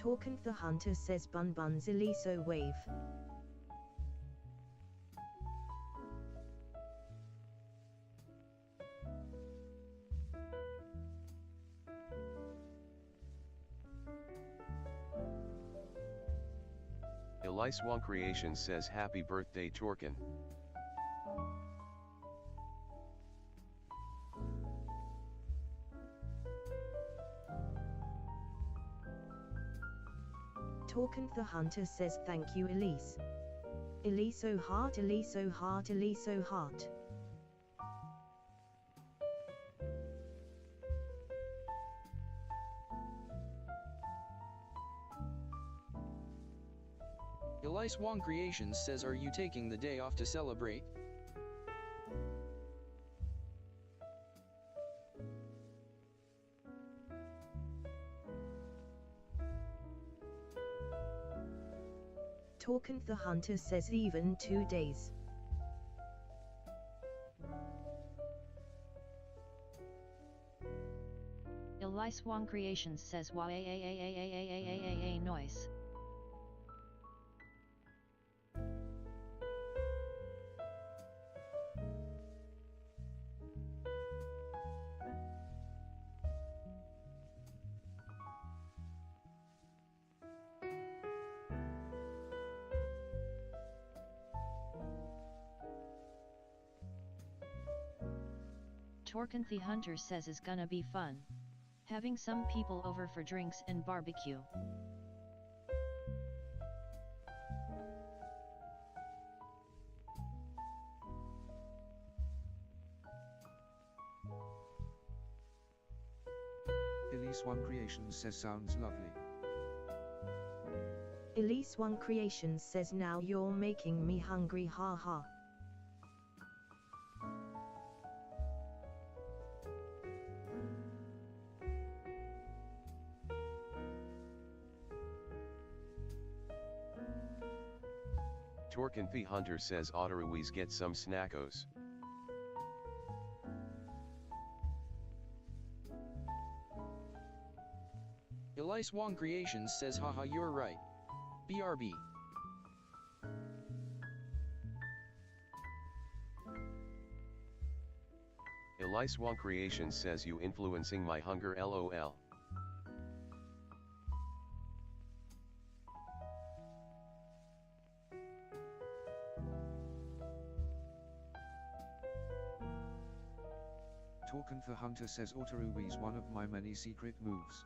Torkant the Hunter says Bun Bun's Eliso wave. Elise Wong Creations says happy birthday Torkin. Torkant the Hunter says thank you Elise. Eliso heart, Eliso heart, Eliso heart. Elise Wong Creations says, are you taking the day off to celebrate? Torkant the Hunter says even 2 days. Elise Wong Creations says wah noise. Torkant the Hunter says is gonna be fun. Having some people over for drinks and barbecue. Elise One Creations says sounds lovely. Elise One Creations says now you're making me hungry haha. Torkant the Hunter says Otteruis get some snackos. Elise Wong Creations says haha you're right. BRB. Elise Wong Creations says you influencing my hunger lol. Torkant the Hunter says Otterui's one of my many secret moves.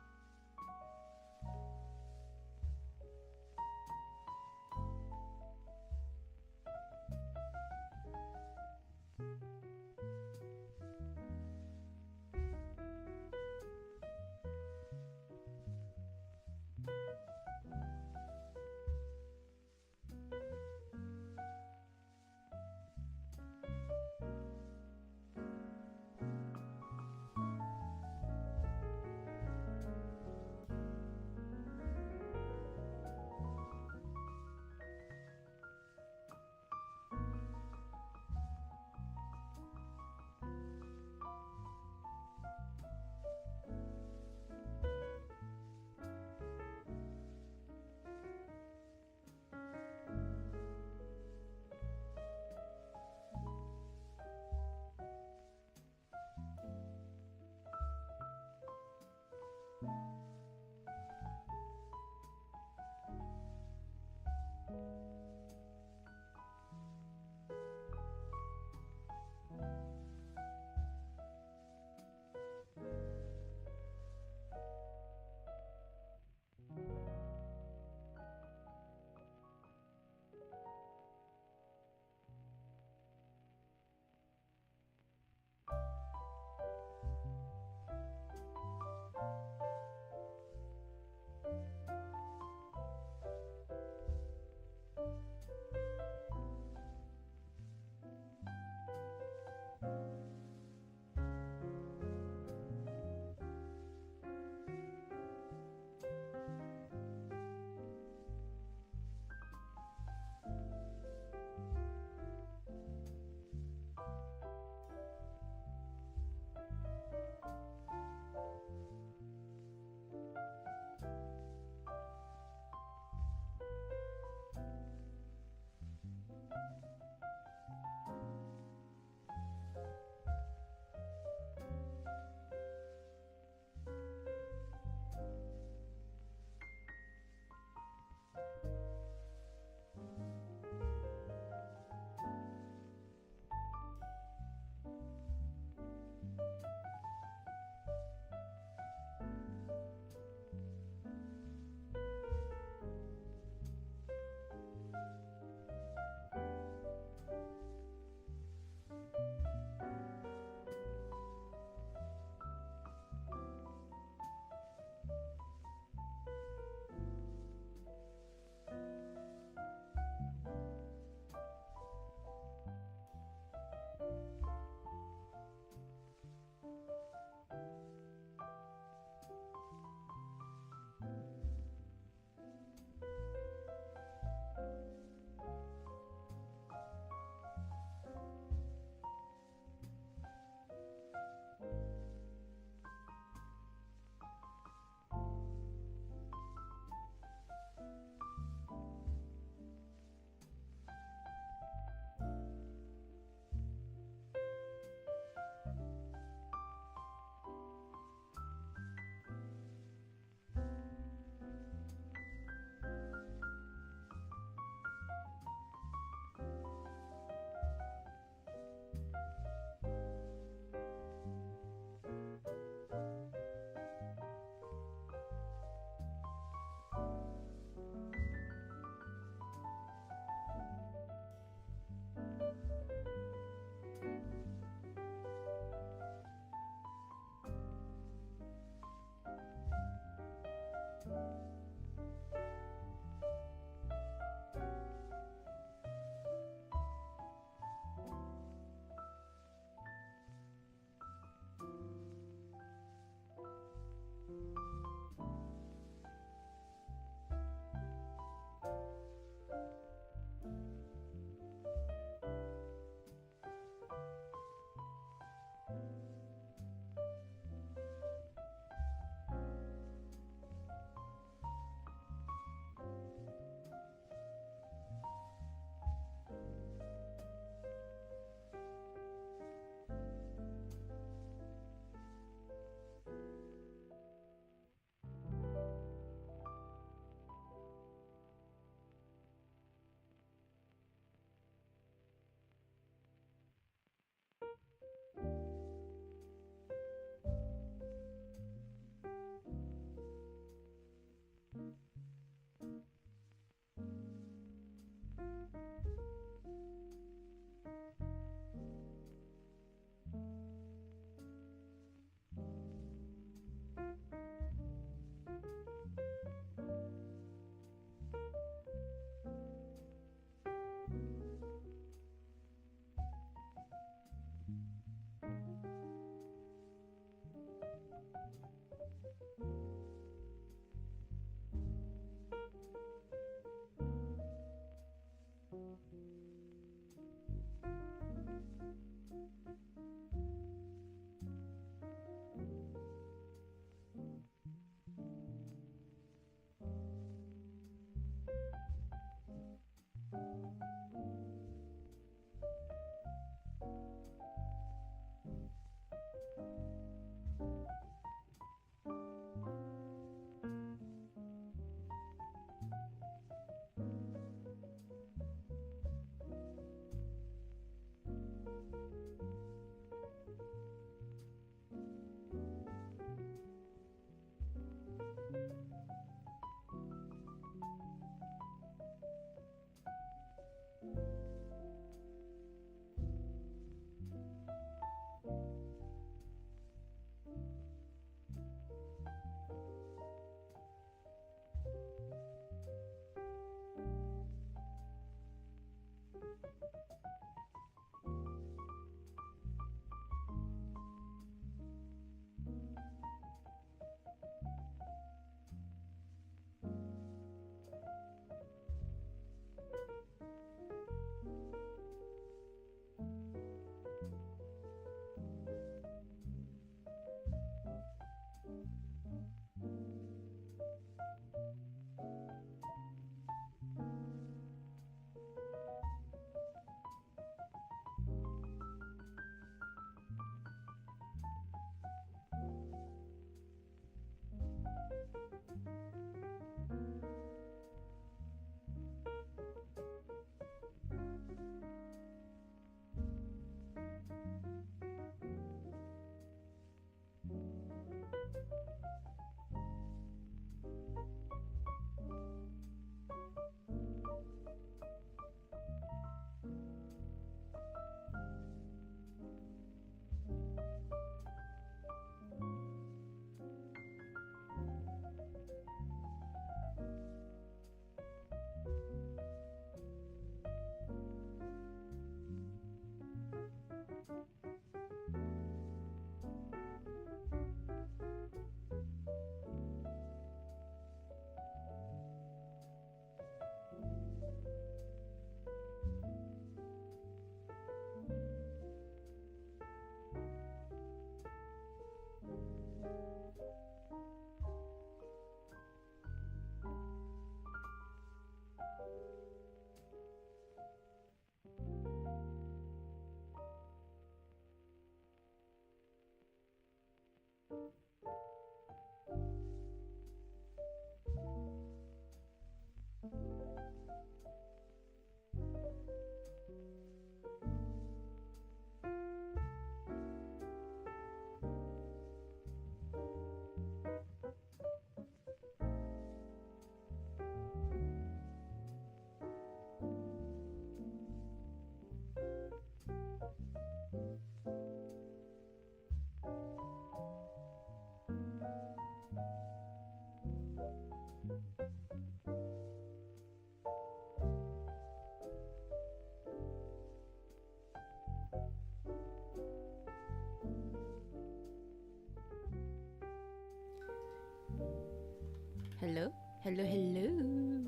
Hello? Hello, hello.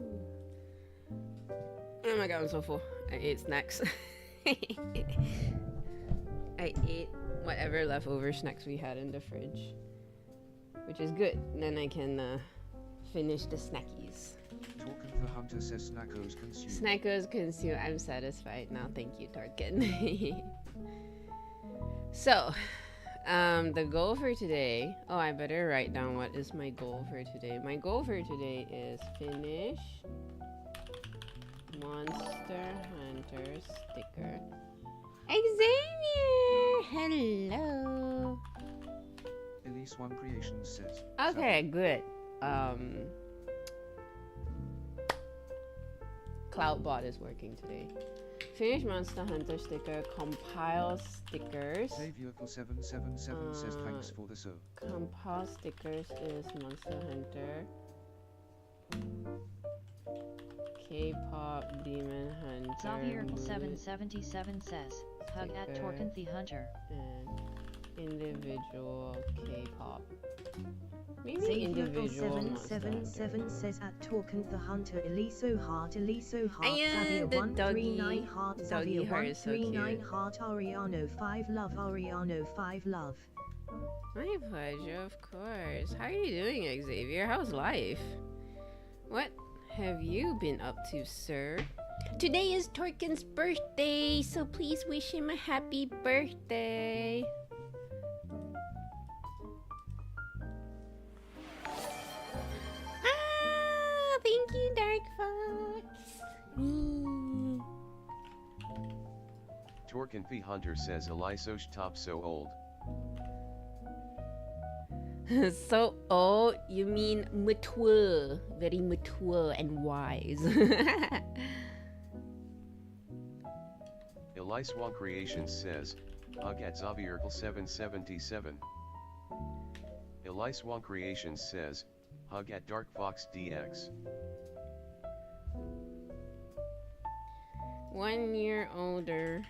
Oh my god, I'm so full. I ate snacks. I ate whatever leftover snacks we had in the fridge, which is good. Then I can finish the snackies. Torkin the Hunter says Snackos consume. Snackos consume. I'm satisfied now. Thank you, Torkin. So, the goal for today. Oh, I better write down what is my goal for today. My goal for today is finish Monster Hunter sticker. Xavier! Hello! Elise One Creations says. Okay, good. Cloudbot is working today. Finish Monster Hunter sticker. Compile stickers. Xavier777 says thanks for the so. Compile stickers is Monster Hunter. K-pop Demon Hunter. Xavier777 says, hug at sticker. Torkin the Hunter. And individual K-pop. Maybe Xavier individual. 777 says at Torkent the Hunter Eliso Heart Xavier Ayan, the 139 Heart doggy Xavier heart is so 139 cute. Heart Ariano 5 Love Ariano 5 Love. My pleasure, of course. How are you doing, Xavier? How's life? What have you been up to, sir? Today is Torken's birthday, so please wish him a happy birthday. Ah, thank you, Dark Fox. Torkenfi Hunter says Elisosh top so old. So old? You mean mature, very mature and wise. Eliswan Creations says, hug at Xavierkel 777. Eliswan Creations says, hug at Dark Fox DX. 1 year older.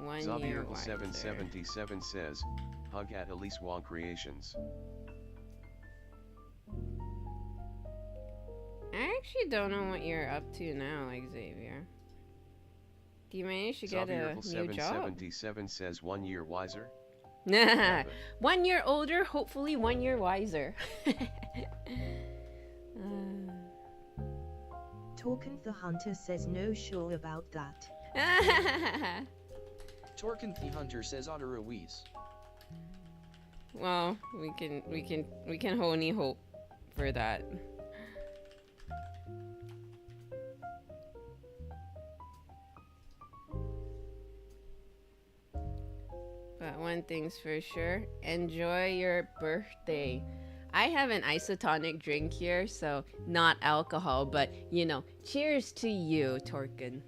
1 year Xavierkel wiser. 777 says, hug at Eliswan Creations. I actually don't know what you're up to now, Xavier. Do you manage to get a Xavierkel new job? 777 says 1 year wiser. 1 year older, hopefully 1 year wiser. Torkent the Hunter says no sure about that. Torkent the Hunter says Otter Ruiz. Well, we can only hope for that. But one thing's for sure, enjoy your birthday. I have an isotonic drink here, so not alcohol, but you know, cheers to you, Torken.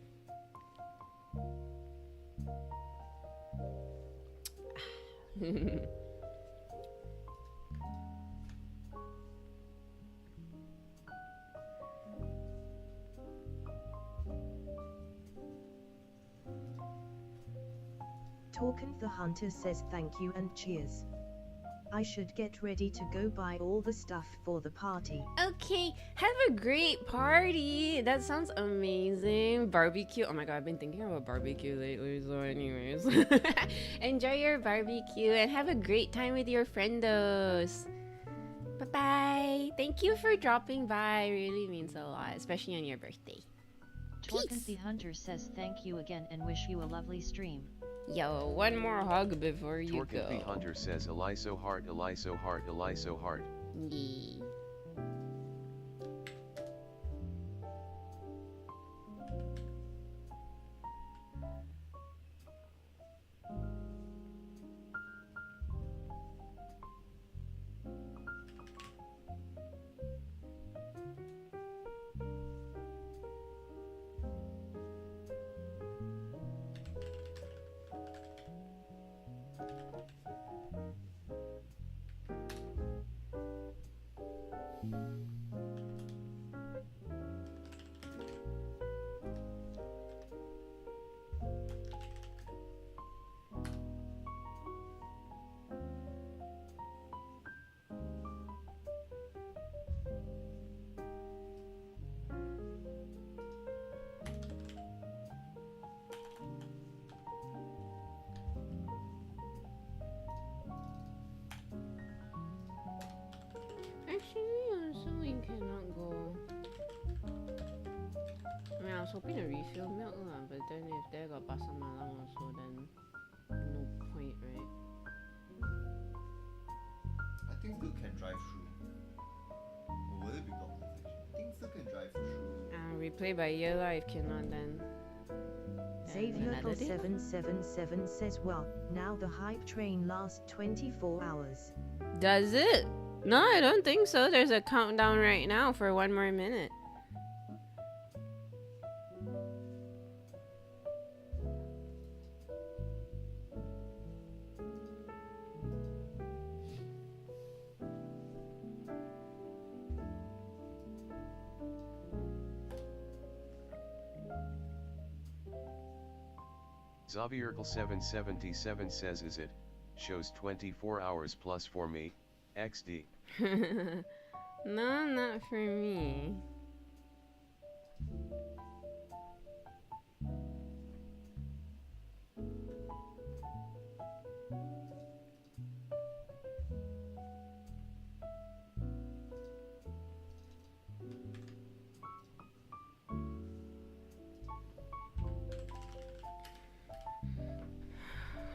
Torkent the Hunter says thank you and cheers. I should get ready to go buy all the stuff for the party. Okay, have a great party. That sounds amazing. Barbecue. Oh my god, I've been thinking about barbecue lately. So anyways, enjoy your barbecue and have a great time with your friendos. Bye-bye. Thank you for dropping by. It really means a lot, especially on your birthday. Torkent Peace. the Hunter says thank you again and wish you a lovely stream. Yo, one more hug before you Torkenfi go. Hunter says Eliso heart, Eliso heart, Eliso heart. Yeah. Actually, so we cannot go. I mean, I was hoping to refill milk, but then if they got pasar malam also, then no point, right? I think still can drive through. Or will it be blocked actually? I think still can drive through. We play by ear life, cannot then. Xavier another day? 777 says well, now the hype train lasts 24 hours. Does it? No, I don't think so. There's a countdown right now for 1 more minute. Xavierkel777 says is it, shows 24 hours plus for me, XD. No, not for me.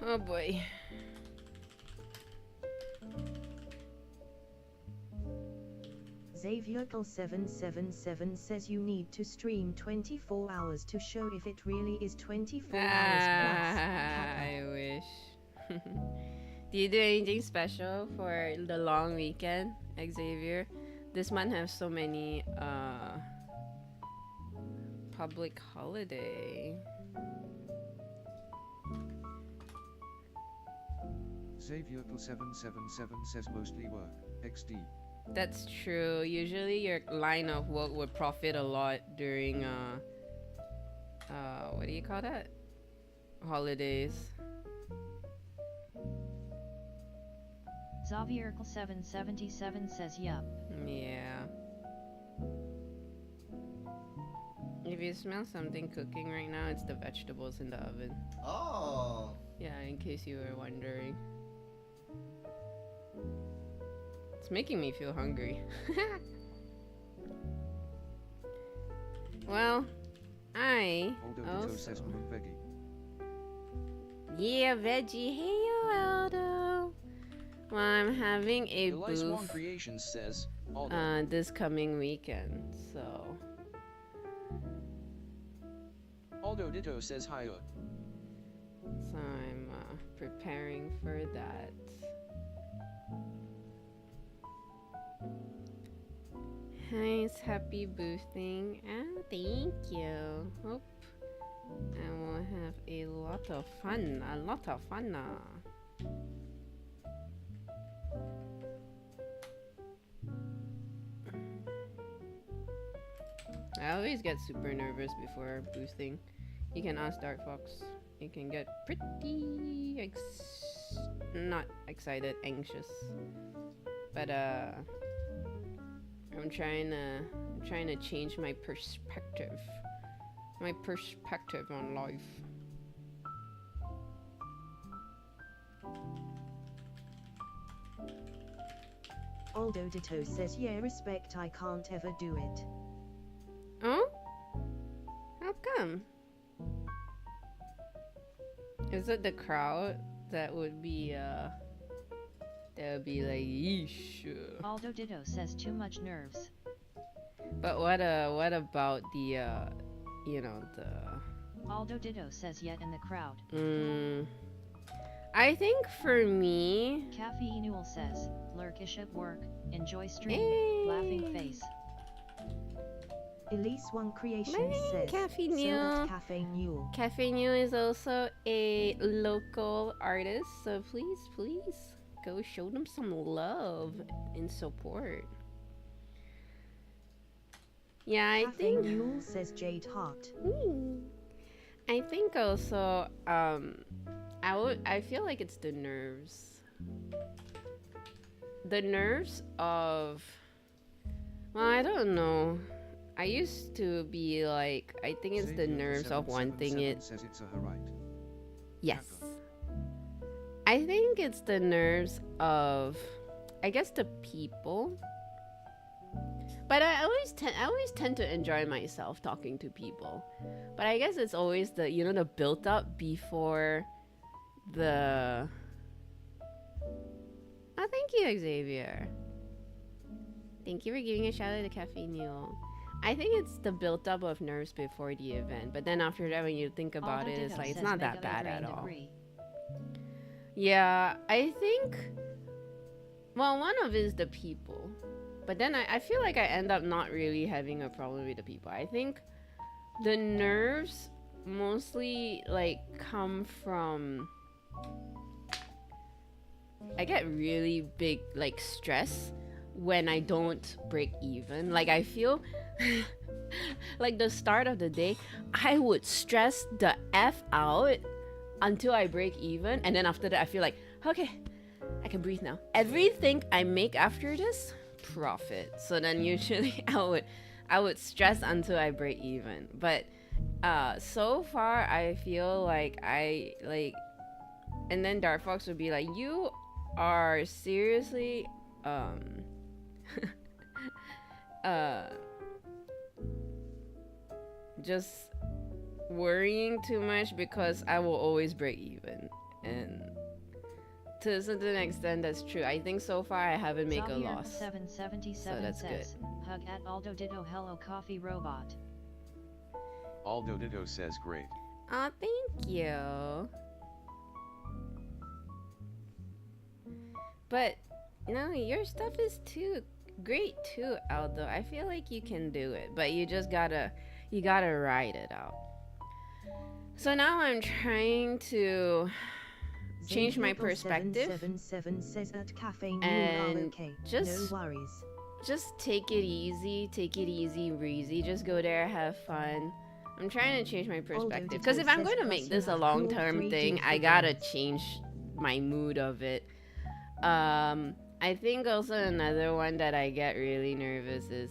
Oh boy. Xavierkel777 says you need to stream 24 hours to show if it really is 24 hours I wish. Do you do anything special for the long weekend, Xavier? This month has so many public holiday. Xavierkel777 says mostly work. XD. That's true. Usually your line of work would profit a lot during what do you call that? Holidays. Xavierkel777 says yup. Yeah. If you smell something cooking right now, it's the vegetables in the oven. Oh. Yeah, in case you were wondering. It's making me feel hungry. Well, I Aldo says moon veggie. yeah, veggie. Hey, yo, Aldo. Well, I'm having a Elice Wong booth Creations says, Aldo. this coming weekend, so Aldo Ditto says hi. I'm preparing for that. Nice, happy boosting. Oh, thank you. Hope I will have a lot of fun. I always get super nervous before boosting. You can ask Dark Fox. You can get pretty not excited, anxious. But I'm trying to change my perspective on life. Aldo Ditto says yeah, respect, I can't ever do it. Oh? How come? Is it the crowd that would be like, yeesh? Aldo Ditto says too much nerves. But what about the you know, the Aldo Ditto says yet in the crowd. I think for me, Cafe Newell says, lurkish at work, enjoy stream, Hey. laughing face. Elise One Creations Morning, says Cafe so Newell. at Cafe Newell. Cafe New is also a local artist, so please go show them some love and support. Yeah, I Cafe think Newell says Jade Hart. I think also I feel like it's the nerves. The nerves of, well, I don't know. I used to be like, I think it's the nerves of wanting it. Says it's her right. Yes. I think it's the nerves of, I guess, the people. But I always tend to enjoy myself talking to people. But I guess it's always the, you know, the built up before the. Oh, thank you, Xavier. Thank you for giving a shout out to Cafe Newell. I think it's the built up of nerves before the event, but then after that, when you think about Aldo it, it's Ditto like it's says not that Mega bad Migraine at all. degree. Yeah, I think. Well, one of it is the people, but then I feel like I end up not really having a problem with the people. I think the nerves mostly like come from. I get really big like stress when I don't break even. Like I feel like the start of the day, I would stress the F out until I break even, and then after that I feel like, okay, I can breathe now. Everything I make after this, profit. So then usually I would stress until I break even. But so far I feel like and then Dark Fox would be like, you are seriously just worrying too much, because I will always break even. And to a certain extent, that's true. I think so far I haven't made a loss. 777 So that's says, hug at Aldo Ditto, hello coffee robot. Aldo Ditto says great. Oh, thank you. But no, your stuff is too great too, Aldo. I feel like you can do it, but you just gotta ride it out. So now I'm trying to change my perspective 777 says at Cafe Noon, and okay, just no worries. just take it easy breezy. Just go there, have fun. I'm trying to change my perspective, because if I'm going to make this a long-term thing, I gotta change my mood of it. I think also another one that I get really nervous is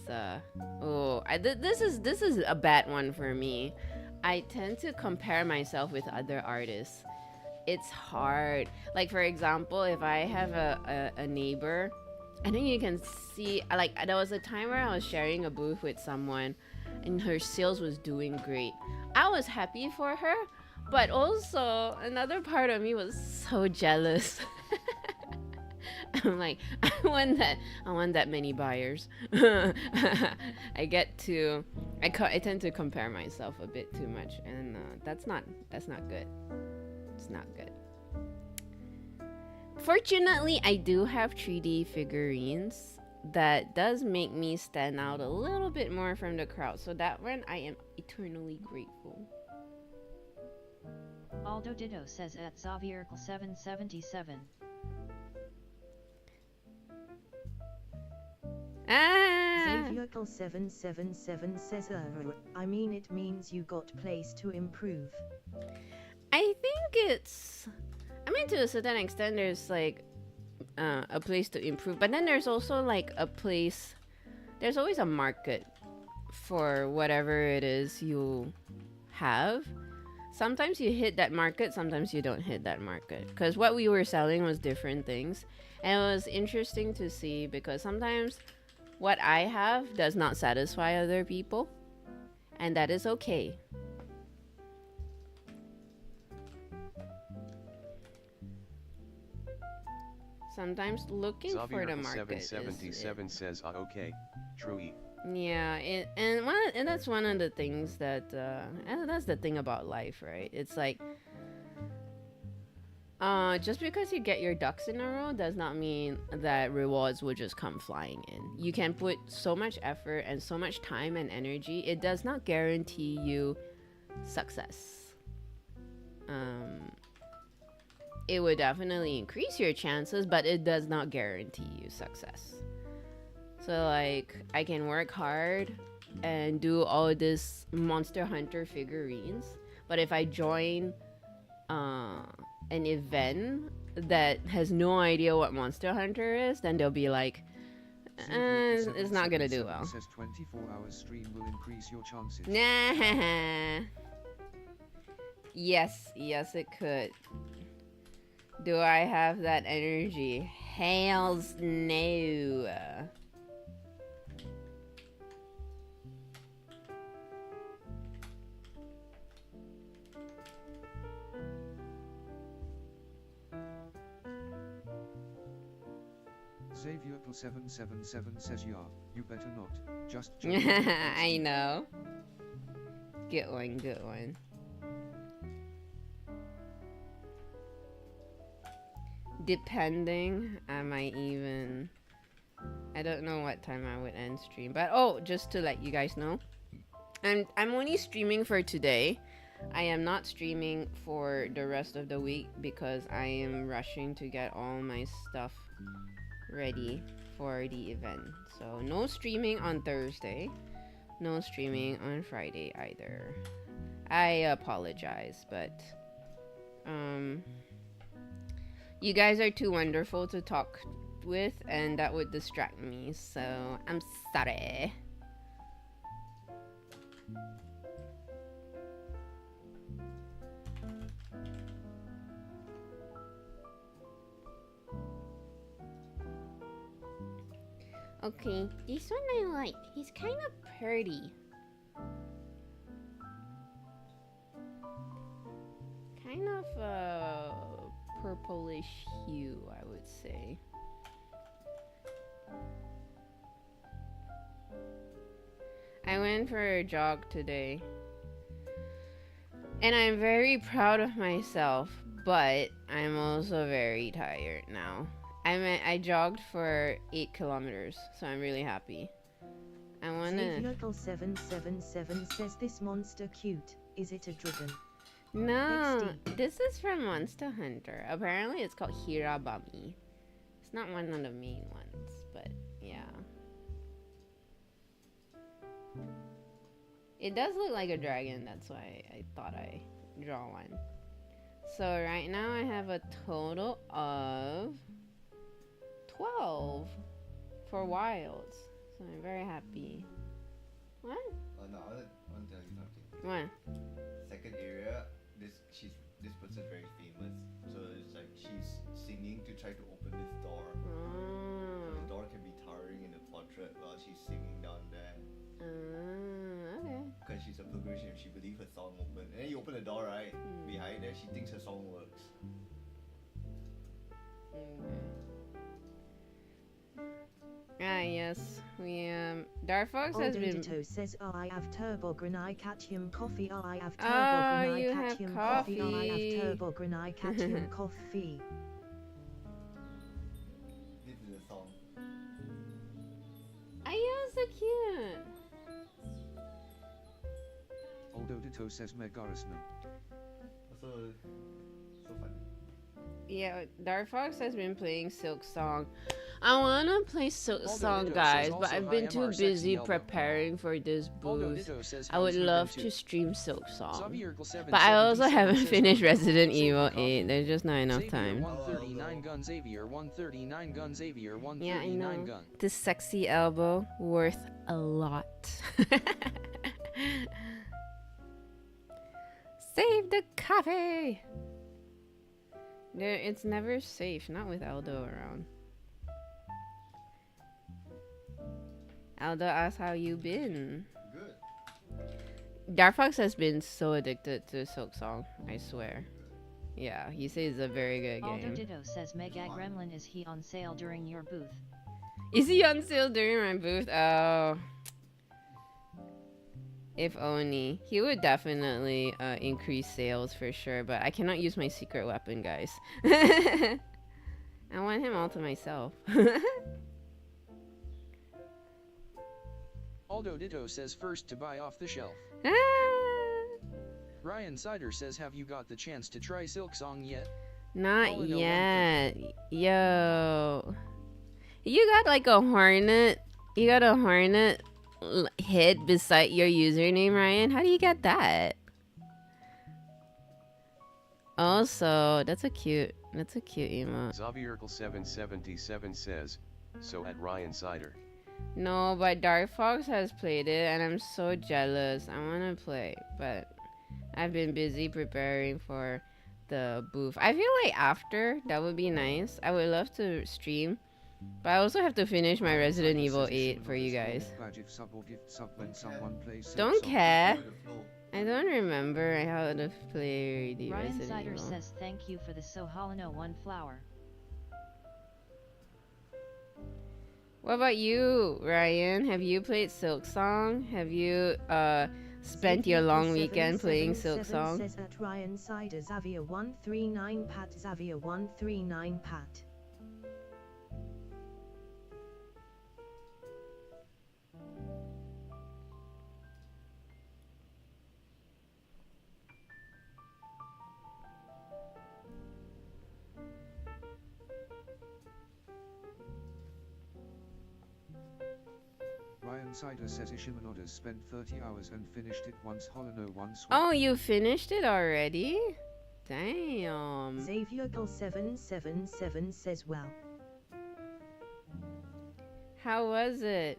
this is a bad one for me. I tend to compare myself with other artists. It's hard. Like, for example, if I have a neighbor, I think you can see, like, there was a time where I was sharing a booth with someone and her sales was doing great. I was happy for her, but also another part of me was so jealous. I'm like, I want that many buyers. I tend to compare myself a bit too much, and that's not good. It's not good. Fortunately, I do have 3D figurines that does make me stand out a little bit more from the crowd. So that one, I am eternally grateful. Aldo Ditto says at Xavier 777. Xavier 777 says, I mean, it means you got place to improve. I think to a certain extent, there's like a place to improve, but then there's also like there's always a market for whatever it is you have. Sometimes you hit that market, sometimes you don't hit that market, because what we were selling was different things, and it was interesting to see, because sometimes what I have does not satisfy other people, and that is okay. Sometimes looking for the market 777 says, okay, true. Yeah, and that's one of the things that, and that's the thing about life, right? It's like, just because you get your ducks in a row does not mean that rewards will just come flying in. You can put so much effort and so much time and energy. It does not guarantee you success. It would definitely increase your chances, but it does not guarantee you success. So like, I can work hard and do all this Monster Hunter figurines, but if I join an event that has no idea what Monster Hunter is, then they'll be like, it's not gonna do well. Says 24-hour stream will increase your chances. Nah. Yes, it could. Do I have that energy? Hells no. Xavier 777 says, yeah, you better not. Just I know. Good one. Depending, I don't know what time I would end stream, but just to let you guys know, I'm only streaming for today. I am not streaming for the rest of the week because I am rushing to get all my stuff ready for the event. So no streaming on Thursday, no streaming on Friday either. I apologize, but You guys are too wonderful to talk with, and that would distract me, so I'm sorry. Okay, this one I like. He's kind of pretty. Kind of a purplish hue, I would say. I went for a jog today, and I'm very proud of myself, but I'm also very tired now. I jogged for 8 kilometers, so I'm really happy. I wanna... Xavier777 says this monster cute. Is it a driven? No, this is from Monster Hunter. Apparently it's called Hirabami. It's not one of the main ones, but yeah. It does look like a dragon, that's why I thought I draw one. So right now I have a total of 12 for wilds. So I'm very happy. What? No, I want to tell you something. What? Second area, this person's very famous. So it's like she's singing to try to open this door. Oh. The door can be towering in the portrait while she's singing down there. Okay. Because she's a pilgrimage, she believes her song open. And then you open the door, right? Behind there, she thinks her song works. Okay. Ah, yes. We, Darfox has been... Oldodito says, oh, I have turbogranicatium coffee. Oh, I have Oh, you have turbogranicatium coffee. Oh, I coffee. have turbogranicatium coffee. This is the song. Are you so cute? Oldodito says Megarisman. So funny. Yeah, Darfox has been playing Silk Song. I wanna play Silk Aldo Song, Ditto guys, says but also I've been hi, too MR Sexy busy Elbow. preparing for this Aldo booth. Ditto says I would how's your love been to too? stream Silk Song. Xavier777 But I also haven't says finished welcome. Resident Xavier Evil Coffee. 8. There's just not enough Xavier time. 139 gun Xavier 139 gun Xavier Yeah, I 139 know. gun. This sexy elbow worth a lot. Save the coffee! It's never safe, not with Aldo around. Aldo asks how you been. Good. Darfox has been so addicted to Silk Song, I swear. Yeah, he says it's a very good Aldo game. Ditto says Mega Gremlin, is he on sale during your booth? Is he on sale during my booth? Oh. If only. He would definitely increase sales for sure, but I cannot use my secret weapon, guys. I want him all to myself. Aldo Ditto says first to buy off the shelf. Ryan Sider says have you got the chance to try Silk Song yet? Not All in a yet. Yo. You got like a hornet. You got a hornet hit beside your username, Ryan. How do you get that? Also, that's a cute emote. Xavier777 says, so at Ryan Sider. No, but Dark Fox has played it and I'm so jealous. I want to play, but I've been busy preparing for the booth. I feel like after, that would be nice. I would love to stream, but I also have to finish my Resident Evil 8 for you guys. Don't care. I don't remember how to play the Ryan Resident Sider Evil. says thank you for the Sohalano 1 flower. What about you, Ryan? Have you played Silk Song? Have you spent your long weekend playing Silk Song? Says at Ryan Sider Xavier 139 Pat Xavier 139 Pat. Ryan Sider says Ishimanoda spent 30 hours and finished it once Hollow 1 swap. Oh, you finished it already? Damn. Xavier Gull 777 says, well. How was it?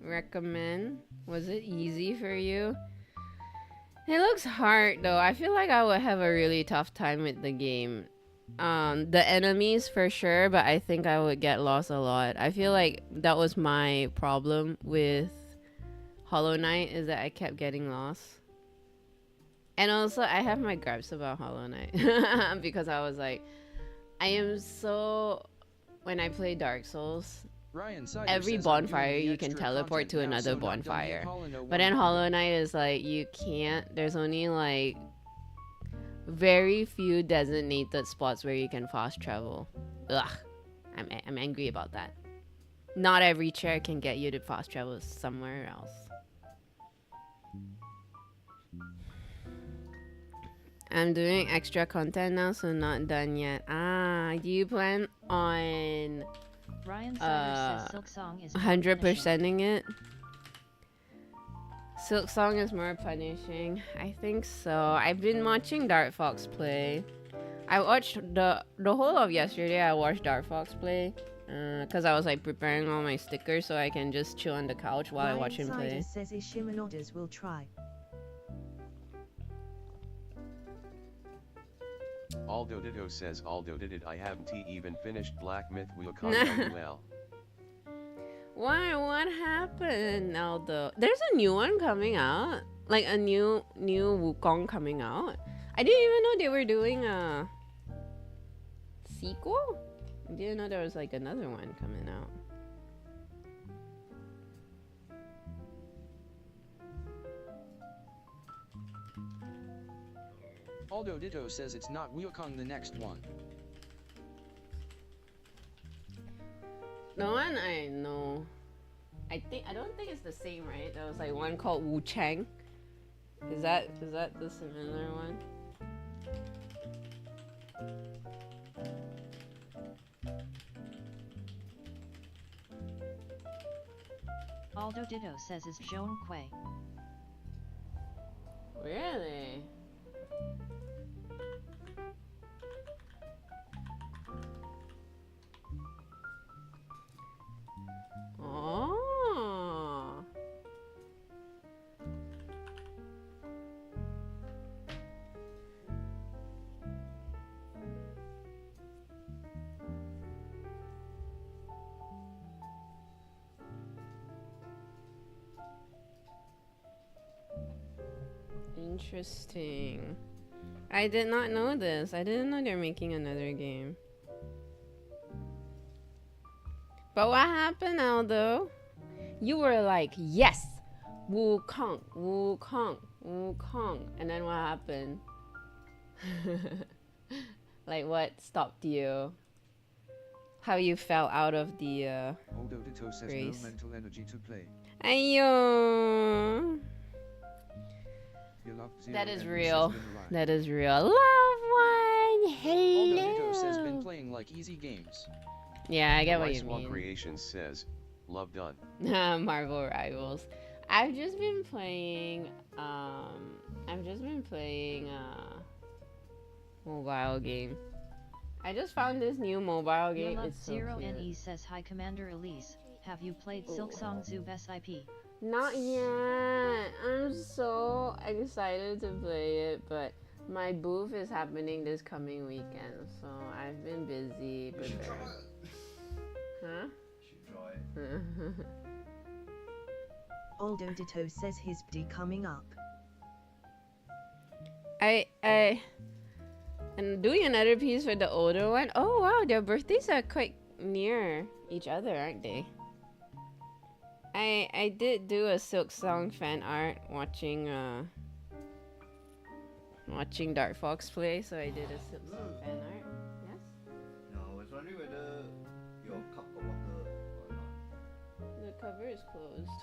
Recommend? Was it easy for you? It looks hard though. I feel like I would have a really tough time with the game. The enemies for sure, but I think I would get lost a lot. I feel like that was my problem with Hollow Knight, is that I kept getting lost. And also I have my gripes about Hollow Knight because I was like, I am so, when I play Dark Souls, Ryan Sider every says, "I'm doing bonfire the you can extra teleport content to now, another so not done yet, bonfire. Hollow But then Knight." Hollow Knight is like, you can't, there's only like very few designated spots where you can fast travel. Ugh, I'm angry about that. Not every chair can get you to fast travel somewhere else. I'm doing extra content now, so not done yet. Ah, do you plan on Ryan Sider says Silk Song is 100%ing it? Silk Song is more punishing. I think so. I've been watching Dark Fox play. I watched the whole of yesterday. I watched Dark Fox play because I was like preparing all my stickers so I can just chill on the couch while I watch him play. Ryan says Ishimanodas will try. Aldo Ditto says Aldo did it. I haven't even finished Black Myth Wukong well. Why? What happened, Aldo? There's a new one coming out. Like a new Wukong coming out. I didn't even know they were doing a sequel. I didn't know there was like another one coming out. Aldo Ditto says it's not Wukong the next one. The one I know, I don't think it's the same, right? There was like one called Wu Chang. Is that the similar one? Aldo Ditto says is Zhong Kui. Really? Oh. Interesting. I did not know this. I didn't know they're making another game. But what happened, Aldo? You were like, yes, Wukong, Wukong, Wukong. And then what happened? Like what stopped you? How you fell out of the Aldo Ditto says race. no mental energy to play. Ayo. You love Zero That is and real. says been right. That is real. Love one. Aldo Ditto says been Hello. playing like easy games. Yeah, I get what you Ice Wall mean. Creations says, love done. Marvel Rivals. I've just been playing mobile game. I just found this new mobile Your game. Love It's so Zero cute. NE says hi Commander Elise. Have you played Silk Song Zub SIP? Not yet. I'm so excited to play it, but my booth is happening this coming weekend, so I've been busy You should draw preparing. it. Huh? You should draw it. Aldo Ditto says his BD coming up. I'm doing another piece for the older one. Oh wow, their birthdays are quite near each other, aren't they? I did do a Silk Song fan art watching Dark Fox play, so I did a Silk Song fan art. Yes? No, I was wondering whether your cup got water or not. The cover is closed.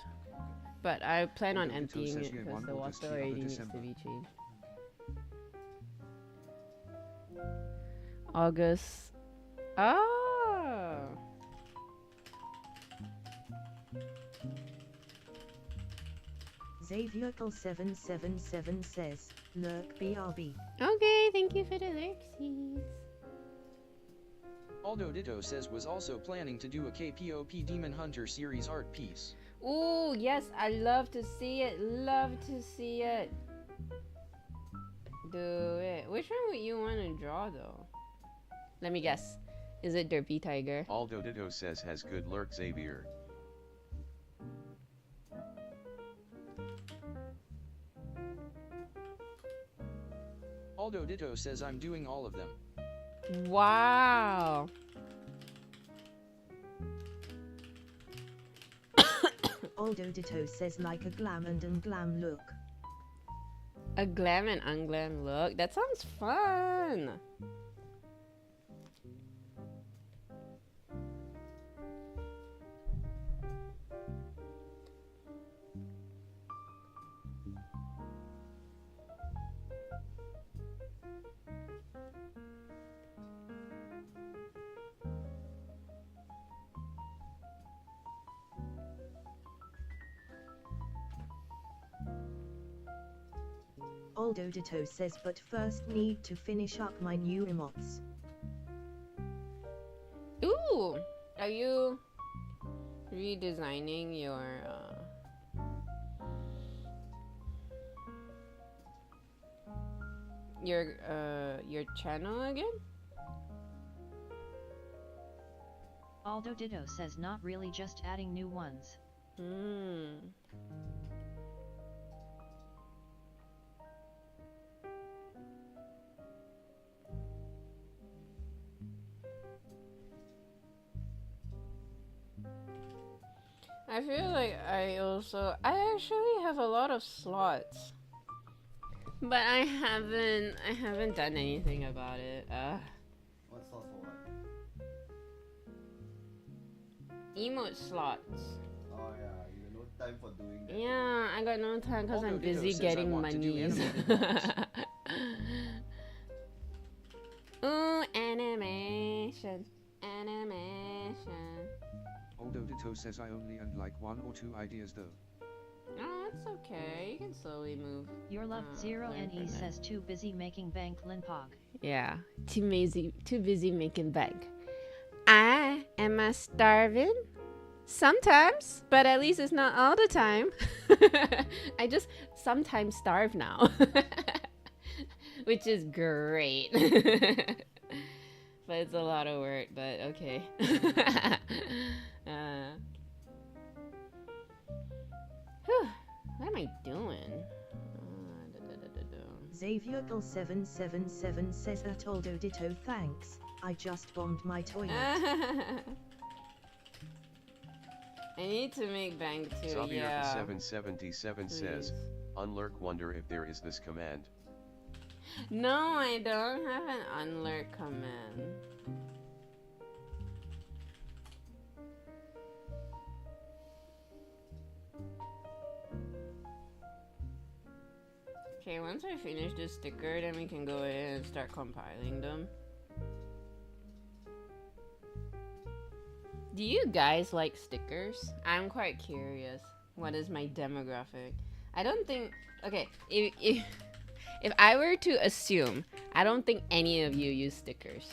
But I plan on Aldo Ditto emptying says it you because want the August water the other already needs to December. be changed. August. Oh! Xavierkel777 says, lurk BRB. Okay, thank you for the lurksies. Aldo Ditto says was also planning to do a KPOP Demon Hunter series art piece. Ooh, yes, I love to see it. Love to see it. Do it. Which one would you want to draw though? Let me guess. Is it Derpy Tiger? Aldo Ditto says has good lurk Xavier. Aldo Ditto says I'm doing all of them. Wow. Aldo Ditto says like a glam and unglam look. A glam and unglam look. That sounds fun. Aldo Ditto says but first need to finish up my new emotes. Ooh, are you redesigning your channel again? Aldo Ditto says not really, just adding new ones. I feel like I actually have a lot of slots, but I haven't done anything about it. What slots for what? Emote slots. Oh yeah, you have no time for doing that. Yeah, I got no time because I'm Aldo Ditto busy says I getting want to do monies. animated Ooh, animation, animation. Aldo Ditto says I only and like 1 or 2 ideas though. Oh, that's okay. You can slowly move. Your loved Zero learn NE from it. says too busy making bank Linpog. Yeah, too busy making bank. Am I starving? Sometimes, but at least it's not all the time. I just sometimes starve now, which is great. But it's a lot of work, but okay. Whew, what am I doing? Xavierkel777 says at Aldo Ditto thanks, I just bombed my toilet. I need to make bank too, Xavier yeah. 777 says, Please. unlurk, wonder if there is this command. No, I don't have an unlurk command. Okay, once I finish this sticker, then we can go ahead and start compiling them. Do you guys like stickers? I'm quite curious. What is my demographic? I don't think... Okay, if I were to assume, I don't think any of you use stickers.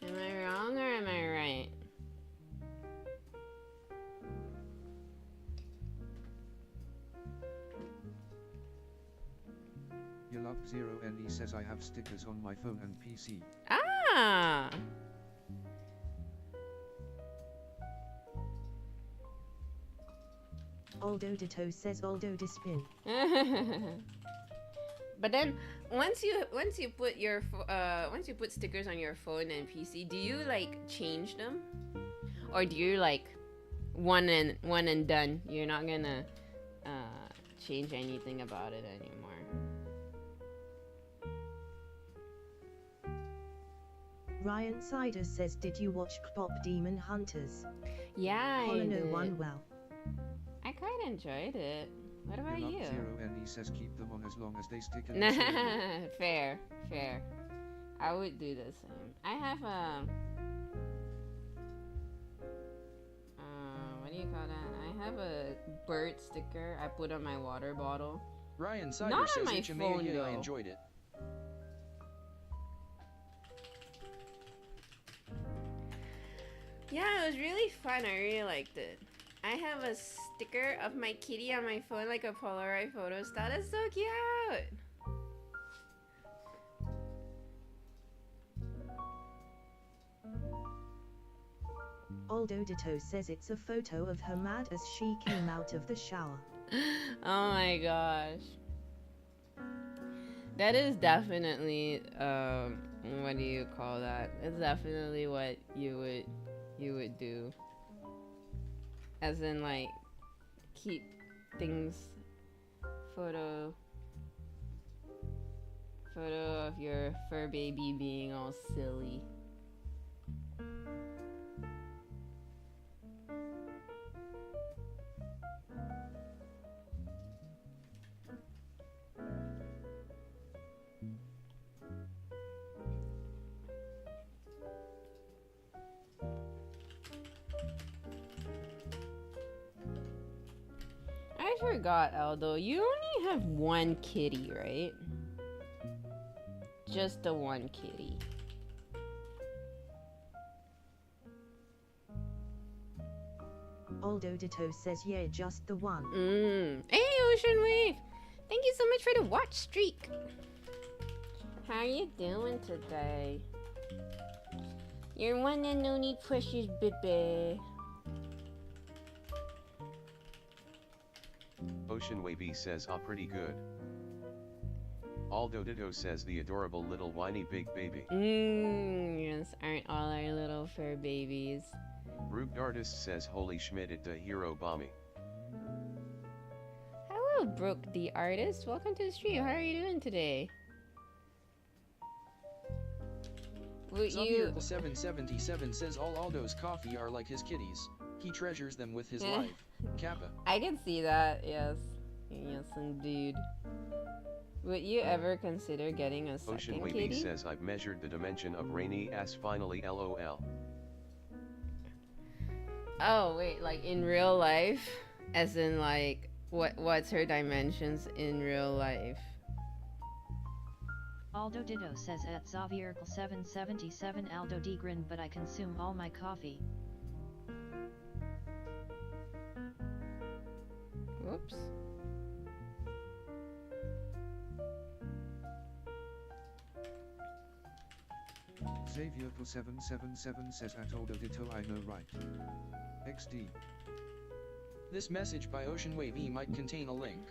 Am I wrong or am I right? Your love Zero NE says I have stickers on my phone and PC. Ah! Aldo Ditto says Aldo Dispin. But then once you put your once you put stickers on your phone and PC, do you like change them, or do you like one and done? You're not gonna change anything about it anymore. Ryan Sider says did you watch Pop Demon Hunters? Yeah, I Colin did. one well. I quite enjoyed it. What about Your you? love Zero NE says keep them on as long as they stick in the same. Fair. I would do the same. I have what do you call that? I have a bird sticker I put on my water bottle. Ryan Cider Not on says my it's phone, amazing. I though. enjoyed it. Yeah, it was really fun. I really liked it. I have a sticker of my kitty on my phone, like a Polaroid photo style. That's so cute. Aldo Ditto says it's a photo of her mad as she came out of the shower. Oh my gosh. That is definitely what do you call that? It's definitely what you would do. As in like keep things photo of your fur baby being all silly. I forgot, Aldo. You only have one kitty, right? Just the one kitty. Aldo Ditto says yeah, just the one. Hey, Ocean Wave! Thank you so much for the watch streak. How you doing today? You're one and only precious baby. Ocean Wavy says ah pretty good. Aldo Ditto says the adorable little whiny big baby. Yes, aren't all our little fur babies? Root Artist says holy schmidt it the hero bommy. Hello, Brooke the artist. Welcome to the stream. How are you doing today? Would you... Xavier777 says all Aldo's coffee are like his kitties. He treasures them with his life. Kappa. I can see that, yes. Yes, indeed. Would you ever consider getting a second Ocean kitty? Wavy says I've measured the dimension of rainy ass finally lol. Oh, wait, like in real life? As in like, what's her dimensions in real life? Aldo Ditto says at Xavier777 Aldo Degrin, but I consume all my coffee. Whoops. Xavier777 says at Aldo Ditto I know right. XD. This message by Ocean Wavy might contain a link.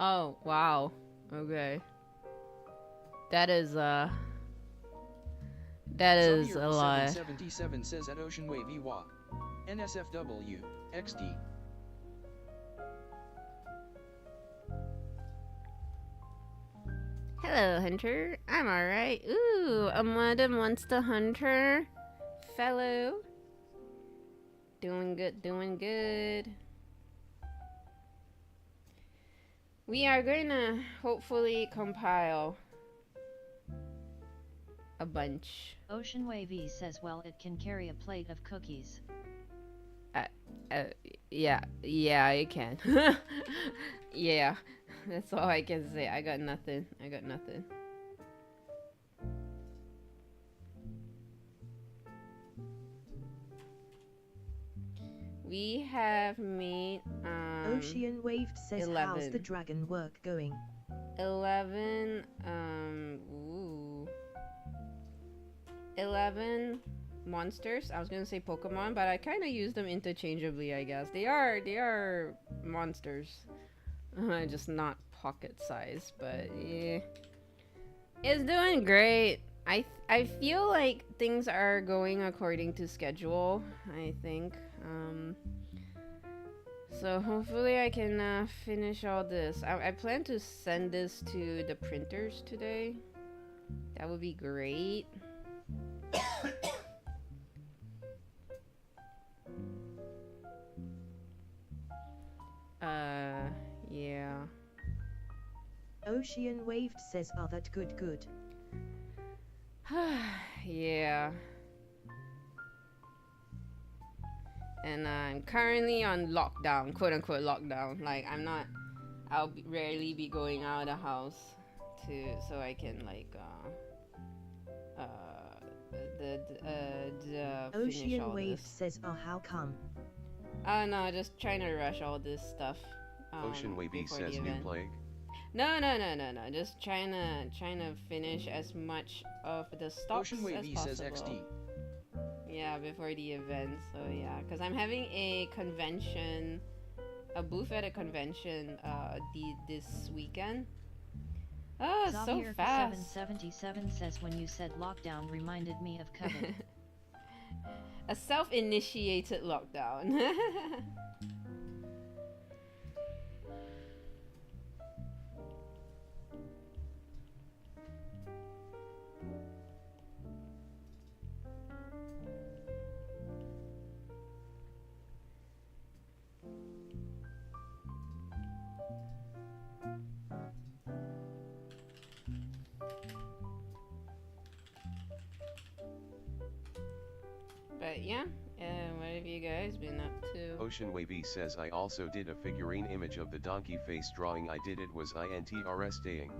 Oh, wow. Okay. That is a lot. 77 says at Ocean Wavy wa. NSFW, XD. Hello, Hunter. I'm alright. Ooh, a mother monster hunter. Fellow. Doing good, doing good. We are gonna hopefully compile a bunch. Ocean Wavy says, well, it can carry a plate of cookies. Yeah, it can. Yeah, that's all I can say. I got nothing. We have made Ocean Wave says 11. how's the dragon work going? 11 11 monsters. I was gonna say Pokemon, but I kind of use them interchangeably, I guess. They are monsters. Just not pocket size, but yeah. It's doing great. I feel like things are going according to schedule, I think. So hopefully I can finish all this. I plan to send this to the printers today. That would be great. Ocean Waved says, "Are that good?" Yeah. And I'm currently on lockdown, quote unquote lockdown. Like rarely be going out of the house so I can like finish Ocean all Waved this. says, "Oh, how come?" Oh no, just trying to rush all this stuff. Ocean Wavy before the says new event. plague. No. Just trying to finish as much of the stocks Ocean as Wavy possible. says XD. Yeah, before the event. So yeah, because I'm having a convention, a booth at a convention this weekend. Oh, it's so Xavier fast. 777 says when you said lockdown reminded me of Coven. A self-initiated lockdown. But yeah, what have you guys been up to? Ocean Wavy says I also did a figurine image of the donkey face drawing I did, it was interesting.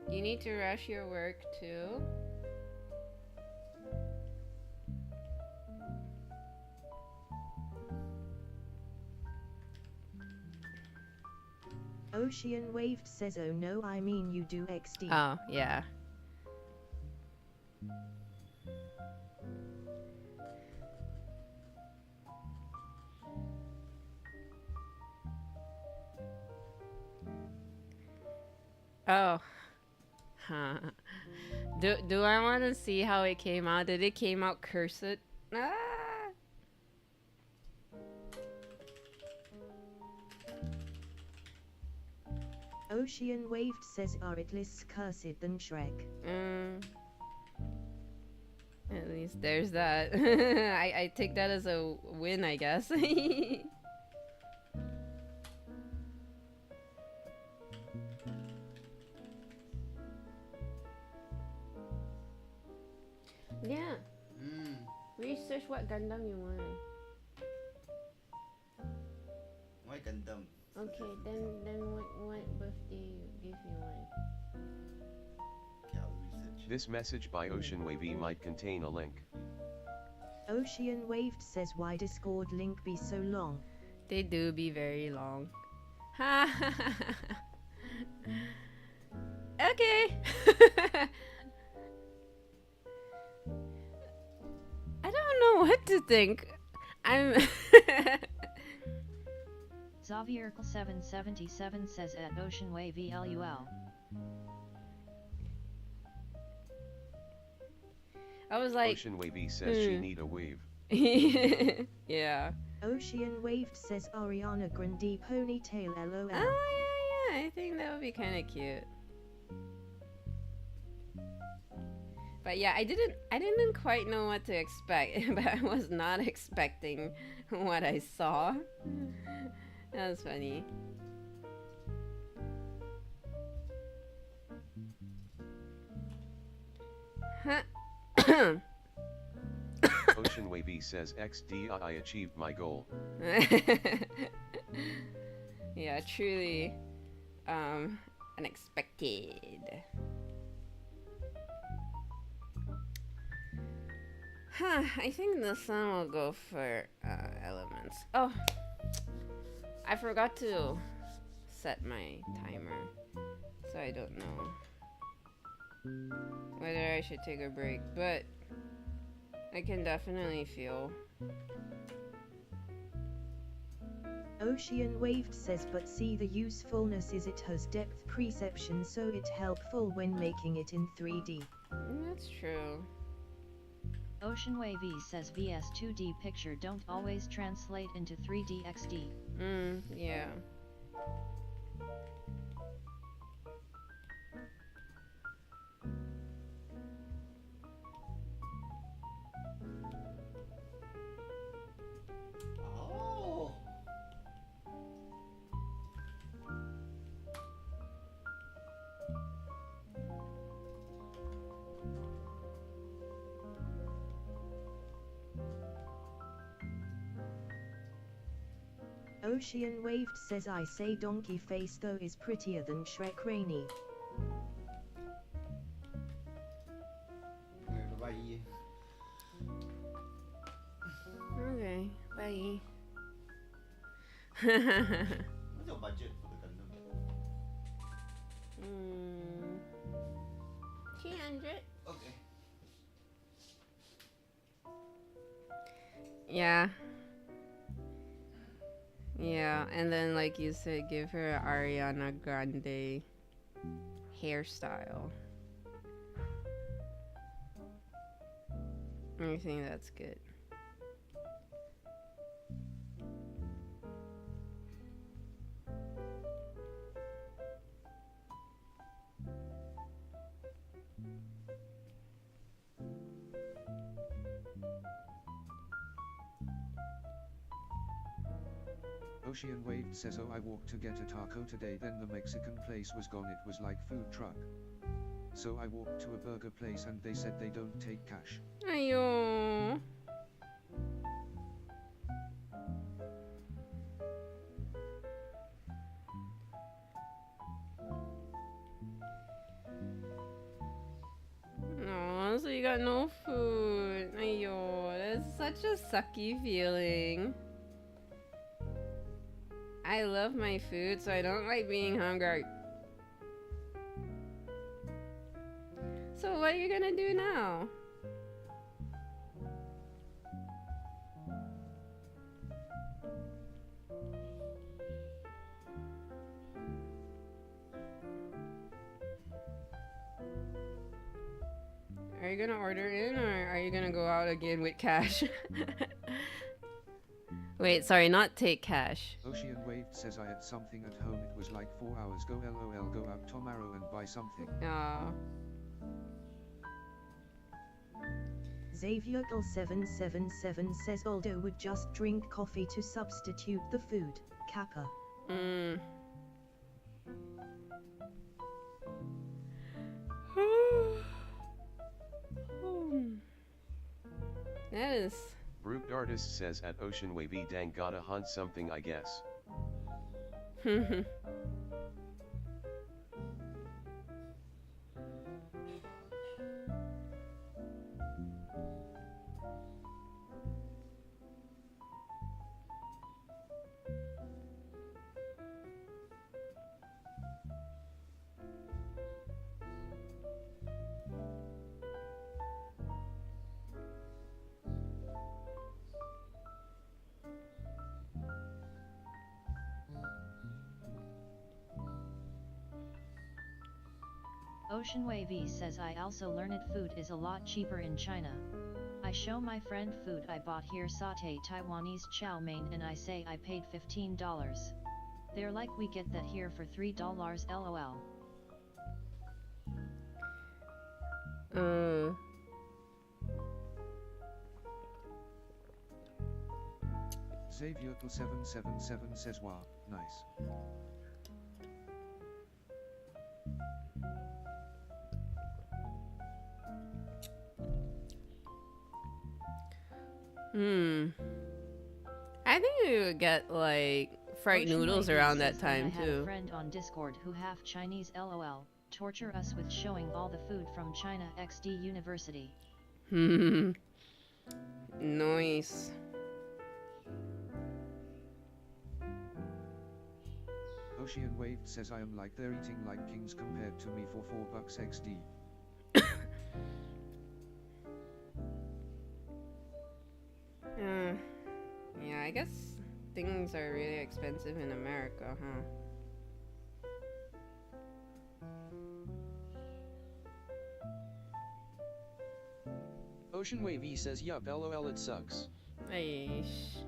You need to rush your work too. Ocean Waved says, "Oh no, I mean you do XD." Oh, yeah. Oh. Huh. Do I want to see how it came out? Did it came out cursed? Ah! Ocean Waved says, "Are it less cursed than Shrek?" At least there's that. I take that as a win, I guess. Yeah. Research what Gundam you want. Why Gundam? Okay, then what birthday gift you want? Okay, I'll research. This message by Ocean Wavy might contain a link. Ocean Waved says, "Why Discord link be so long?" They do be very long. Ha. Okay. I don't know what to think. I'm Xavier 777 says at Ocean Wavy LUL. I was like Ocean Wavy says she need a wave. yeah. Ocean Waved says, "Ariana Grande ponytail LOL." Oh yeah, I think that would be kind of cute. But yeah, I didn't quite know what to expect, but I was not expecting what I saw. That was funny. Ocean Wavy says XD, I achieved my goal. Yeah, truly unexpected. I think the sun will go for elements. Oh, I forgot to set my timer, so I don't know whether I should take a break, but I can definitely feel. Ocean Waved says, "But see, the usefulness is it has depth perception, so it's helpful when making it in 3D." That's true. Ocean Wavy says VS 2D picture don't always translate into 3D XD. Yeah. Ocean Waved says I say Donkey Face though is prettier than Shrek Rainy. Okay, bye-bye. Okay, bye. What's your budget for the Gundam? 300? Okay. Yeah. Yeah, and then like you said, give her Ariana Grande hairstyle. I think that's good. Ocean Waved says, oh, I walked to get a taco today, then the Mexican place was gone, it was like food truck. So I walked to a burger place and they said they don't take cash. Ayo. No, so you got no food. Ayo, that's such a sucky feeling. I love my food, so I don't like being hungry. So what are you gonna do now? Are you gonna order in, or are you gonna go out again with cash? Wait, sorry, not take cash. Ocean Waved says, I had something at home, it was like 4 hours go lol, go up tomorrow and buy something. Aw. Xaviergle777 says Aldo would just drink coffee to substitute the food. Kappa. That is... Brute Artist says at Ocean Wavy dang gotta hunt something I guess. Ocean Wavy says I also learned food is a lot cheaper in China. I show my friend food I bought here, sauté Taiwanese chow mein, and I say I paid $15. They're like, we get that here for $3 lol. Xaviergle777 says, wow, nice. I think we would get like fried Ocean noodles Wavy around says that time I had a too. friend on Discord who half Chinese lol, torture us with showing all the food from China XD University. Nice. Ocean Waved says, I am like they're eating like kings compared to me for $4 XD. Yeah, I guess things are really expensive in America, huh? Ocean Wavy says yup lol it sucks. Aish.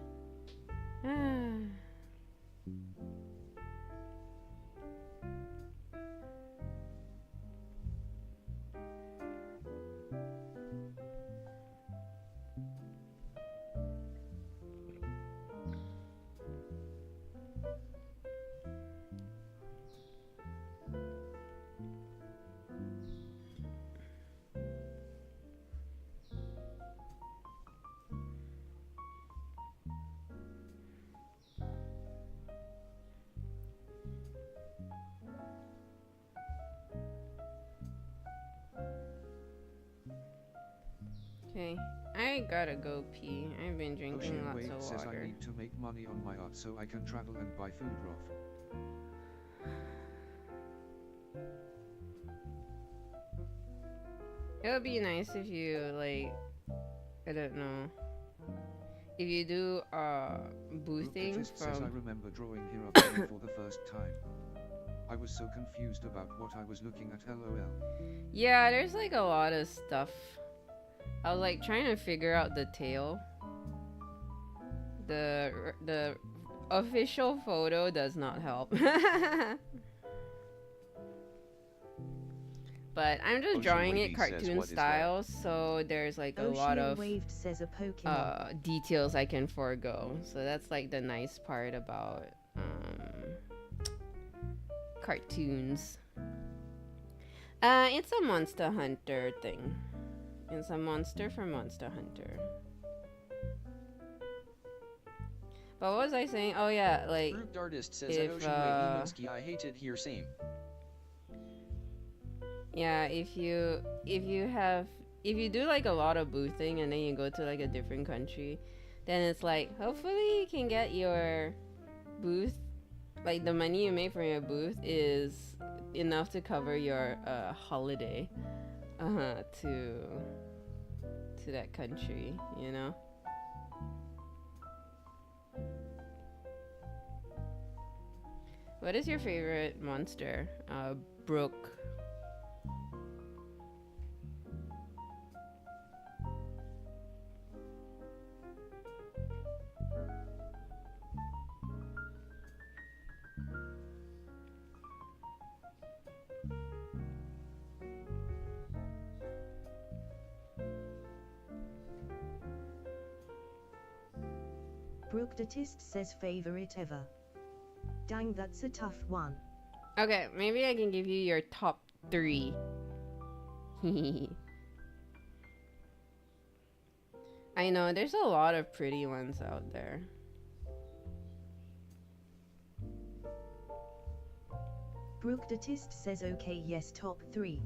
I gotta go pee. I've been drinking Ocean lots Wade of says I water. need to make money on my art so I can travel and buy food, Roth. It would be nice if you like, I don't know, if you do boothing Brooke says I from. remember drawing Hiragana for the first time. I was so confused about what I was looking at, lol. Yeah, there's like a lot of stuff. I was like trying to figure out the tail. The official photo does not help. But I'm just Ocean drawing Wavy it says, cartoon "What is that?" style, so there's like a lot Ocean of Waved says a Pokemon. details I can forego. So that's like the nice part about cartoons. It's a Monster Hunter thing. It's a monster from Monster Hunter. But what was I saying? Oh yeah, like Brute Artist says if, at Ocean Way Emoski I hate it here same. yeah, if you do like a lot of boothing and then you go to like a different country, then it's like hopefully you can get your booth, like the money you make from your booth is enough to cover your holiday to that country, you know. What is your favorite monster? Brooke. Brooke Datist says favorite ever. Dang, that's a tough one. Okay, maybe I can give you your top 3. I know, there's a lot of pretty ones out there. Brooke Datist says okay, yes, top 3.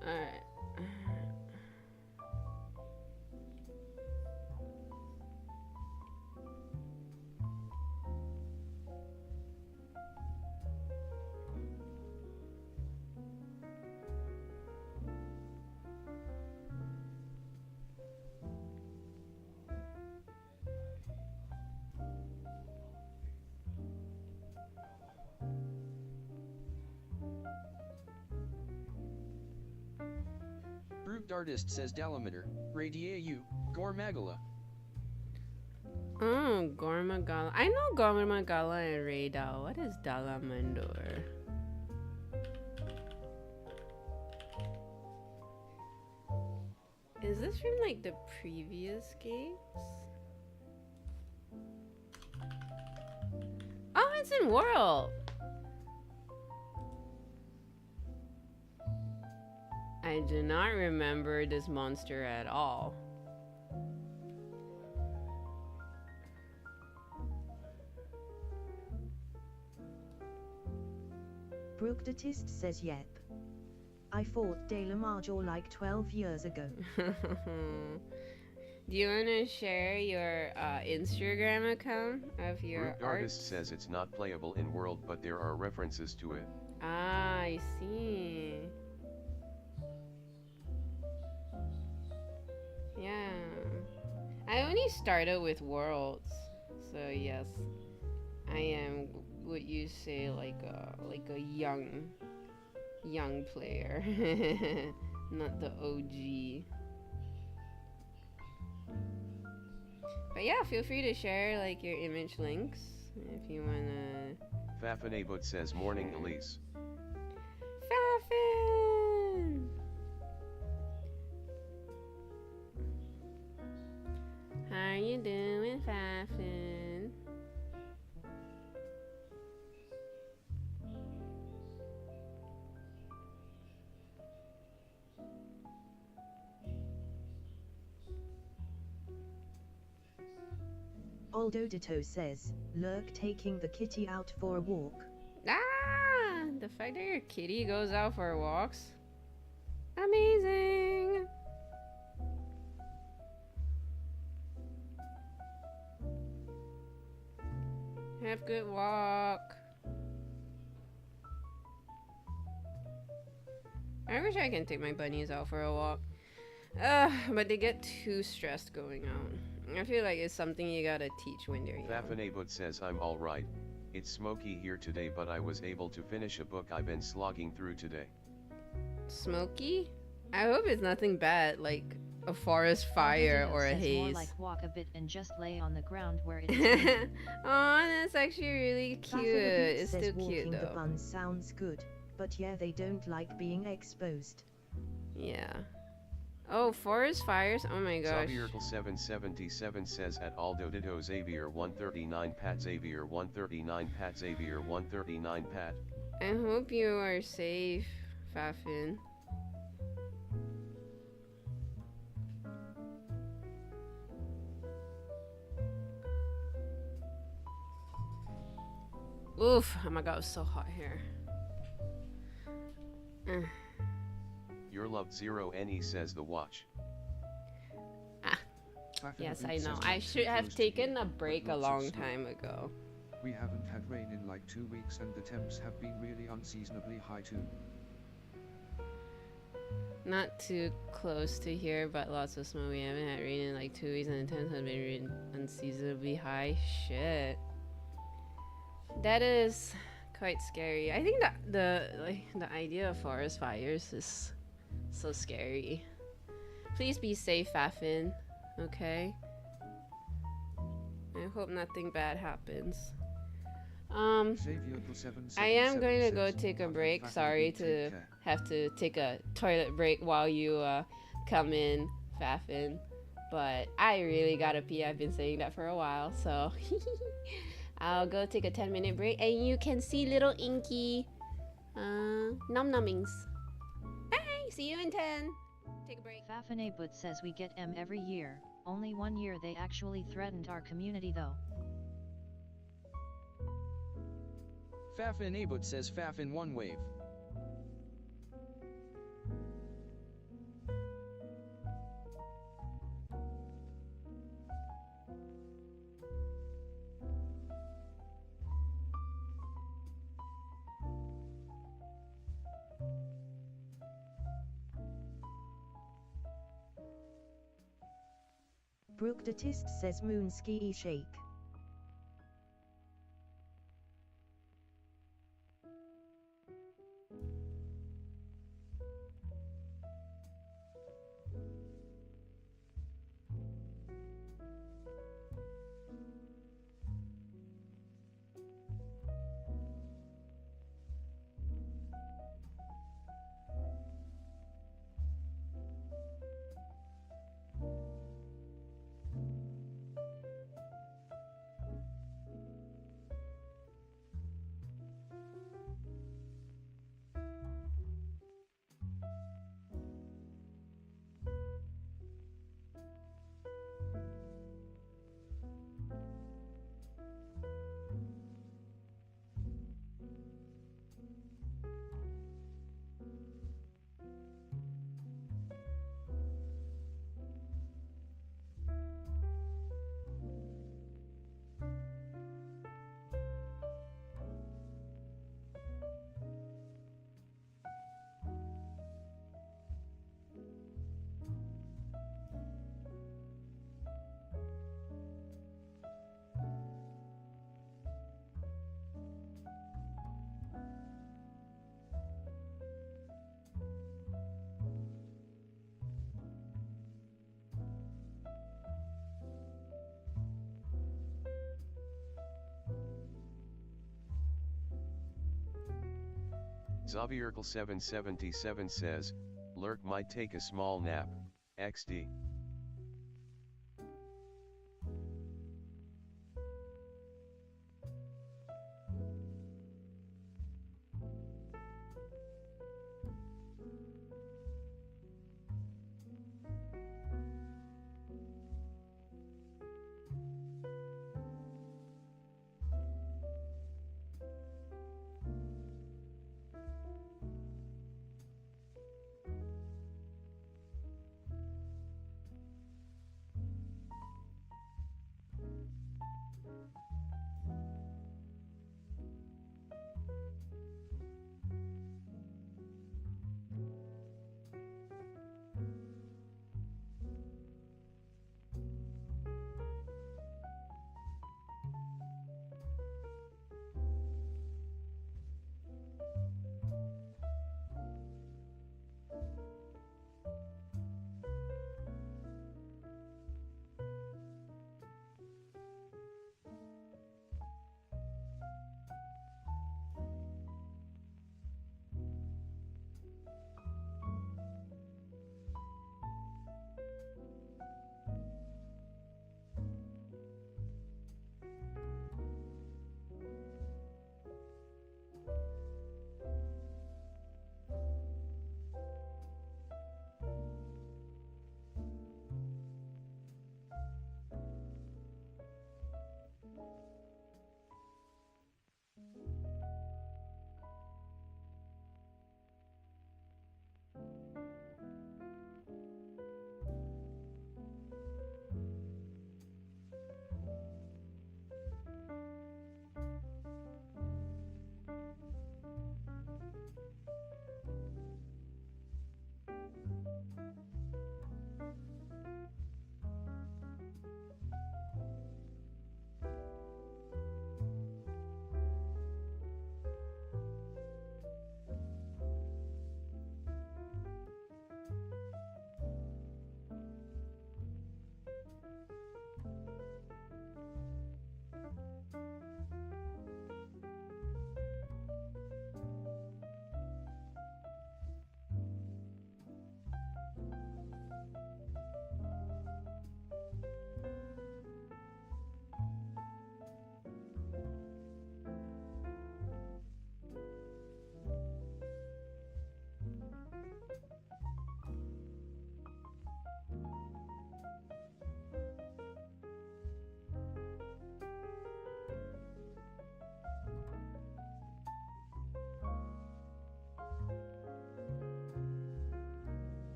Alright. Brute Artist says Dalameter, Radiayu, Gormagala. Oh, Gormagala. I know Gormagala and Radal. What is Dalamandor? Is this from like the previous games? Oh, it's in World. I do not remember this monster at all. Brooke Datist says yep. I fought Delamarjor like 12 years ago. Do you want to share your Instagram account of your Brute art? Artist says it's not playable in World, but there are references to it. Ah, I see. Yeah. I only started with Worlds, so yes, I am what you say like a young player, not the OG. But yeah, feel free to share like your image links if you wanna. Fafanabot says morning Elise. Faffin! How you doing, Faffin? Aldo Ditto says, Lurk taking the kitty out for a walk. Ah, the fact that your kitty goes out for walks. Amazing. Have good walk. I wish I can take my bunnies out for a walk. But they get too stressed going out. I feel like it's something you gotta teach when they're young. Fafanabut says I'm alright. It's smoky here today, but I was able to finish a book I've been slogging through today. Smoky? I hope it's nothing bad, like a forest fire Aldo or a says more haze. like walk a bit and just lay on the ground where it is. Oh, that's actually really cute. Fafanabut It's says still cute walking the though. buns sounds good, but yeah, they don't like being exposed. Yeah. Oh, forest fires? Oh my gosh. Xavierkel 777 says at Aldo Ditto Xavier 139 Pat Xavier 139 Pat Xavier 139 Pat. I hope you are safe, Fafin. Oof, oh my god, it's so hot here. Your loved Zero NE says the watch. Yes, Fafanabut I says know. not I too should have close to taken here, a but break a lots of long snow. time ago. We haven't had rain in like 2 weeks and the temps have been really unseasonably high too. Not too close to here, but lots of snow. We haven't had rain in like 2 weeks and the temps have been really unseasonably high. Shit. That is quite scary. I think that the idea of forest fires is so scary. Please be safe, Fafin. Okay. I hope nothing bad happens. Xavierkel 777 I am going to go says, take a "Okay, break. Fafanabut, Sorry take to care." have to take a toilet break while you come in, Fafin. But I really gotta pee. I've been saying that for a while, so I'll go take a 10-minute break, and you can see little Inky nom nummings. Bye. See you in 10. Take a break. Fafanabut says we get M every year. Only 1 year they actually threatened our community though. Fafanabut says Faf in one wave. Brook Datist says Moonski shake. Xavierkel 777 says, Lurk might take a small nap. XD.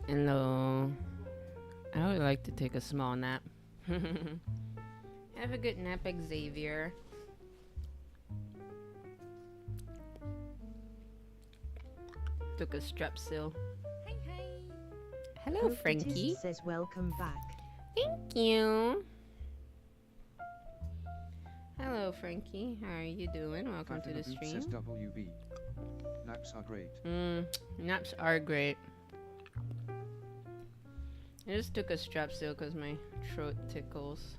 Hello. I would like to take a small nap. Have a good nap, Xavier. Took a strepsil. Hi, hi. Hello, Frankie. Says welcome back. Thank you. Hello, Frankie. How are you doing? Welcome to the Says stream. WB. Naps are great. Naps are great. I just took a strepsil because my throat tickles.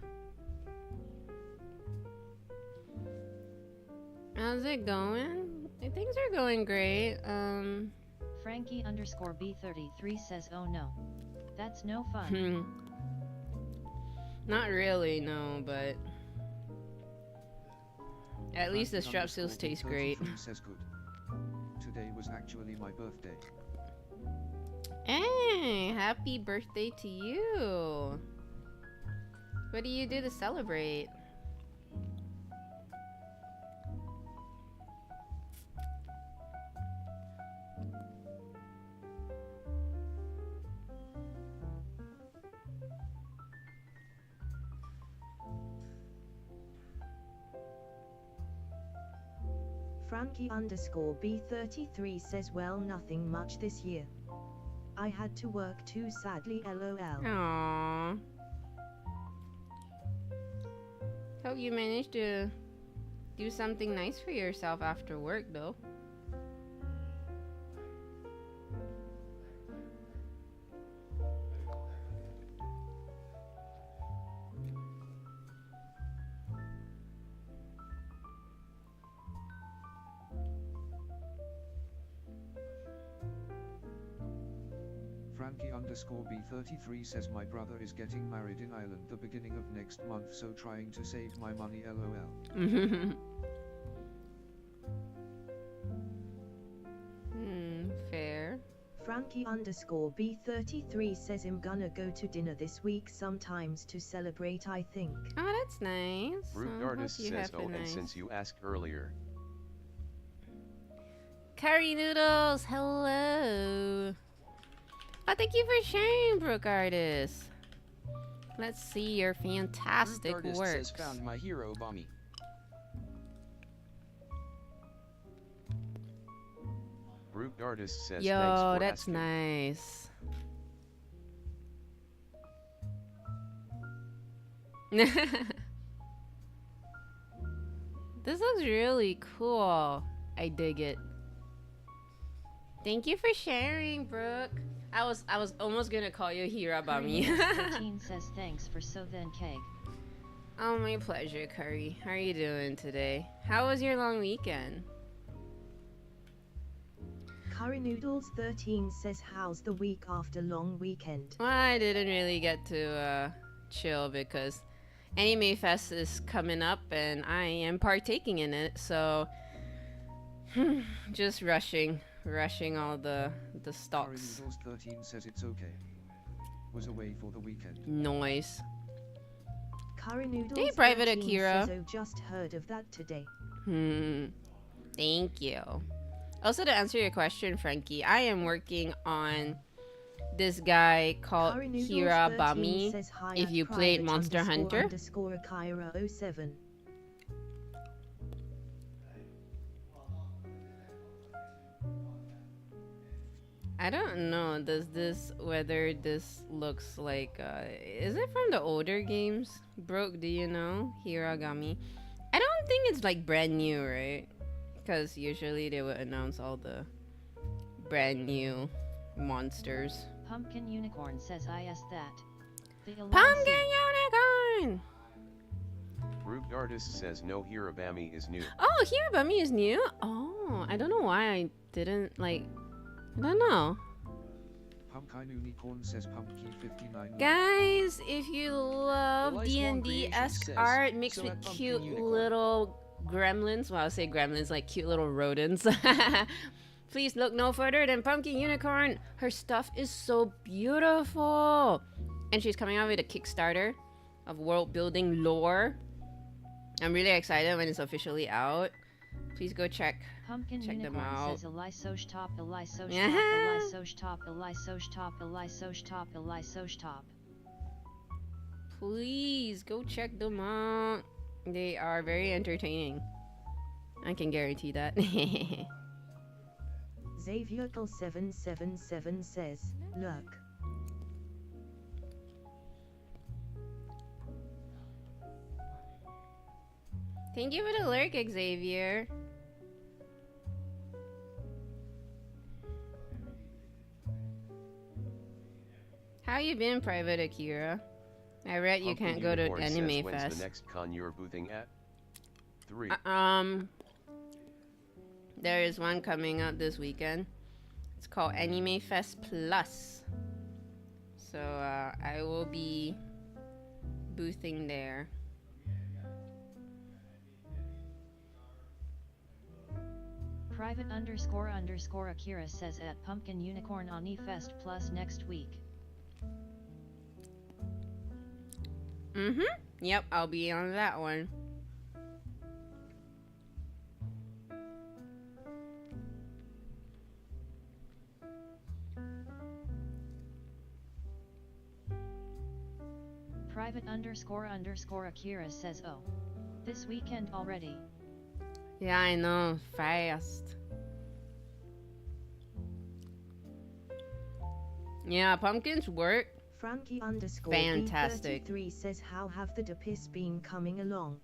How's it going? Things are going great. Frankie underscore B33 says, oh no. That's no fun. Not really, no, but at least the Frankie strepsils underscore taste great. 33 says good. Today was actually my birthday. Hey, happy birthday to you. What do you do to celebrate? Frankie underscore B33 says well nothing much this year. I had to work too sadly lol. Aww. Hope you managed to do something nice for yourself after work though. Frankie underscore B33 says my brother is getting married in Ireland the beginning of next month, so trying to save my money lol. Fair. Frankie underscore B33 says I'm gonna go to dinner this week sometimes to celebrate I think. Oh, that's nice. Root Hope Artist you says, have a oh, and nice- since you asked earlier, Curry noodles, hello. Oh, thank you for sharing, Brook Artist. Let's see your fantastic Root Artist works. says found my hero Bami. Root Artist says, thanks Yo, for that's asking. nice. This looks really cool. I dig it. Thank you for sharing, Brooke. I was almost gonna call you Hirabami. 13 says thanks for so then cake. Oh, my pleasure, Curry. How are you doing today? How was your long weekend? Curry Noodles 13 says how's the week after long weekend? Well, I didn't really get to chill because Anime Fest is coming up and I am partaking in it, so just rushing all the Curry stocks. Noodles 13 says it's okay. Was away for the weekend. Noise. Curry Noodles Hey, Private 13 Akira. says oh just heard of that today. Thank you. Also, to answer your question, Frankie, I am working on this guy called Curry Noodles Hira 13 Bami. says hi If at you played private Monster Hunter. underscore Akira 07. I don't know. Whether this looks like is it from the older games? Broke, do you know? Hiragami. I don't think it's like brand new, right? Because usually they would announce all the brand new monsters. Pumpkin Unicorn says I asked that. The Pumpkin Unicorn! Root Artist says no, Hirabami is new. Oh, Hirabami is new? Oh, I don't know why I didn't like. I don't know. Pumpkin Unicorn says Pumpkin 59. Guys, if you love Elias Wong D&D-esque Creations says, art mixed "So with at Pumpkin cute Unicorn." little gremlins, well, I'll say gremlins, like cute little rodents, please look no further than Pumpkin Unicorn. Her stuff is so beautiful. And she's coming out with a Kickstarter of world building lore. I'm really excited when it's officially out. Please go check. Pumpkin Check them Unicorn out. says Eli Soch Top, Eli Soch Yeah. Top, Eli Soch Top, Eli Soch Top, Eli Soch Top, Eli Soch Top. Please go check them out. They are very entertaining. I can guarantee that. Xavierkel777 says, look. Thank you for the lurk, Xavier. How you been, Private Akira? I read you Pumpkin can't go to Unicorn says, Anime when's Fest. the next con you're boothing at? 3. There is one coming up this weekend. It's called Anime Fest Plus. So I will be boothing there. Private__Akira says at Pumpkin Unicorn Ani Fest Plus next week. Yep, I'll be on that one. Private__Akira says, oh, this weekend already. Yeah, I know. Fast. Yeah, pumpkins work. Frankie_B33 Fantastic. says, how have the Depis been coming along?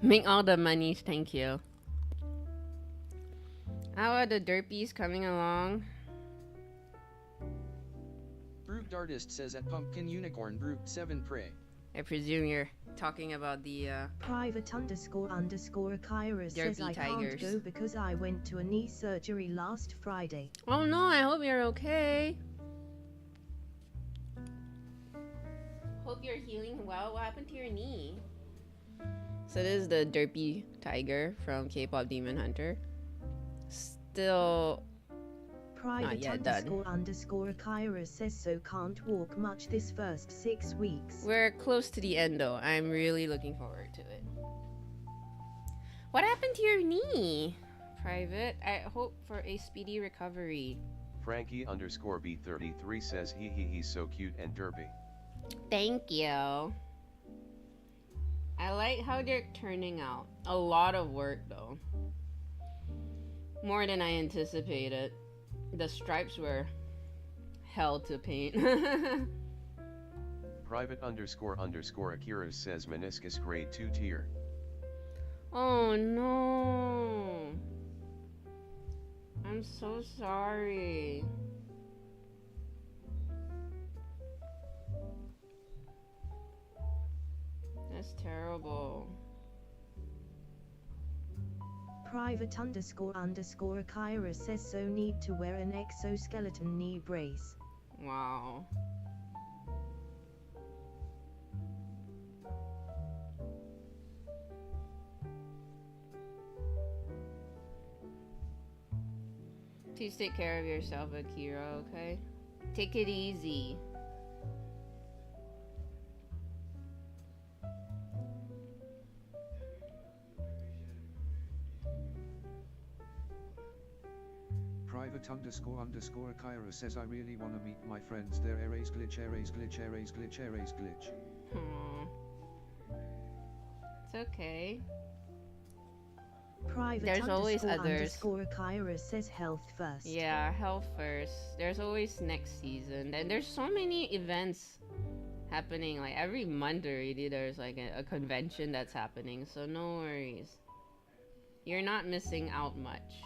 Make all the monies, thank you. How are the derpies coming along? Brute Artist says at Pumpkin Unicorn Brute 7 Prey. I presume you're talking about the Private__Akira says, Derpy I tigers. can't go because I went to a knee surgery last Friday. Oh no, I hope you're okay. Hope you're healing well. What happened to your knee? So this is the derpy tiger from K-pop Demon Hunter. Still yet done. Private__Akira says, so can't walk much this first 6 weeks. We're close to the end though. I'm really looking forward to it. What happened to your knee, Private? I hope for a speedy recovery. Frankie_B33 says he's so cute and derpy. Thank you. I like how they're turning out. A lot of work though. More than I anticipated. The stripes were hell to paint. Private__Akira says meniscus grade 2 tier. Oh no. I'm so sorry. That's terrible. Private__Akira says, so need to wear an exoskeleton knee brace. Wow. Please take care of yourself, Akira, okay? Take it easy. Private__Akira says, I really want to meet my friends. They're Ares glitch, Ares glitch, Ares glitch, Ares glitch. Aww. It's okay. There's always others. Private__Akira says, health first. Yeah, health first. There's always next season. And there's so many events happening. Like every month already there's like a convention that's happening. So no worries. You're not missing out much.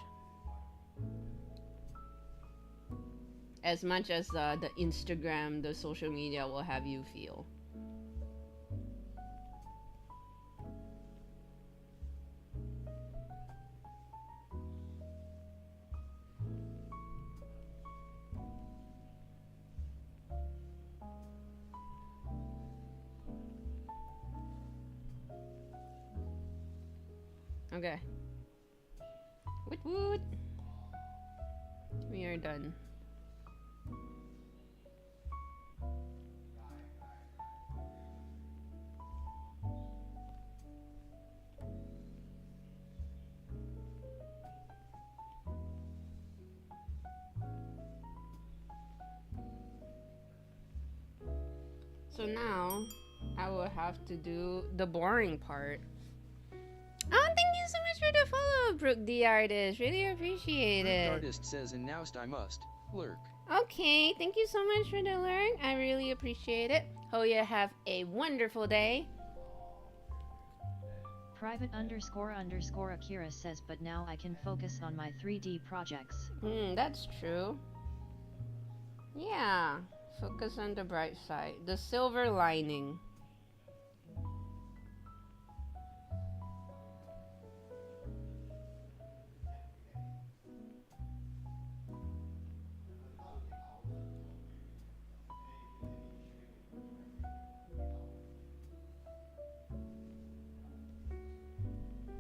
As much as the Instagram, the social media will have you feel. Okay. Woot woot. We are done. So now I will have to do the boring part. Oh, thank you so much for the follow, Brooke the artist. Really appreciate The it. artist says, and nowst I must lurk. Okay, thank you so much for the learn. I really appreciate it. Hoya, have a wonderful day. Private __ Akira says, but now I can focus on my 3D projects. That's true. Yeah, focus on the bright side. The silver lining.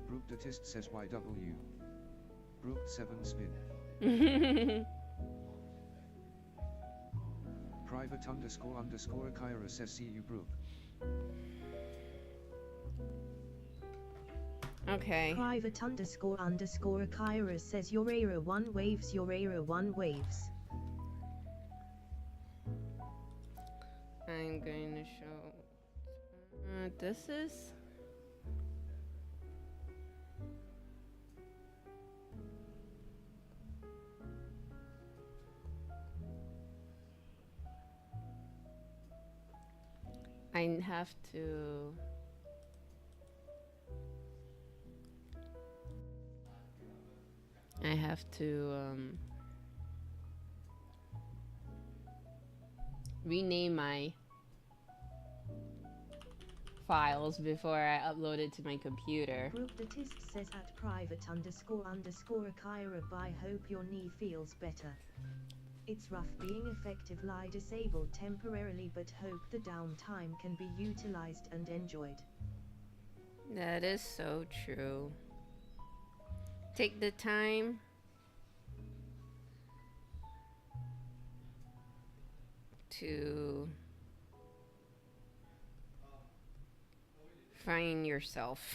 Brooke Datist says YW. Brooke 7 spin. Private __ Akira says see you Brooke. Okay. Private __ Akira says your era 1 waves, your era 1 waves. I'm going to show. This is. I have to. Rename my files before I upload it to my computer. Brooke Batist says at private __ Akira bye, hope your knee feels better. It's rough being effectively disabled temporarily, but hope the downtime can be utilized and enjoyed. That is so true. Take the time to find yourself.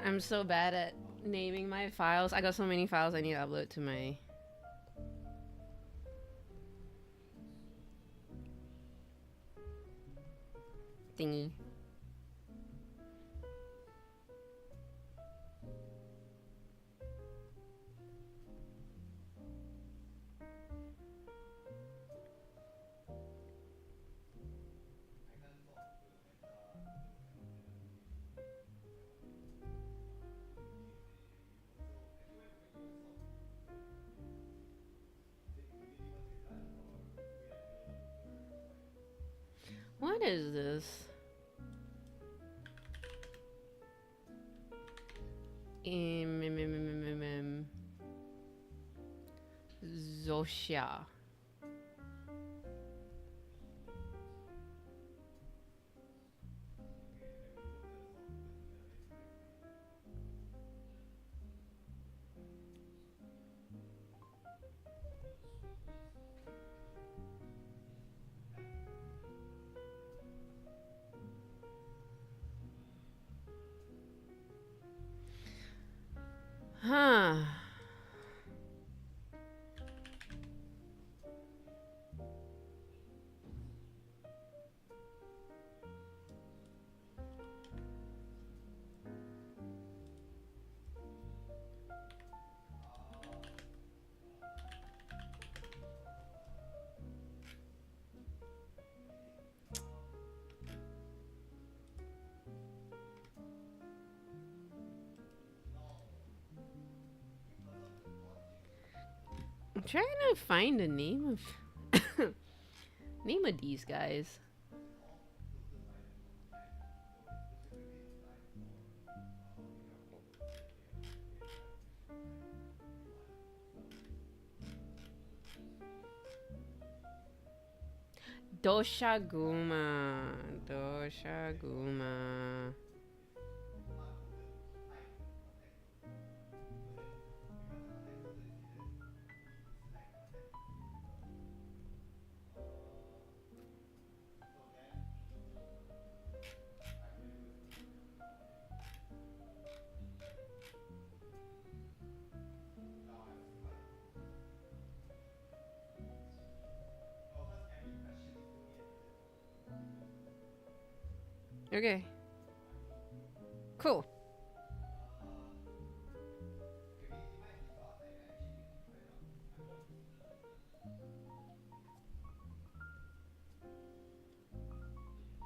I'm so bad at naming my files. I got so many files I need to upload to my thingy. What is this? Zosha. Huh. I'm trying to find the name of name of these guys. Doshaguma. Doshaguma. Okay. Cool.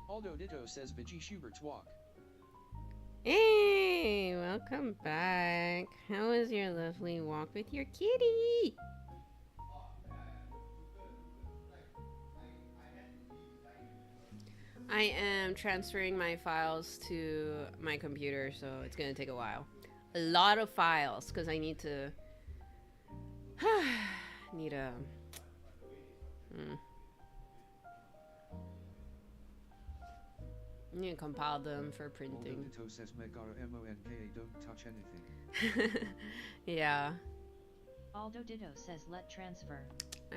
Aldo Ditto says Vijay Schubert's walk. Hey, welcome back. How was your lovely walk with your kitty? I am transferring my files to my computer, so it's gonna take a while. A lot of files, because I need to... need a... need to compile them for Aldo printing. Ditto says Megara Monka don't touch anything. Yeah, Aldo Ditto says let transfer.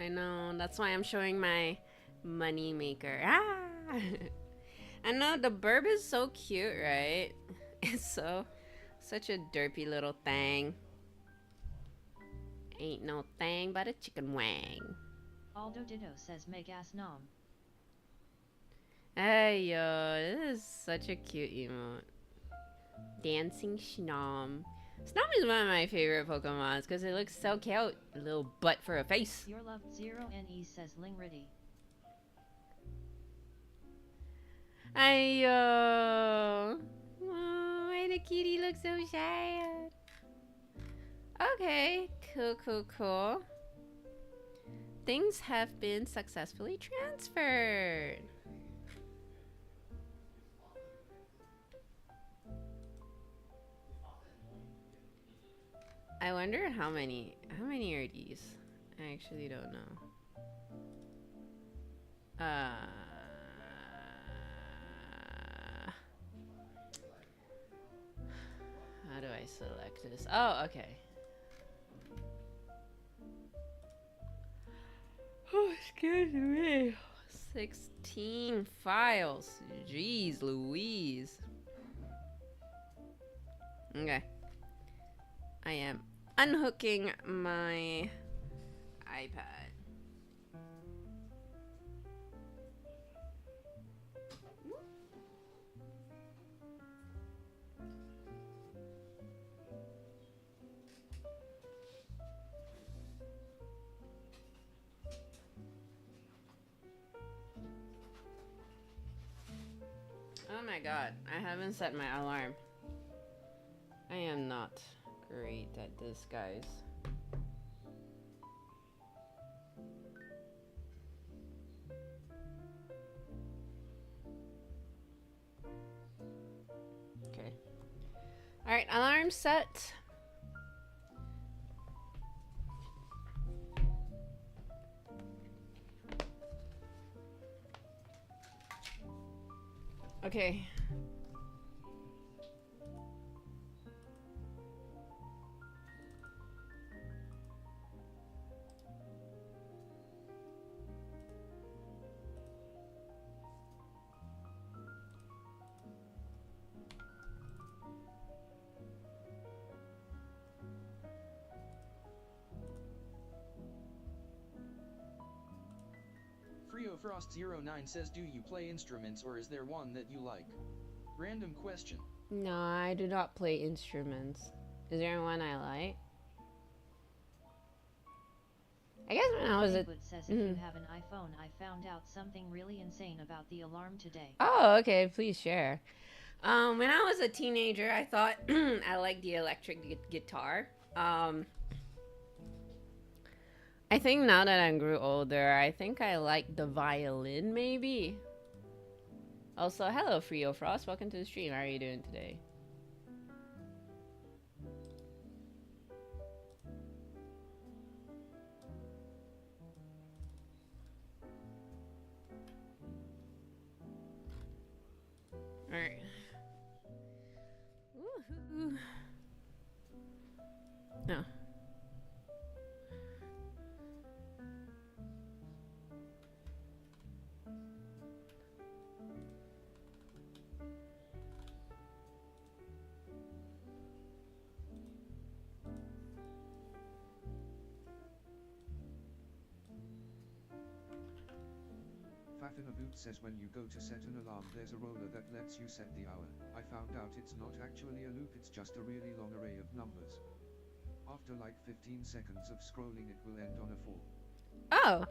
I know. That's why I'm showing my money maker. Ah! I know, the burb is so cute, right? It's such a derpy little thing. Ain't no thing but a chicken wang. Aldo Ditto says make ass nom. Hey yo, this is such a cute emote. Dancing Snom. Snom is one of my favorite Pokemons because it looks so cute. A little butt for a face. Your loved Zero NE says Lingriddy. Ayo. Oh, why the kitty looks so sad? Okay, cool. Things have been successfully transferred. I wonder how many are these? I actually don't know. How do I select this? Oh, okay. Oh, excuse me. 16 files. Jeez Louise. Okay. I am unhooking my iPad. Oh my god, I haven't set my alarm. I am not great at this, guys. Okay. Alright, alarm set. Okay. FrioFrost09 says do you play instruments or is there one that you like? Random question. No, I do not play instruments. Is there one I like? I guess when I was a... Bigfoot says if you have an iPhone, I found out something really insane about the alarm today. Oh, okay, please share. When I was a teenager, I thought I liked the electric guitar. I think now that I grew older, I think I like the violin, maybe. Also, hello, Frio Frost. Welcome to the stream. How are you doing today? Alright. Woohoo. No. Fafinaboot says when you go to set an alarm there's a roller that lets you set the hour. I found out it's not actually a loop, it's just a really long array of numbers. After like 15 seconds of scrolling it will end on a 4. Oh.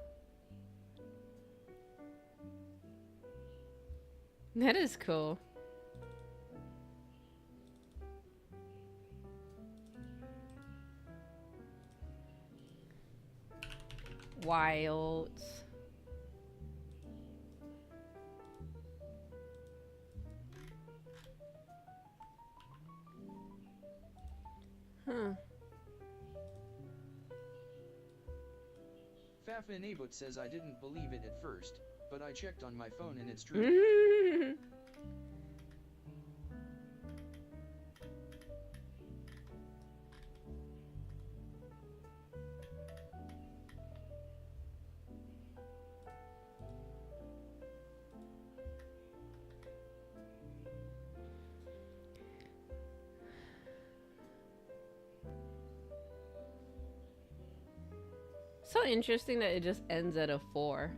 That is cool. Wild. Huh. Fafinabut says I didn't believe it at first, but I checked on my phone and it's true. So interesting that it just ends at a 4.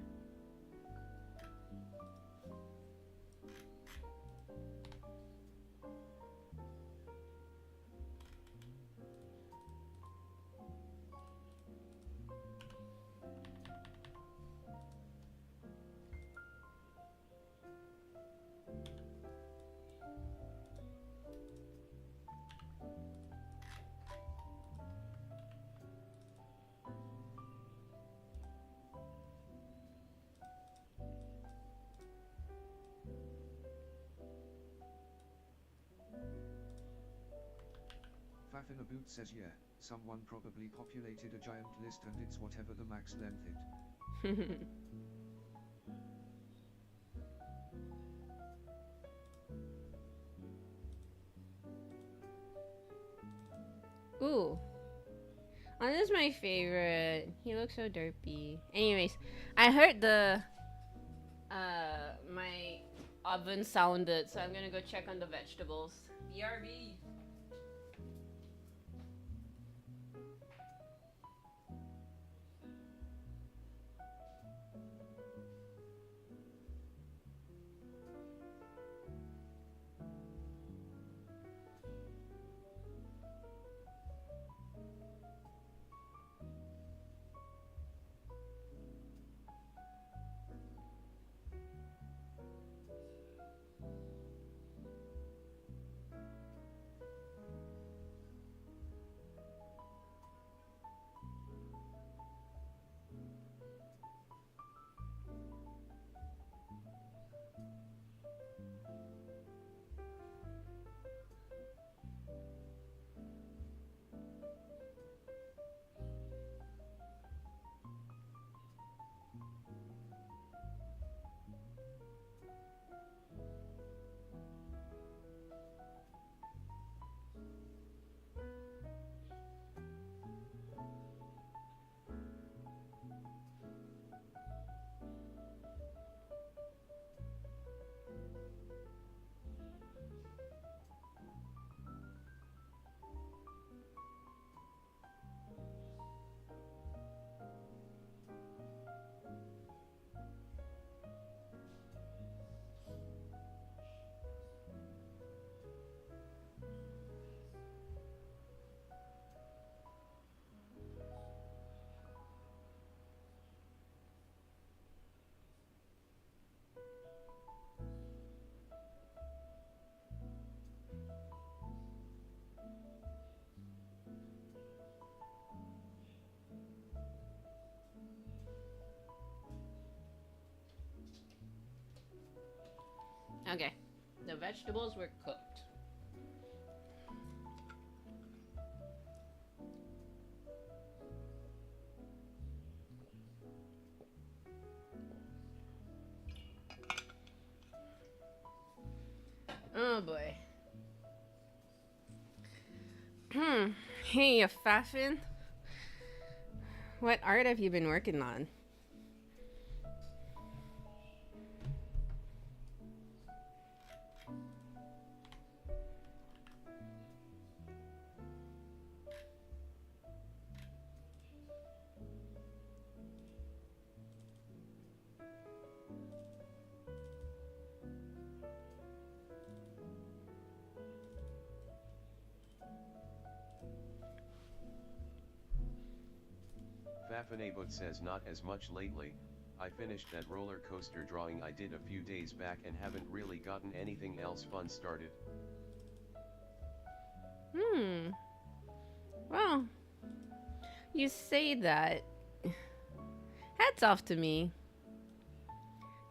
Fafinaboot says yeah, someone probably populated a giant list and it's whatever the max length it. Ooh. Oh, this is my favorite. He looks so derpy. Anyways, I heard the my oven sounded, so I'm gonna go check on the vegetables. BRB. Okay, the vegetables were cooked. Oh boy. Hey, Fafin. What art have you been working on? Fafinabot says not as much lately. I finished that roller coaster drawing I did a few days back and haven't really gotten anything else fun started. Well, you say that. Hats off to me.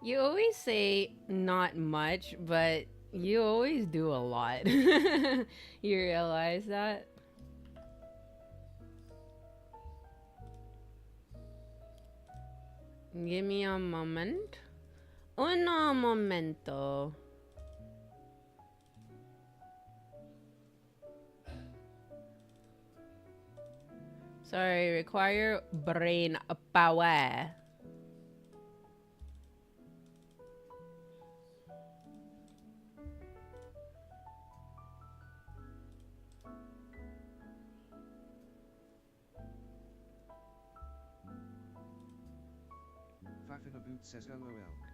You always say not much, but you always do a lot. You realize that? Give me a moment. Uno momento. Sorry, require brain power. Fafinaboot says LOL,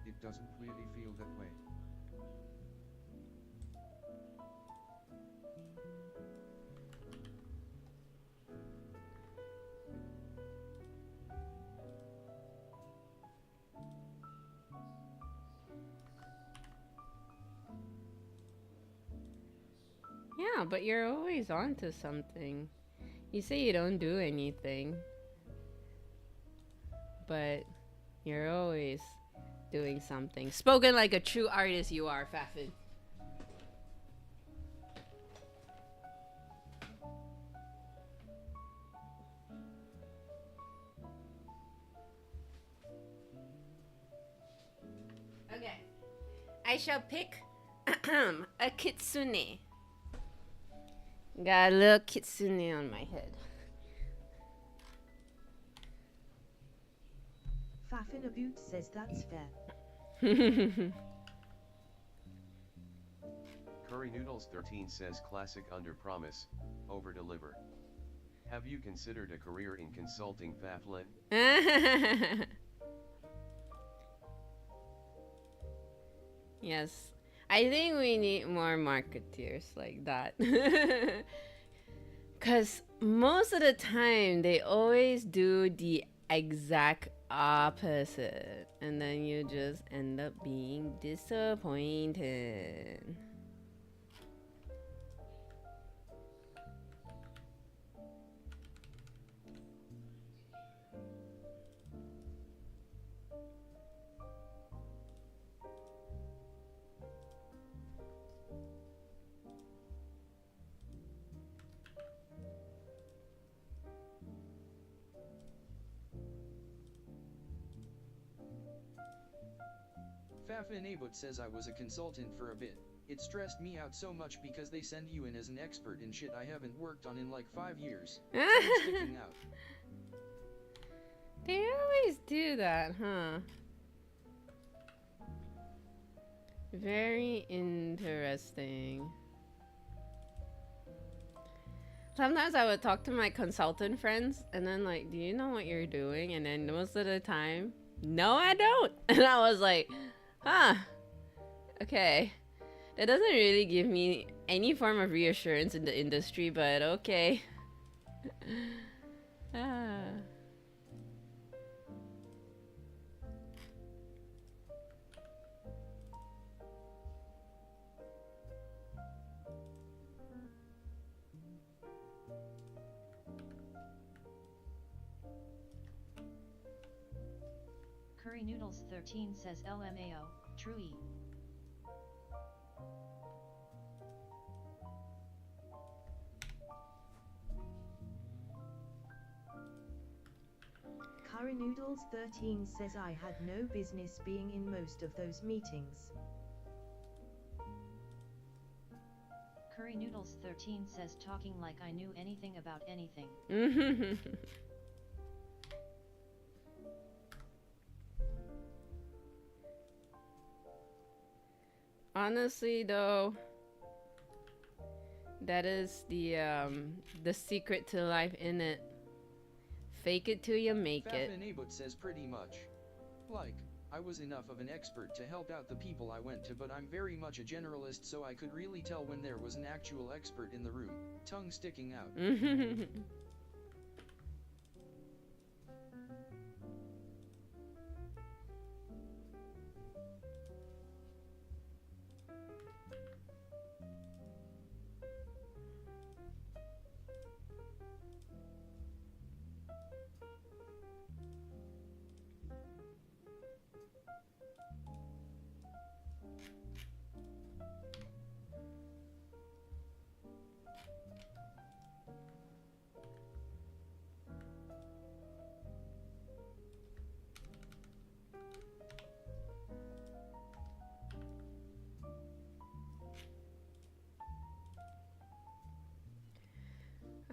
it doesn't really feel that way. Yeah, but you're always on to something. You say you don't do anything, but you're always doing something. Spoken like a true artist you are, Fafin. Okay. I shall pick a kitsune. Got a little kitsune on my head. Fafinaboot says that's fair. Curry Noodles 13 says classic under promise, over deliver. Have you considered a career in consulting, Faflin? Yes. I think we need more marketeers like that. Because most of the time, they always do the exact opposite. And then you just end up being disappointed. Fafinabot says I was a consultant for a bit. It stressed me out so much because they send you in as an expert in shit I haven't worked on in like 5 years. I'm sticking out. They always do that, huh? Very interesting. Sometimes I would talk to my consultant friends and then like, do you know what you're doing? And then most of the time, no, I don't. And I was like, huh, okay. That doesn't really give me any form of reassurance in the industry, but okay. Ah. Curry Noodles 13 says LMAO, True. Curry Noodles 13 says I had no business being in most of those meetings. Curry Noodles 13 says talking like I knew anything about anything. Honestly though, that is the secret to life, innit? Fake it till you make it. Fafinabot says pretty much. Like, I was enough of an expert to help out the people I went to, but I'm very much a generalist, so I could really tell when there was an actual expert in the room. Tongue sticking out.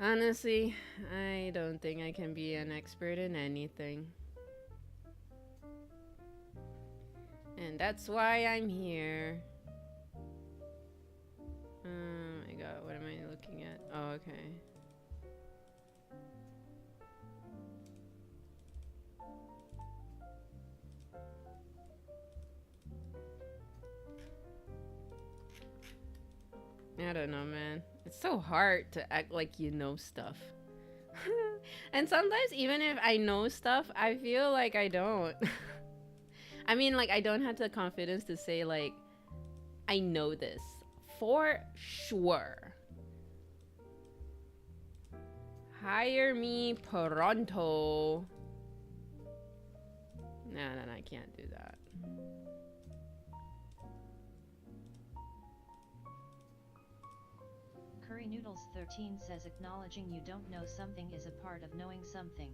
Honestly, I don't think I can be an expert in anything. And that's why I'm here. Oh my god, what am I looking at? Oh, okay. I don't know, man. It's so hard to act like you know stuff. And sometimes even if I know stuff, I feel like I don't. I mean, like, I don't have the confidence to say, like, I know this for sure. Hire me pronto. No, I can't do that. Curry Noodles 13 says acknowledging you don't know something is a part of knowing something.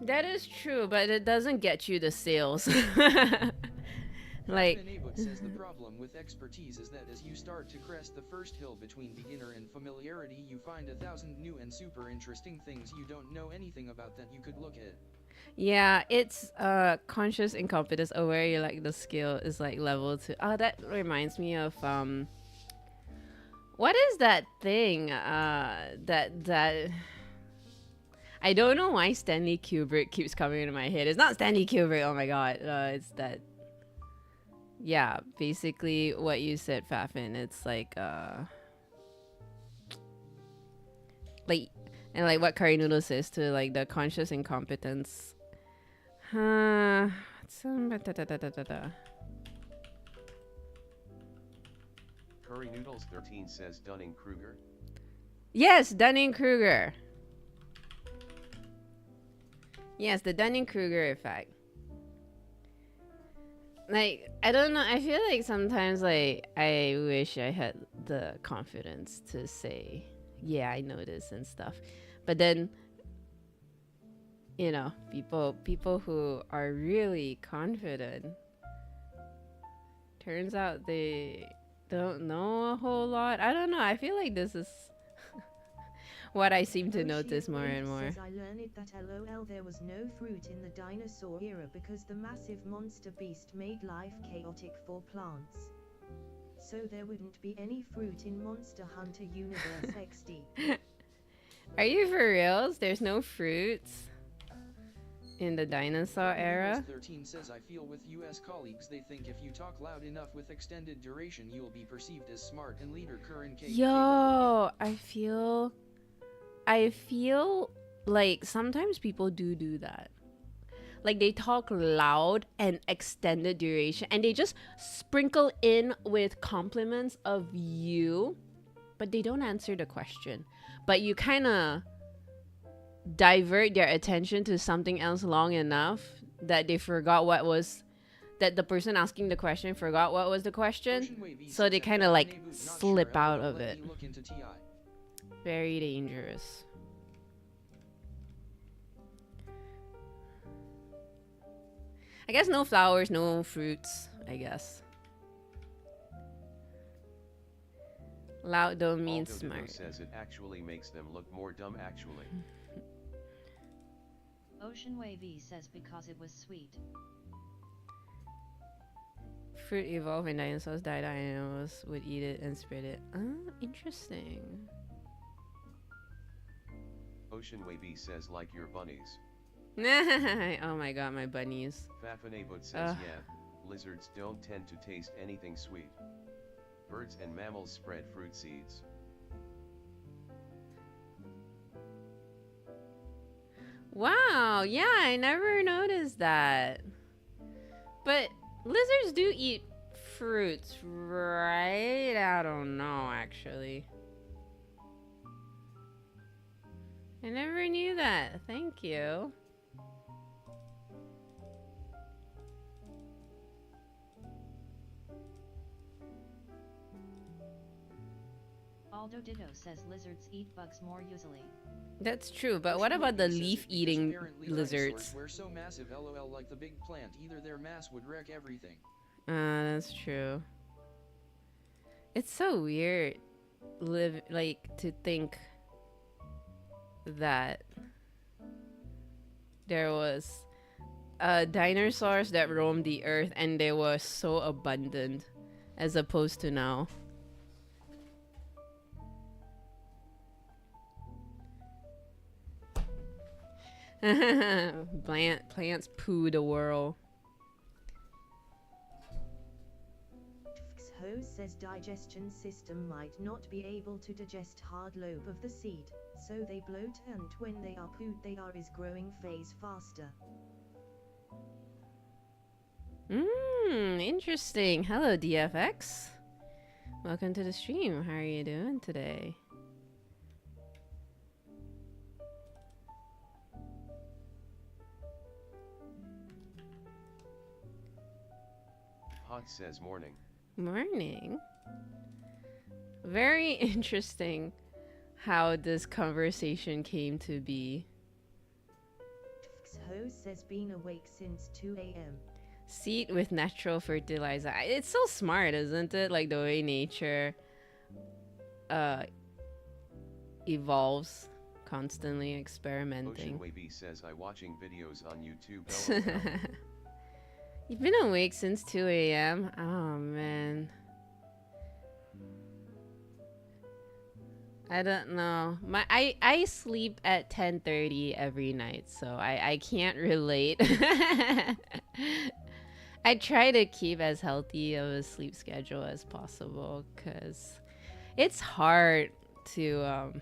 That is true, but it doesn't get you the sales. Like, says the problem with expertise is that as you start to crest the first hill between beginner and familiarity, you find 1,000 new and super interesting things you don't know anything about that you could look at. yeah, it's conscious incompetence where you like the skill is like level 2. Oh, that reminds me of what is that thing that I don't know why Stanley Kubrick keeps coming into my head. It's not Stanley Kubrick. Oh my god. It's that. Yeah, basically what you said, Fafin. It's like and like what Curry Noodle says to like the conscious incompetence. Curry Noodles 13 says Dunning-Kruger. Yes, Dunning-Kruger. Yes, the Dunning-Kruger effect. Like, I don't know, I feel like sometimes, like, I wish I had the confidence to say, yeah, I know this and stuff. But then, you know, people who are really confident, turns out they don't know a whole lot. I don't know, I feel like this is what I seem to notice more and more. I learned that LOL there was no fruit in the dinosaur era because the massive monster beast made life chaotic for plants. So there wouldn't be any fruit in Monster Hunter Universe XD. Are you for reals? There's no fruits in the dinosaur era? 13 says I feel with US colleagues they think if you talk loud enough with extended duration you'll be perceived as smart and leader current case. Yo, I feel like sometimes people do that. Like they talk loud and extended duration and they just sprinkle in with compliments of you, but they don't answer the question. But you kind of divert their attention to something else long enough that they forgot what was, that the person asking the question forgot what was the question. So they kind of like slip out of it. Very dangerous. I guess no flowers, no fruits, I guess. Loud don't mean Aldo smart. says it actually makes them look more dumb actually. Ocean Wavy says because it was sweet. Fruit evolved when dinosaurs died, animals would eat it and spread it. Oh, interesting. Ocean Wavy says like your bunnies. Oh my god, my bunnies. Fafanabut says yeah, lizards don't tend to taste anything sweet. Birds and mammals spread fruit seeds. Wow, yeah, I never noticed that. But lizards do eat fruits, right? I don't know, actually. I never knew that. Thank you. Aldo Ditto says lizards eat bugs more usually. That's true, but what about the leaf-eating lizards? Were so massive LOL like the big plant, either their mass would wreck everything. That's true. It's so weird to think that there was dinosaurs that roamed the earth and they were so abundant as opposed to now. Plants poo the world. Ho says digestion system might not be able to digest hard lobe of the seed, so they bloat, and when they are pooed they are is growing phase faster. Interesting. Hello DFX. Welcome to the stream. How are you doing today? Hot says morning. Morning. Very interesting how this conversation came to be. Ho says been awake since 2 a.m. Seed with natural fertilizer. It's so smart, isn't it? Like the way nature evolves, constantly experimenting. Ocean Wavy says I watching videos on YouTube. You've been awake since 2 a.m. Oh man. I don't know. I sleep at 10:30 every night, so I can't relate. I try to keep as healthy of a sleep schedule as possible because it's hard to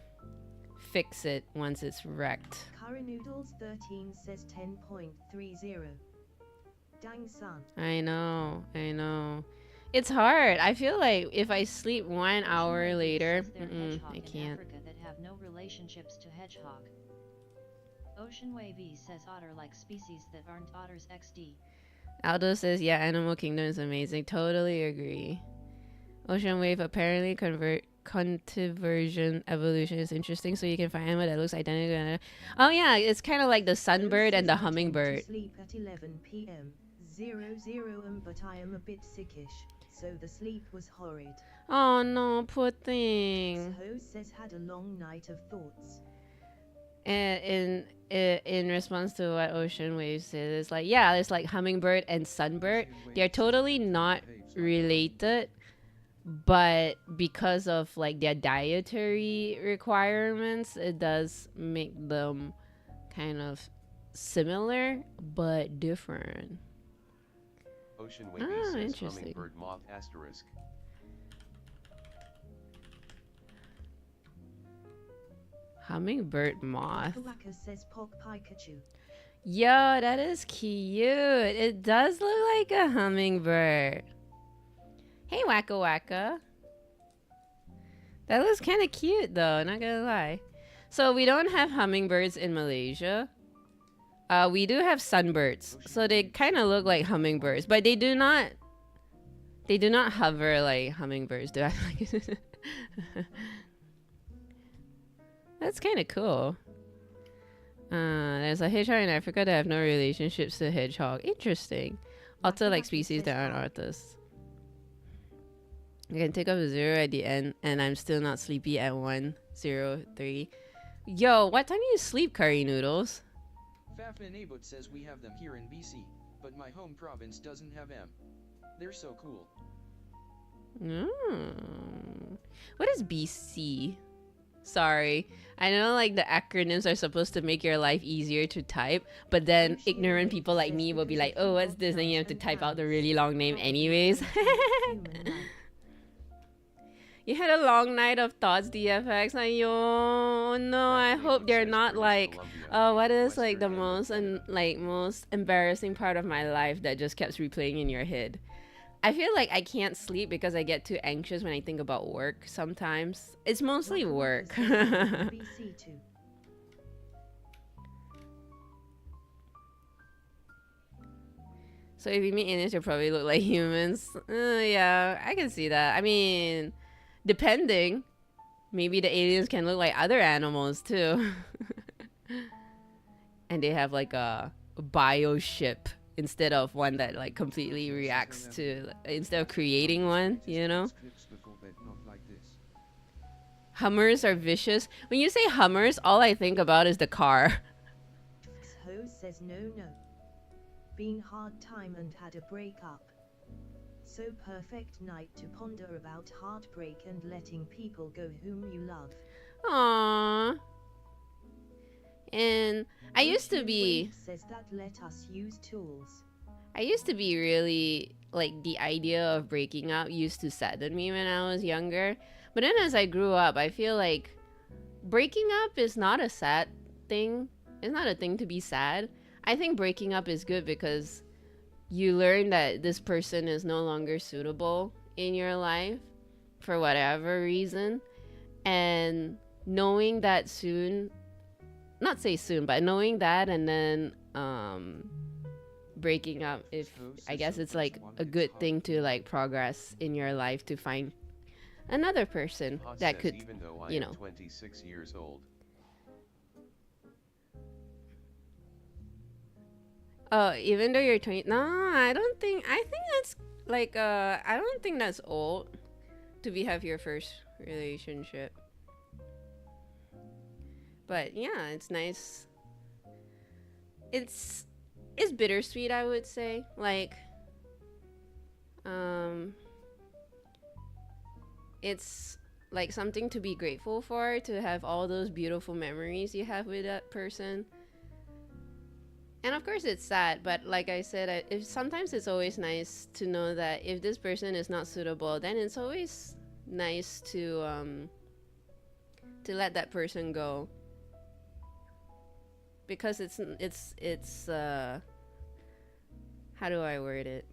fix it once it's wrecked. Curry Noodles 13 says 10.30. Dang son. I know. It's hard. I feel like if I sleep 1 hour later, I can't. Africa that have no relationships to hedgehog. Ocean Wavy says otter-like species that aren't otters XD. Aldo says, yeah, Animal Kingdom is amazing. Totally agree. Ocean Wave, apparently conversion evolution is interesting, so you can find animal that looks identical. Oh yeah, it's kind of like the sunbird and the hummingbird. Sleep at 11 p.m. 00 but I am a bit sickish, so the sleep was horrid. Oh no, poor thing. Ho says had a long night of thoughts. And in response to what Ocean Wave says, it's like, yeah, it's like hummingbird and sunbird. They're totally not related, but because of like their dietary requirements, it does make them kind of similar but different. Ocean Wavy says hummingbird moth asterisk. Hummingbird moth. Waka says Pog Pikachu. Yo, that is cute. It does look like a hummingbird. Hey, Waka Waka. That looks kind of cute though, not gonna lie. So we don't have hummingbirds in Malaysia. We do have sunbirds, so they kind of look like hummingbirds, but they do not hover like hummingbirds do. That's kind of cool. There's a hedgehog in Africa that have no relationships to hedgehog. Interesting. Otter-like species that aren't otters. I can take off a 0 at the end, and I'm still not sleepy at 1:03. Yo, what time do you sleep, Curry Noodles? Fafin says we have them here in BC, but my home province doesn't have them. They're so cool. What is BC? Sorry. I know like the acronyms are supposed to make your life easier to type, but then ignorant people like me will be like, oh, what's this? And you have to type out the really long name anyways. You had a long night of thoughts, DFX. Yo, no, I hope they're not like, what is like the most most embarrassing part of my life that just kept replaying in your head? I feel like I can't sleep because I get too anxious when I think about work sometimes. It's mostly work. So if you meet aliens, you'll probably look like humans. Yeah, I can see that. I mean, depending. Maybe the aliens can look like other animals too. And they have like a bio ship instead of one that like completely reacts to, instead of creating one, you know? Hummers are vicious. When you say Hummers, all I think about is the car. Ho says no. Been hard time and had a breakup. So perfect night to ponder about heartbreak and letting people go whom you love. Aww. And I used to Ocean be... Wave says that let us use tools. I used to be really, like, the idea of breaking up used to sadden me when I was younger. But then as I grew up, I feel like breaking up is not a sad thing. It's not a thing to be sad. I think breaking up is good because you learn that this person is no longer suitable in your life for whatever reason. And knowing that soon, not say soon, but knowing that and then breaking up, if I guess it's like a good thing to like progress in your life to find another person Haas that says, could, even though I you am know. 26 years old. Oh, even though you're 20, no, I think that's like I don't think that's old to have your first relationship. But yeah, it's nice. It's bittersweet, I would say. Like it's like something to be grateful for, to have all those beautiful memories you have with that person. And of course it's sad, but like I said, sometimes it's always nice to know that if this person is not suitable, then it's always nice to let that person go. Because it's how do I word it?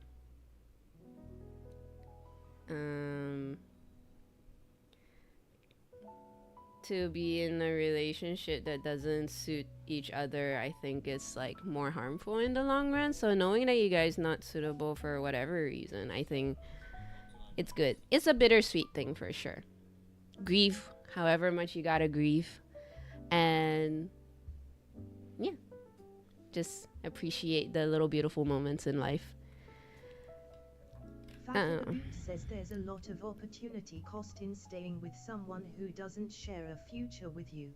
To be in a relationship that doesn't suit each other, I think it's like more harmful in the long run. So knowing that you guys not suitable for whatever reason, I think it's good. It's a bittersweet thing for sure. Grieve however much you gotta grieve, and yeah, just appreciate the little beautiful moments in life. Fatima says there's a lot of opportunity cost in staying with someone who doesn't share a future with you.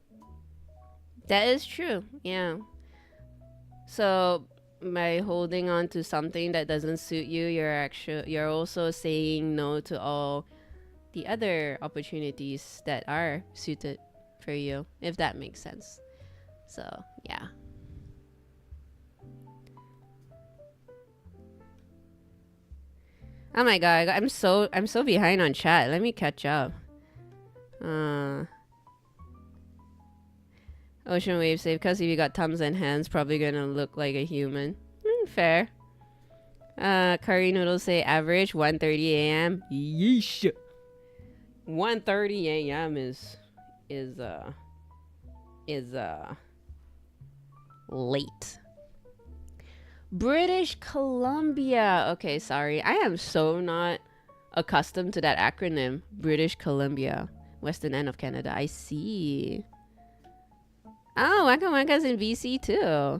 That is true, yeah. So by holding on to something that doesn't suit you, you're also saying no to all the other opportunities that are suited for you, if that makes sense. So yeah. Oh my god, I'm so behind on chat. Let me catch up. Ocean Wave say, because if you got thumbs and hands, probably gonna look like a human. Fair. Curry Noodles say average 1:30 a.m. Yeesh. 1:30 a.m. is late. British Columbia. Okay, sorry. I am so not accustomed to that acronym. British Columbia. Western end of Canada. I see. Oh, Waka Waka's in BC too.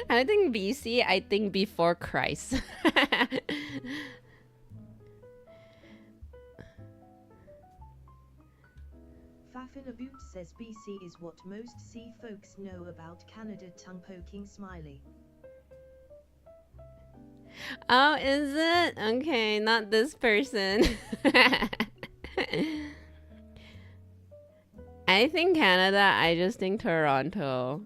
I think BC, I think before Christ. Fafinaboot says BC is what most sea folks know about Canada. Tongue poking smiley. Oh, is it? Okay, not this person. I think Canada, I just think Toronto.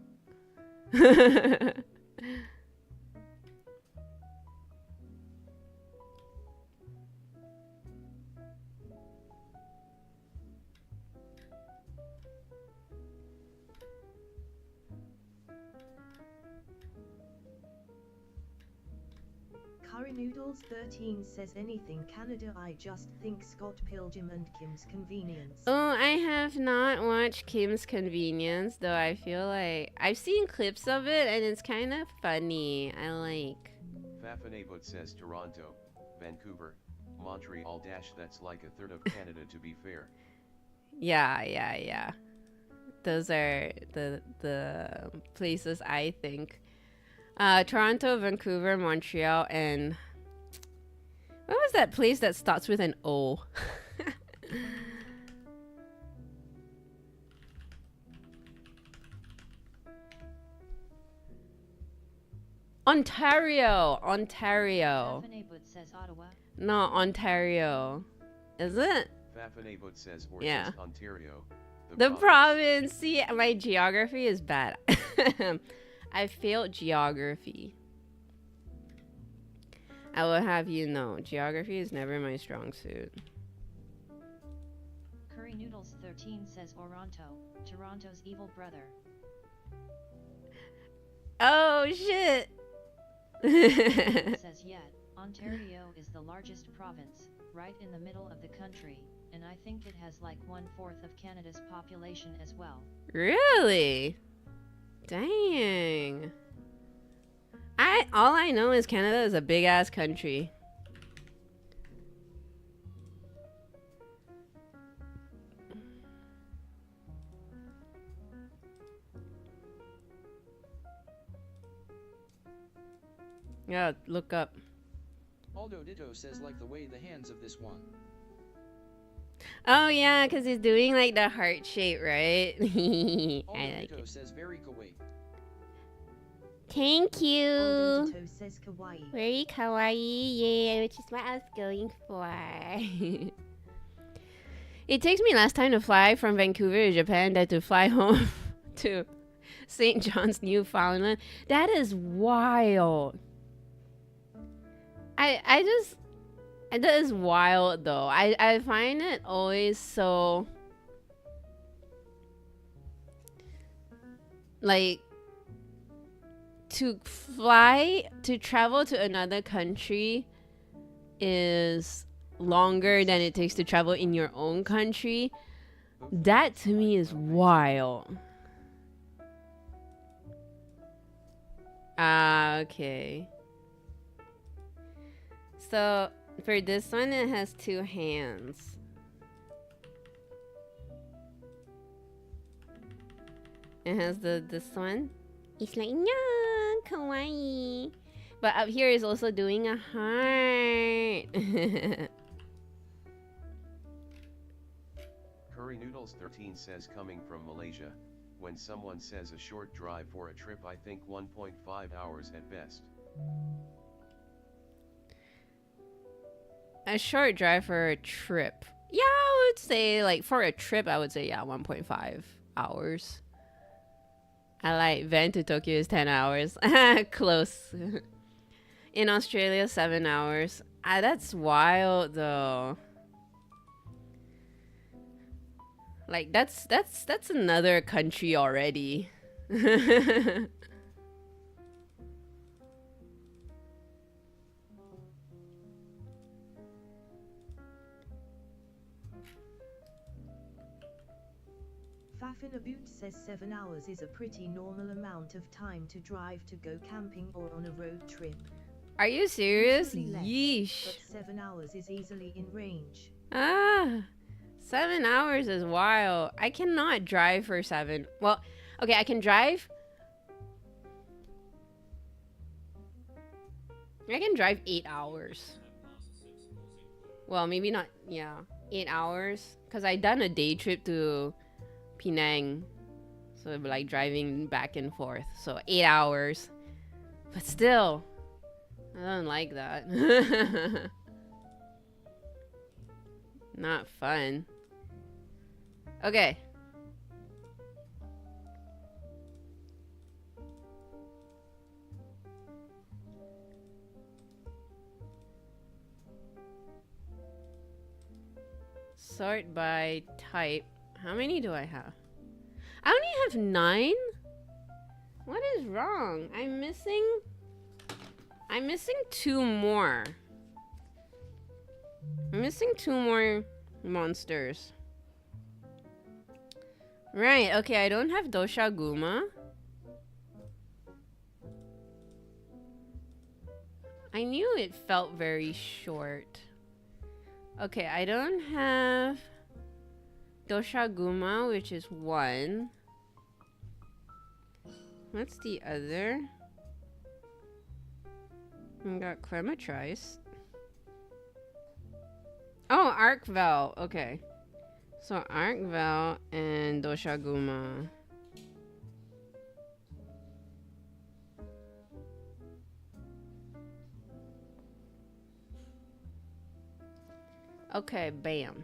Curry Noodles 13 says anything Canada. I just think Scott Pilgrim and Kim's Convenience. Oh, I have not watched Kim's Convenience, though I feel like I've seen clips of it and it's kind of funny. I like. Fafinabut says Toronto, Vancouver, Montreal - that's like a third of Canada to be fair. Yeah. Those are the places I think. Toronto, Vancouver, Montreal, and what was that place that starts with an O? Ontario. Ontario. Fafanabut says Ottawa. No, Ontario. Is it? Fafanabut says or Yeah. says Ontario. The province. See, my geography is bad. I failed geography. I will have you know, geography is never my strong suit. Curry Noodles 13 says Oronto, Toronto's evil brother. Oh shit. Says yet, Ontario is the largest province, right in the middle of the country, and I think it has like 1/4 of Canada's population as well. Really? Dang. All I know is Canada is a big ass country. Yeah, look up. Aldo Ditto says like the way the hands of this one. Oh yeah, because he's doing like the heart shape, right? I Aldo like Ditto it. says very kawaii. Thank you. Aldo says kawaii. Very kawaii, yeah, which is what I was going for. It takes me less time to fly from Vancouver to Japan than to fly home to St. John's, Newfoundland. That is wild. That is wild though. I find it always so like to travel to another country is longer than it takes to travel in your own country. That to me is wild. Okay. So for this one, it has 2 hands. It has this one. It's like, yeah, kawaii. But up here is also doing a heart. Curry Noodles 13 says coming from Malaysia, when someone says a short drive for a trip, I think 1.5 hours at best. A short drive for a trip. Yeah, I would say like for a trip, I would say yeah, 1.5 hours. I like Van to Tokyo is 10 hours. Close. In Australia, 7 hours. That's wild though. Like that's another country already. Fafinabut says 7 hours is a pretty normal amount of time to drive to go camping or on a road trip. Are you serious? Usually less, Yeesh. But 7 hours is easily in range. 7 hours is wild. I cannot drive for 7. Well, okay, I can drive. I can drive 8 hours. Well, maybe not, yeah, 8 hours. Because I done a day trip to Penang. So it'd be like driving back and forth. So 8 hours. But still, I don't like that. Not fun. Okay. Sort by type. How many do I have? I only have 9? What is wrong? I'm missing 2 more. I'm missing 2 more monsters. Right, okay, I don't have Dosha Guma. I knew it felt very short. Okay, I don't have Dosha Guma, which is 1. What's the other? I got Clematrice. Oh, Arkvel. Okay. So Arkvel and Dosha Guma. Okay, bam.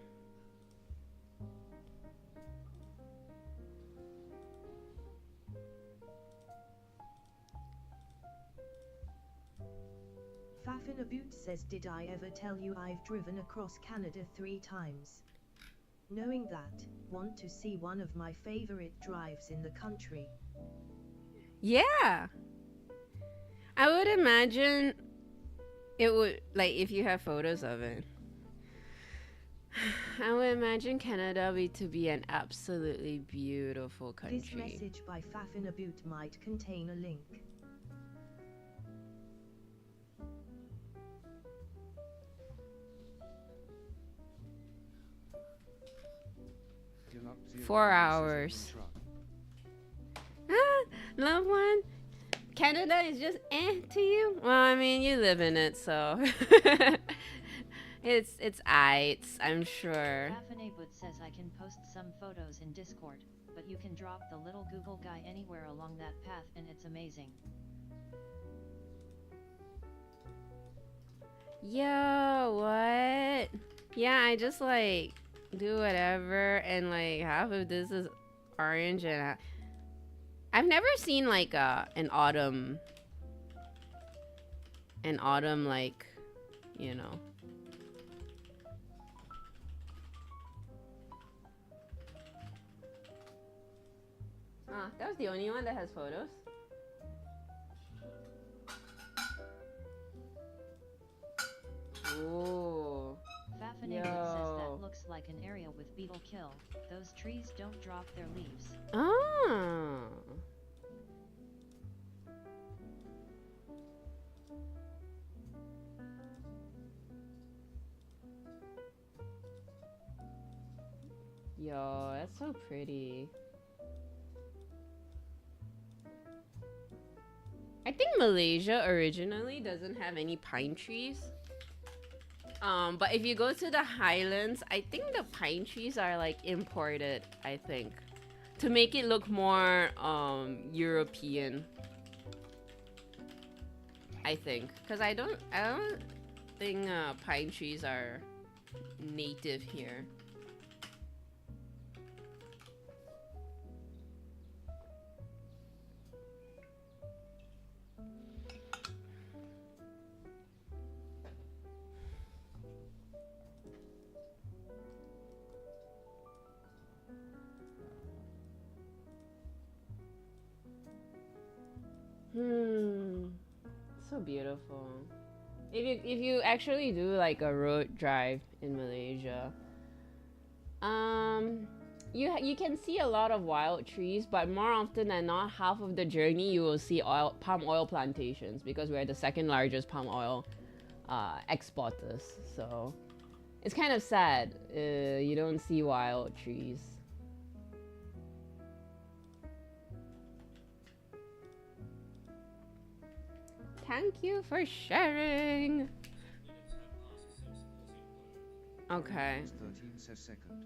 Fafinaboot says, did I ever tell you I've driven across Canada 3 times? Knowing that, want to see one of my favorite drives in the country. Yeah. I would imagine it would, like, if you have photos of it. I would imagine Canada to be an absolutely beautiful country. This message by Fafinaboot might contain a link. Deluxe 4 0 hours. truck. Ah, loved one. Canada is just to you. Well, I mean, you live in it, so it's I'm sure. Fafinaboot says I can post some photos in Discord, but you can drop the little Google guy anywhere along that path and it's amazing. Yo, what? Yeah, I just like do whatever, and like half of this is orange, and I've never seen like an autumn like, you know. That was the only one that has photos. Ooh. Fafinaboot says that looks like an area with beetle kill. Those trees don't drop their leaves. Oh. Yo, that's so pretty. I think Malaysia originally doesn't have any pine trees. But if you go to the highlands, I think the pine trees are like imported, I think, to make it look more European. I think, because I don't think pine trees are native here. So beautiful. If you actually do like a road drive in Malaysia, you can see a lot of wild trees, but more often than not, half of the journey you will see palm oil plantations, because we're the second largest palm oil exporters. So it's kind of sad you don't see wild trees. Thank you for sharing. Okay. 13 says second.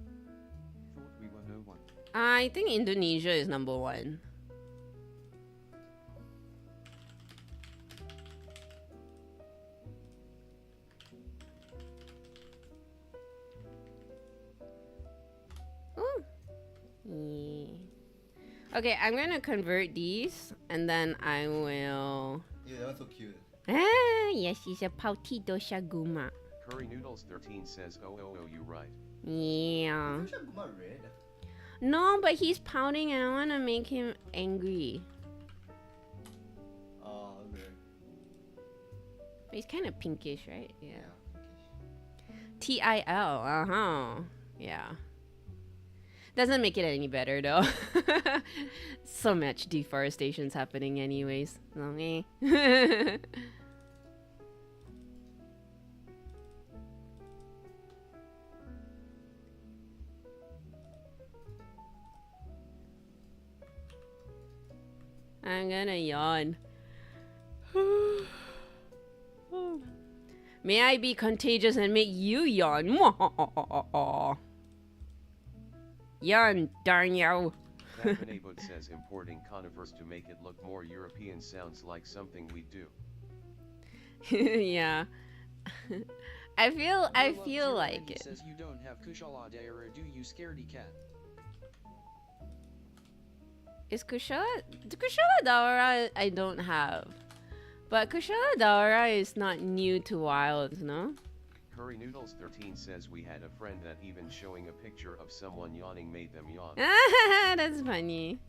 Thought we were no one. I think Indonesia is number 1. Ooh. Yeah. Okay, I'm gonna convert these, and then I will. Yeah, that was so cute. Ah, yes, she's a Pautito Shaguma. Curry Noodles 13 says, oh, you right. Yeah. Isn't Shaguma red? No, but he's pouting and I want to make him angry. Oh, okay. But he's kind of pinkish, right? Yeah. Yeah, T-I-L, uh-huh. Yeah. Doesn't make it any better, though. So much deforestation's happening anyways. Okay. I'm gonna yawn. May I be contagious and make you yawn? Yawn, darn you. Fafinaboot says importing conifers to make it look more European sounds like something we do. Yeah. I feel Zero like Andy it. says you don't have Kushala Daira, do you, scaredy cat? Is Kushala Daora I don't have. But Kushala Daora is not new to Wilds, no? Curry Noodles 13 says we had a friend that even showing a picture of someone yawning made them yawn. That's funny.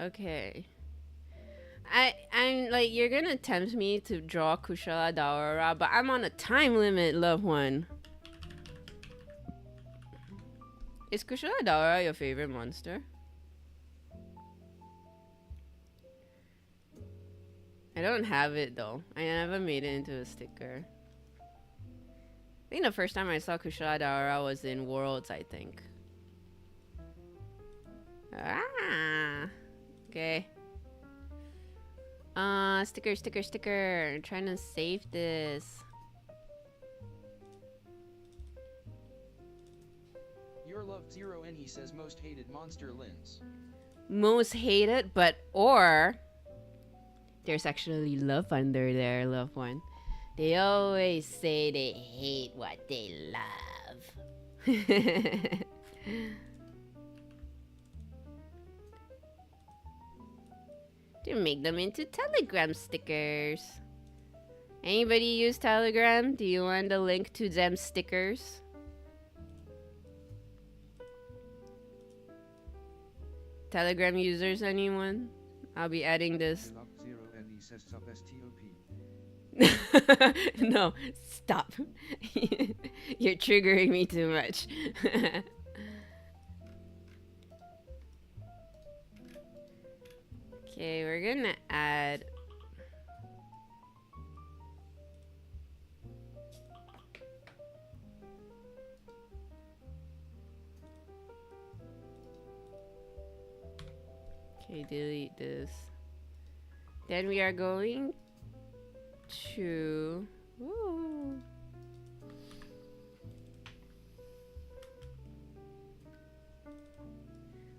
Okay. I'm like, you're gonna tempt me to draw Kushala Daora, but I'm on a time limit, loved one. Is Kushala Daora your favorite monster? I don't have it though. I never made it into a sticker. I think the first time I saw Kushala Daora was in Worlds, I think. Ah, okay. Sticker. I'm trying to save this. Your love Zero N, he says most hated monster Lins. Most hated, but or there's actually love under there, loved one. They always say they hate what they love. To make them into Telegram stickers. Anybody use Telegram? Do you want the link to them stickers? Telegram users, anyone? I'll be adding this. Love Zero N says sub STOP. No, stop. You're triggering me too much. Okay, we're gonna add. Okay, delete this. Then we are going to. Woo.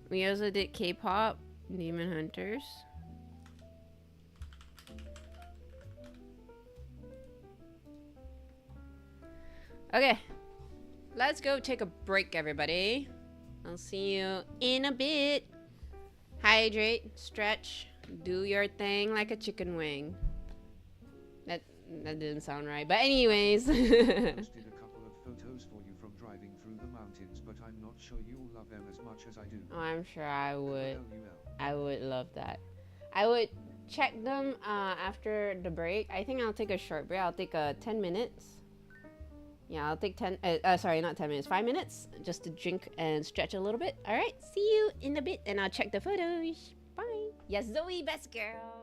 We also did K-pop, Demon Hunters. Okay, let's go take a break, everybody. I'll see you in a bit. Hydrate, stretch, do your thing like a chicken wing. That didn't sound right, but anyways. Posted a couple of photos for you from driving through the mountains, but I'm not sure you'll love them as much as I do. Oh, I'm sure I would. LUL. I would love that. I would check them after the break. I think I'll take a short break. I'll take 10 minutes. Yeah, I'll take sorry, not 10 minutes, 5 minutes just to drink and stretch a little bit. All right, see you in a bit and I'll check the photos. Bye. Yes, Zoe, best girl.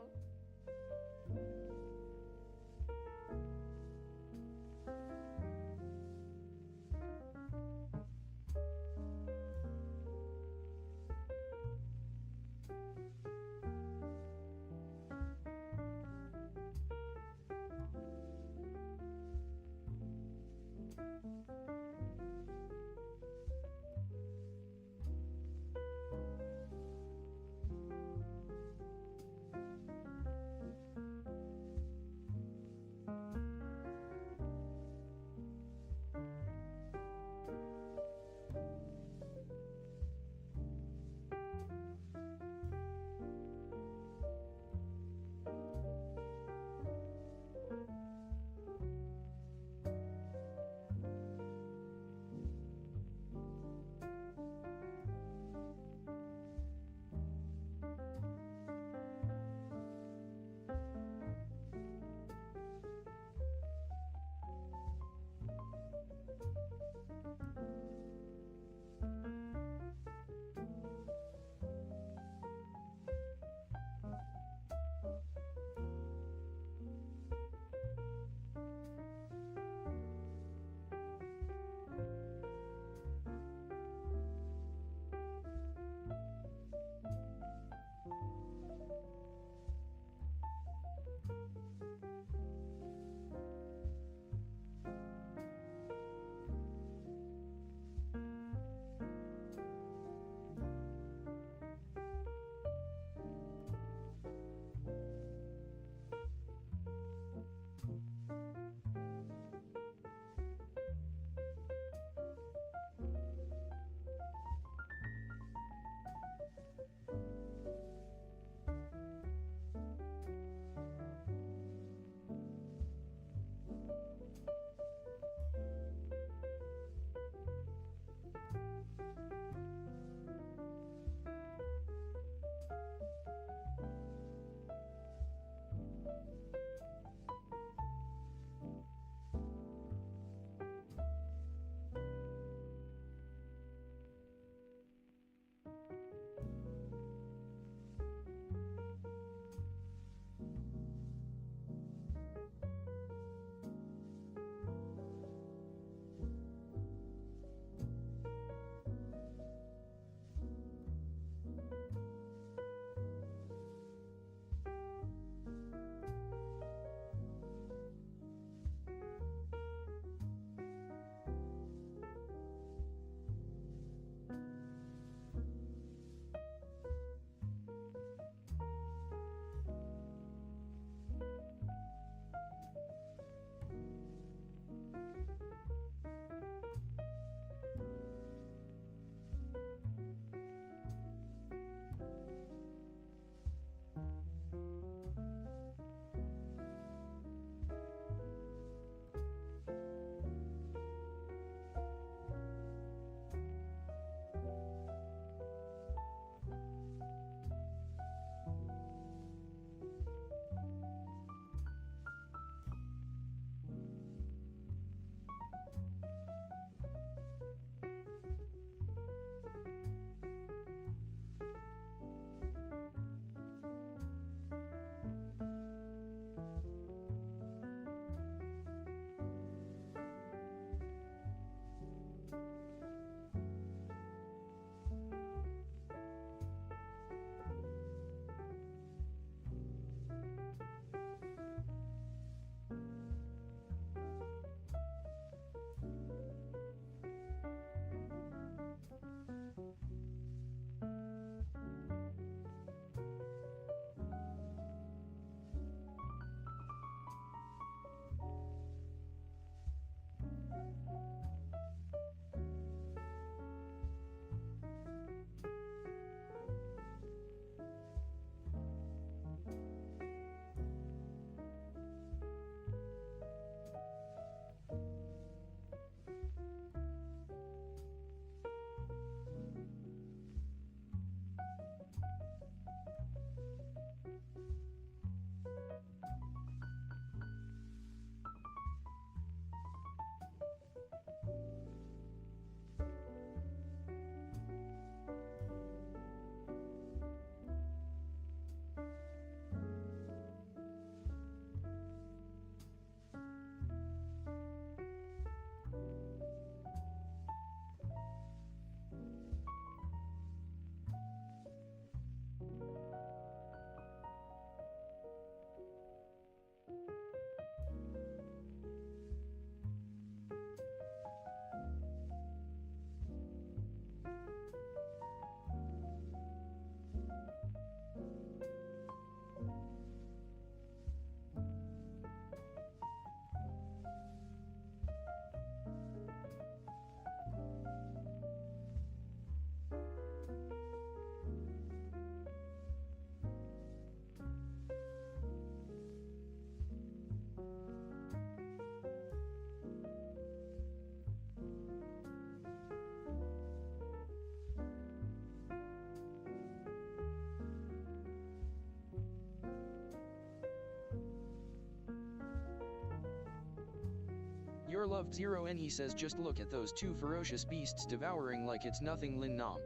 Loved Zero and he says just look at those two ferocious beasts devouring like it's nothing Lin Nam.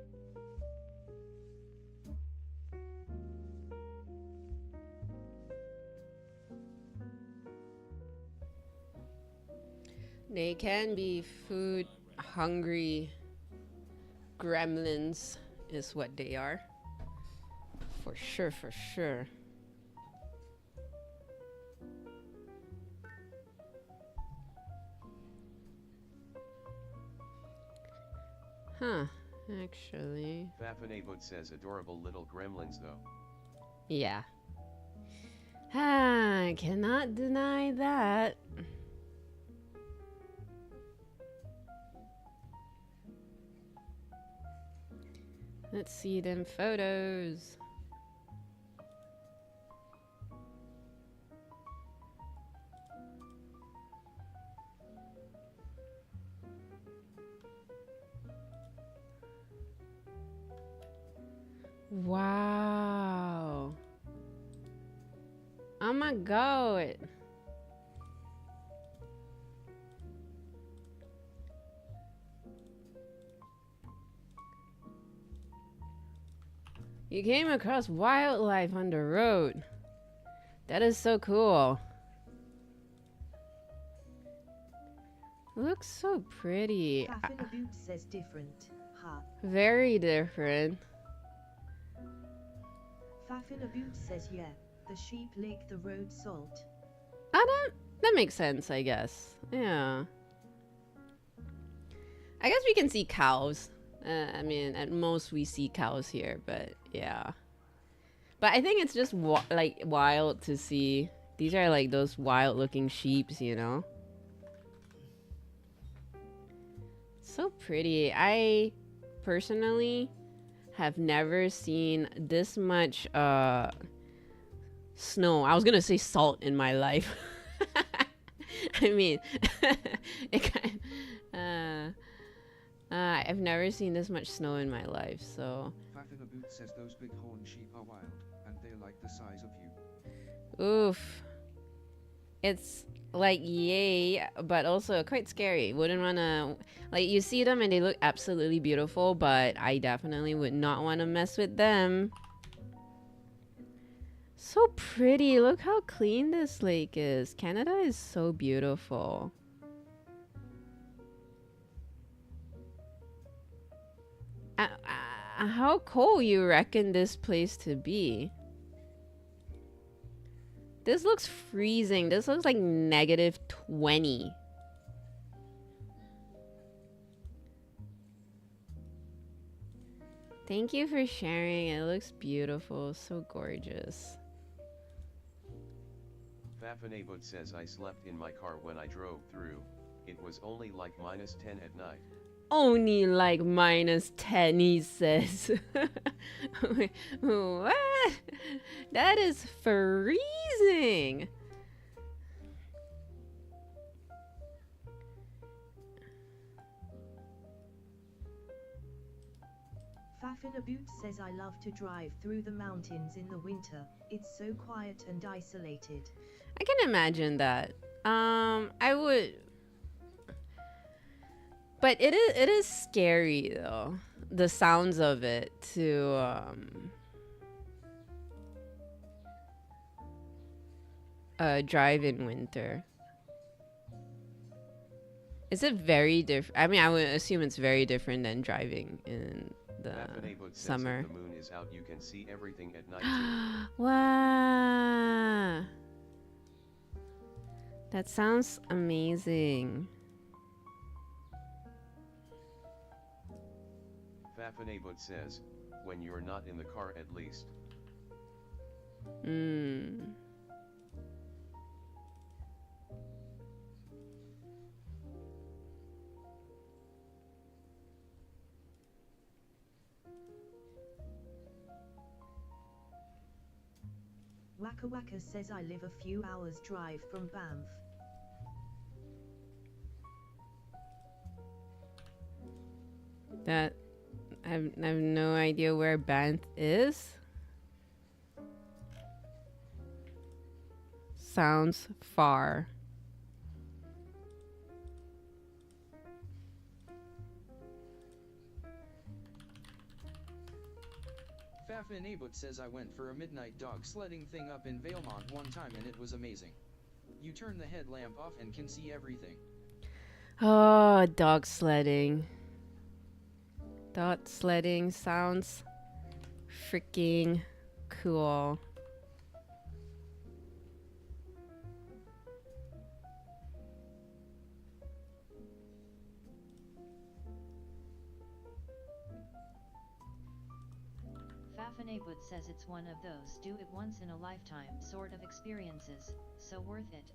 They can be food hungry gremlins, is what they are. For sure, for sure. Huh, actually. Fafanabot says adorable little gremlins though. Yeah. I cannot deny that. Let's see them photos. Wow. Oh my god. You came across wildlife on the road. That is so cool. Looks so pretty. Faffinaboot says different. Ha. Very different. Faffinaboot says yeah. The sheep lick the road salt. That makes sense, I guess. Yeah. I guess we can see cows. I mean, at most we see cows here, but yeah. But I think it's just like wild to see. These are like those wild looking sheeps, you know? So pretty. I personally have never seen this much snow. I was gonna say salt in my life. I mean, it kind I've never seen this much snow in my life, so. Faffinaboot says those bighorn sheep are wild, and they're like the size of you. Oof. It's like yay, but also quite scary. Wouldn't wanna, like, you see them and they look absolutely beautiful, but I definitely would not want to mess with them. So pretty. Look how clean this lake is. Canada is so beautiful. How cold you reckon this place to be? This looks freezing. This looks like -20. Thank you for sharing. It looks beautiful. So gorgeous. Fafanabot says I slept in my car when I drove through. It was only like -10 at night. Only like -10, he says. Wait, what? That is freezing. Faffinaboot says I love to drive through the mountains in the winter. It's so quiet and isolated. I can imagine that. I would. But it is scary though. The sounds of it to drive in winter. Is it very different? I mean, I would assume it's very different than driving in the Fafanabot says summer. if the moon is out, you can see everything at night too. Wow. That sounds amazing. Fafanabot says, when you're not in the car at least. Waka Waka says I live a few hours drive from Banff. That I have no idea where Banff is. Sounds far. Fafin Abut says I went for a midnight dog sledding thing up in Valemont one time and it was amazing. You turn the headlamp off and can see everything. Oh, dog sledding. Dog sledding sounds freaking cool. Fafinabut says it's one of those do it once in a lifetime sort of experiences, so worth it.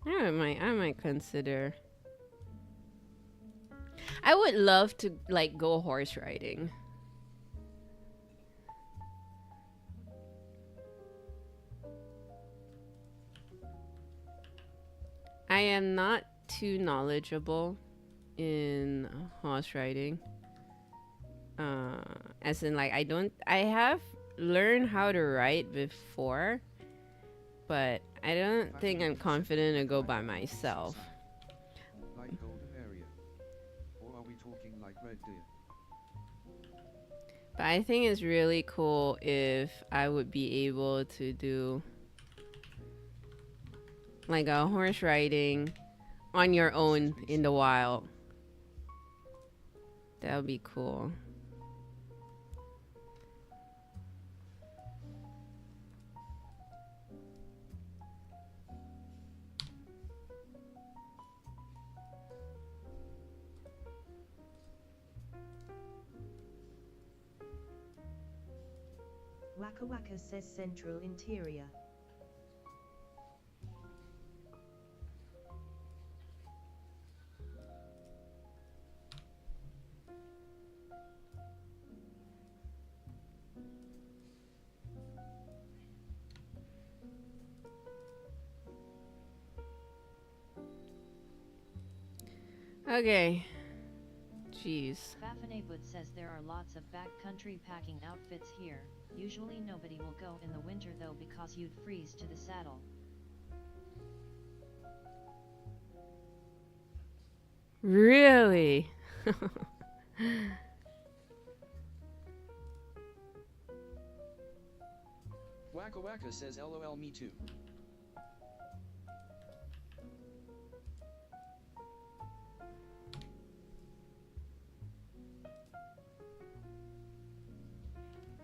I might consider. I would love to like go horse riding. I am not too knowledgeable in horse riding. As in like I have learned how to ride before, but I don't think I'm confident to go by myself. Like Golden Area? Or are we talking like Red Deer? But I think it's really cool if I would be able to do like a horse riding on your own in the wild. That would be cool. Waka Waka says Central Interior. Okay. Jeez. Fafinabut says there are lots of backcountry packing outfits here. Usually nobody will go in the winter though because you'd freeze to the saddle. Really? Waka Waka says LOL me too.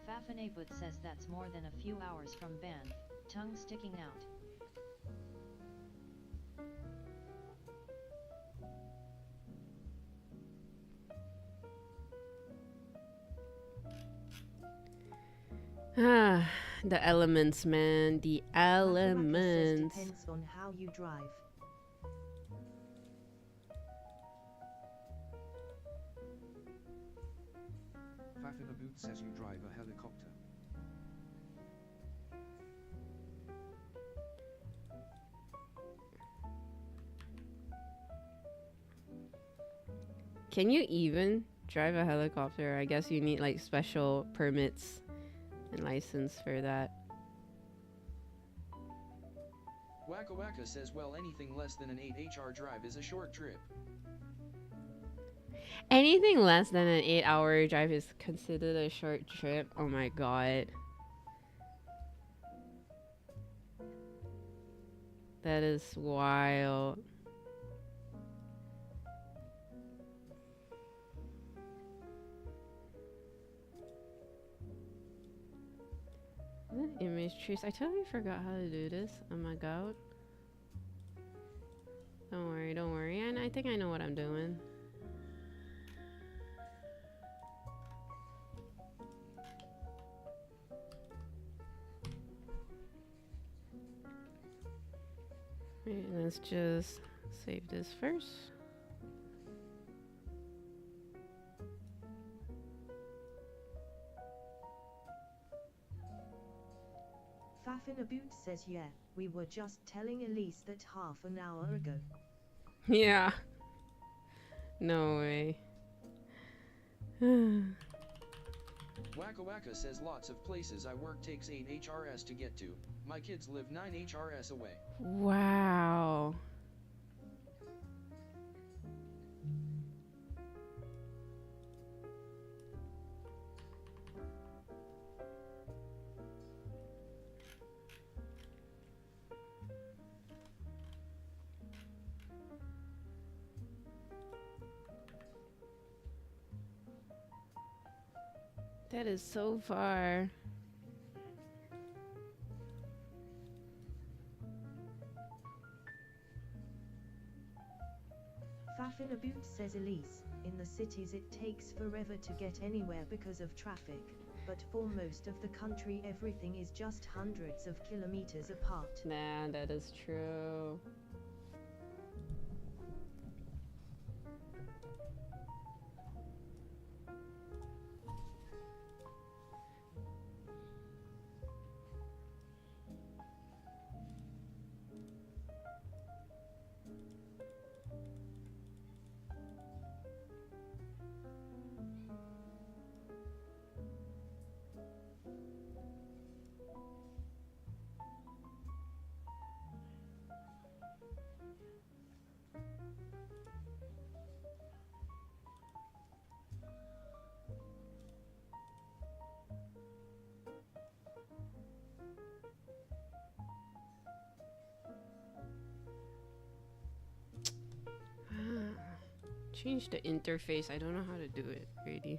Fafinabut says that's more than a few hours from Banff, tongue sticking out. Ah, the elements, man. The Waka Waka says elements. depends on how you drive. Fafinaboot says you drive a helicopter. Can you even drive a helicopter? I guess you need like special permits and license for that. Waka Waka says well anything less than an 8 HR drive is a short trip. Anything less than an 8-hour drive is considered a short trip. Oh my god. That is wild. Image trace. I totally forgot how to do this. Oh my god. Don't worry, don't worry. And I think I know what I'm doing. Wait, let's just save this first. Fafinaboot says yeah, we were just telling Elise that half an hour ago. Yeah. No way. Waka Waka says lots of places I work takes 8 HRS to get to. My kids live 9 HRS away. Wow. That is so far. Fafinaboot says Elise, in the cities it takes forever to get anywhere because of traffic, but for most of the country everything is just hundreds of kilometers apart. Nah, that is true. Change the interface. I don't know how to do it, really.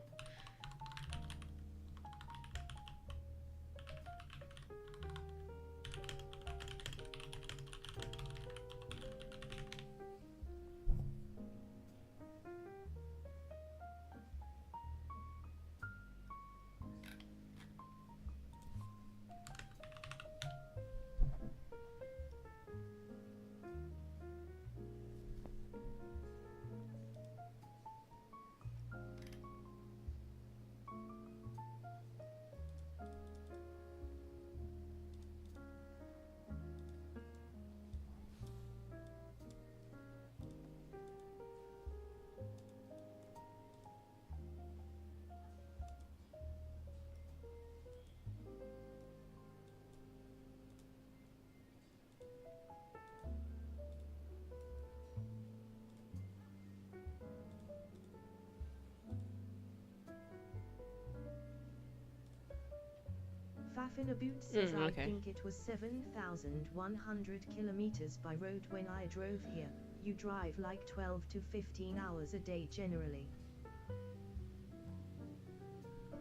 Fafinaboot says okay. I think it was 7,100 kilometers by road when I drove here. You drive like 12 to 15 hours a day generally.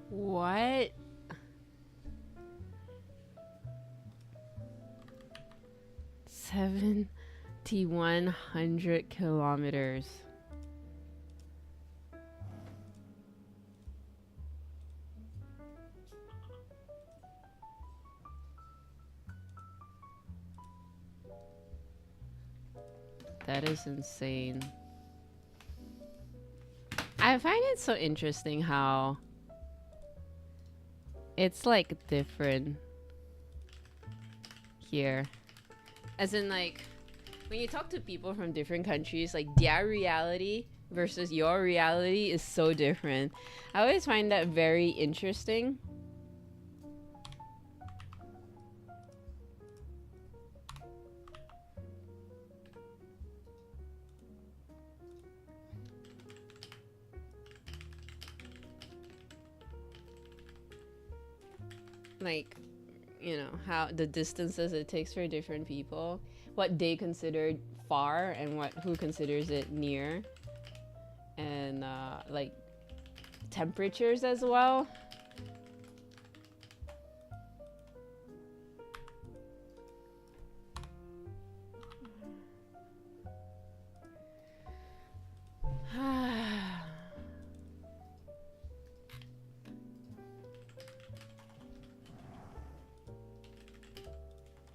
What? 7,100 kilometers. That is insane. I find it so interesting how it's like different here. As in, like, when you talk to people from different countries, like their reality versus your reality is so different. I always find that very interesting. Like, you know, how the distances it takes for different people, what they consider far and who considers it near, and like temperatures as well.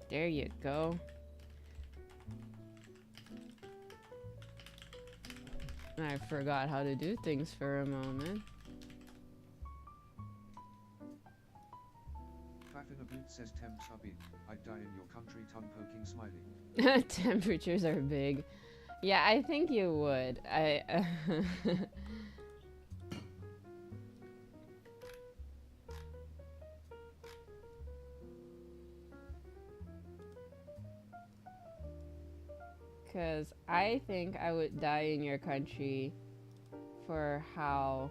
There you go. I forgot how to do things for a moment. Fafinaboot says temps are big. I'd die in your country, tongue poking smiling. Temperatures are big. Yeah, I think you would. Because I think I would die in your country for how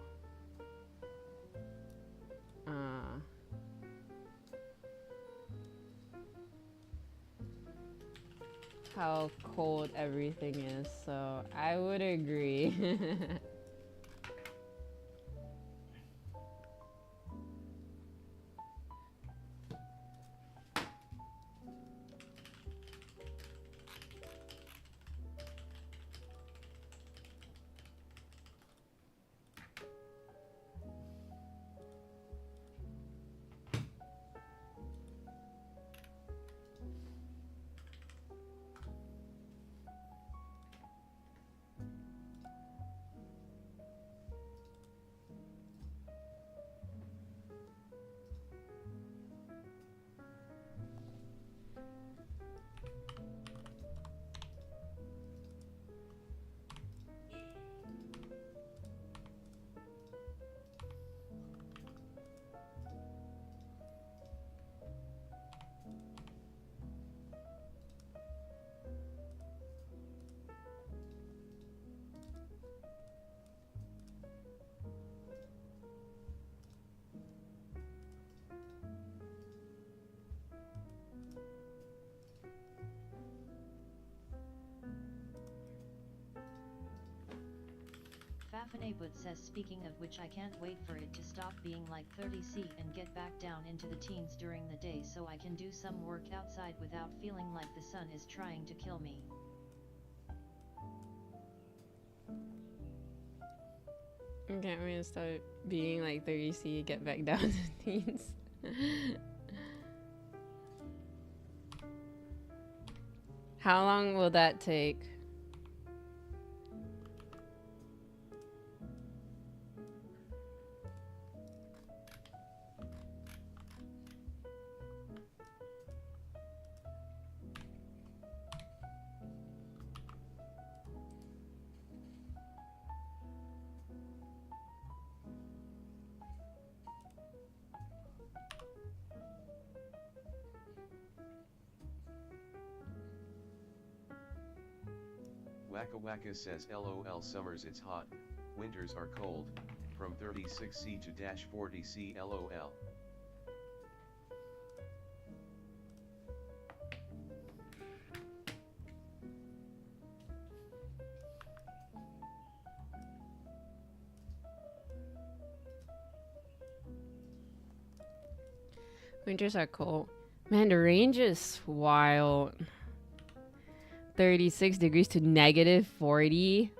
cold everything is, so I would agree. Fafanabut says, speaking of which, I can't wait for it to stop being like 30C and get back down into the teens during the day so I can do some work outside without feeling like the sun is trying to kill me. Okay, we're gonna start being like 30C, get back down to teens. How long will that take? Waka Waka says LOL, summers it's hot, winters are cold, from 36C to -40C LOL. Winters are cold. Man, the range is wild. 36 degrees to -40.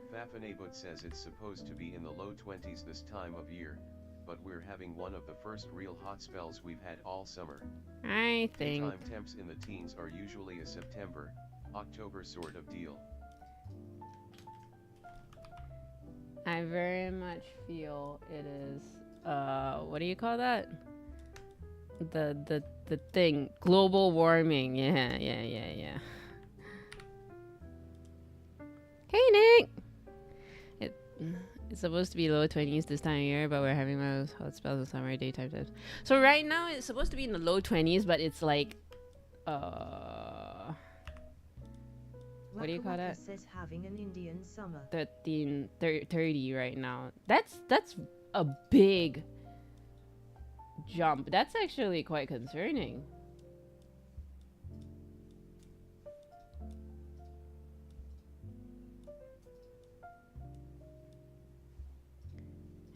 Fafanabut says it's supposed to be in the low 20s this time of year, but we're having one of the first real hot spells we've had all summer. I think. Daytime temps in the teens are usually a September, October sort of deal. I very much feel it is, what do you call that? The thing, global warming. Yeah. Hey Nick! It's supposed to be low 20s this time of year, but we're having one of those hot spells of summer daytime times. So right now it's supposed to be in the low 20s, but it's like, what do you call that? Says having an Indian summer. 30 right now. That's a big jump. That's actually quite concerning.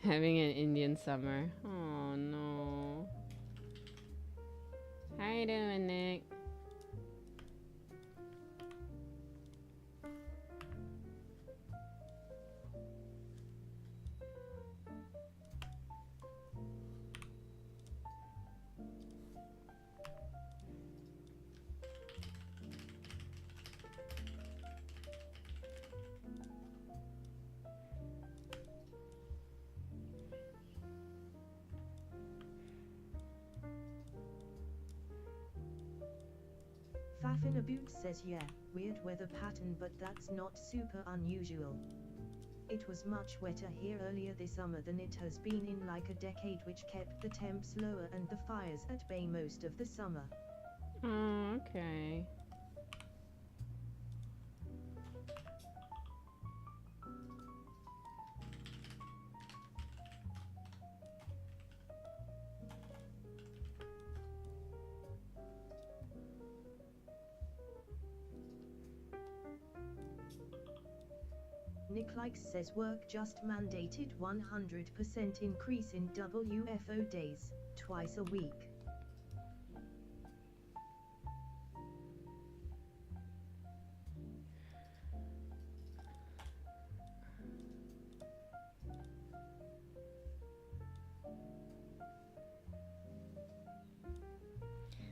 Having an Indian summer. Oh no. How you doing, Nick? Fafinabut says yeah, weird weather pattern, but that's not super unusual. It was much wetter here earlier this summer than it has been in like a decade, which kept the temps lower and the fires at bay most of the summer. Oh, okay. Nick Likes says work just mandated 100% increase in WFO days, twice a week.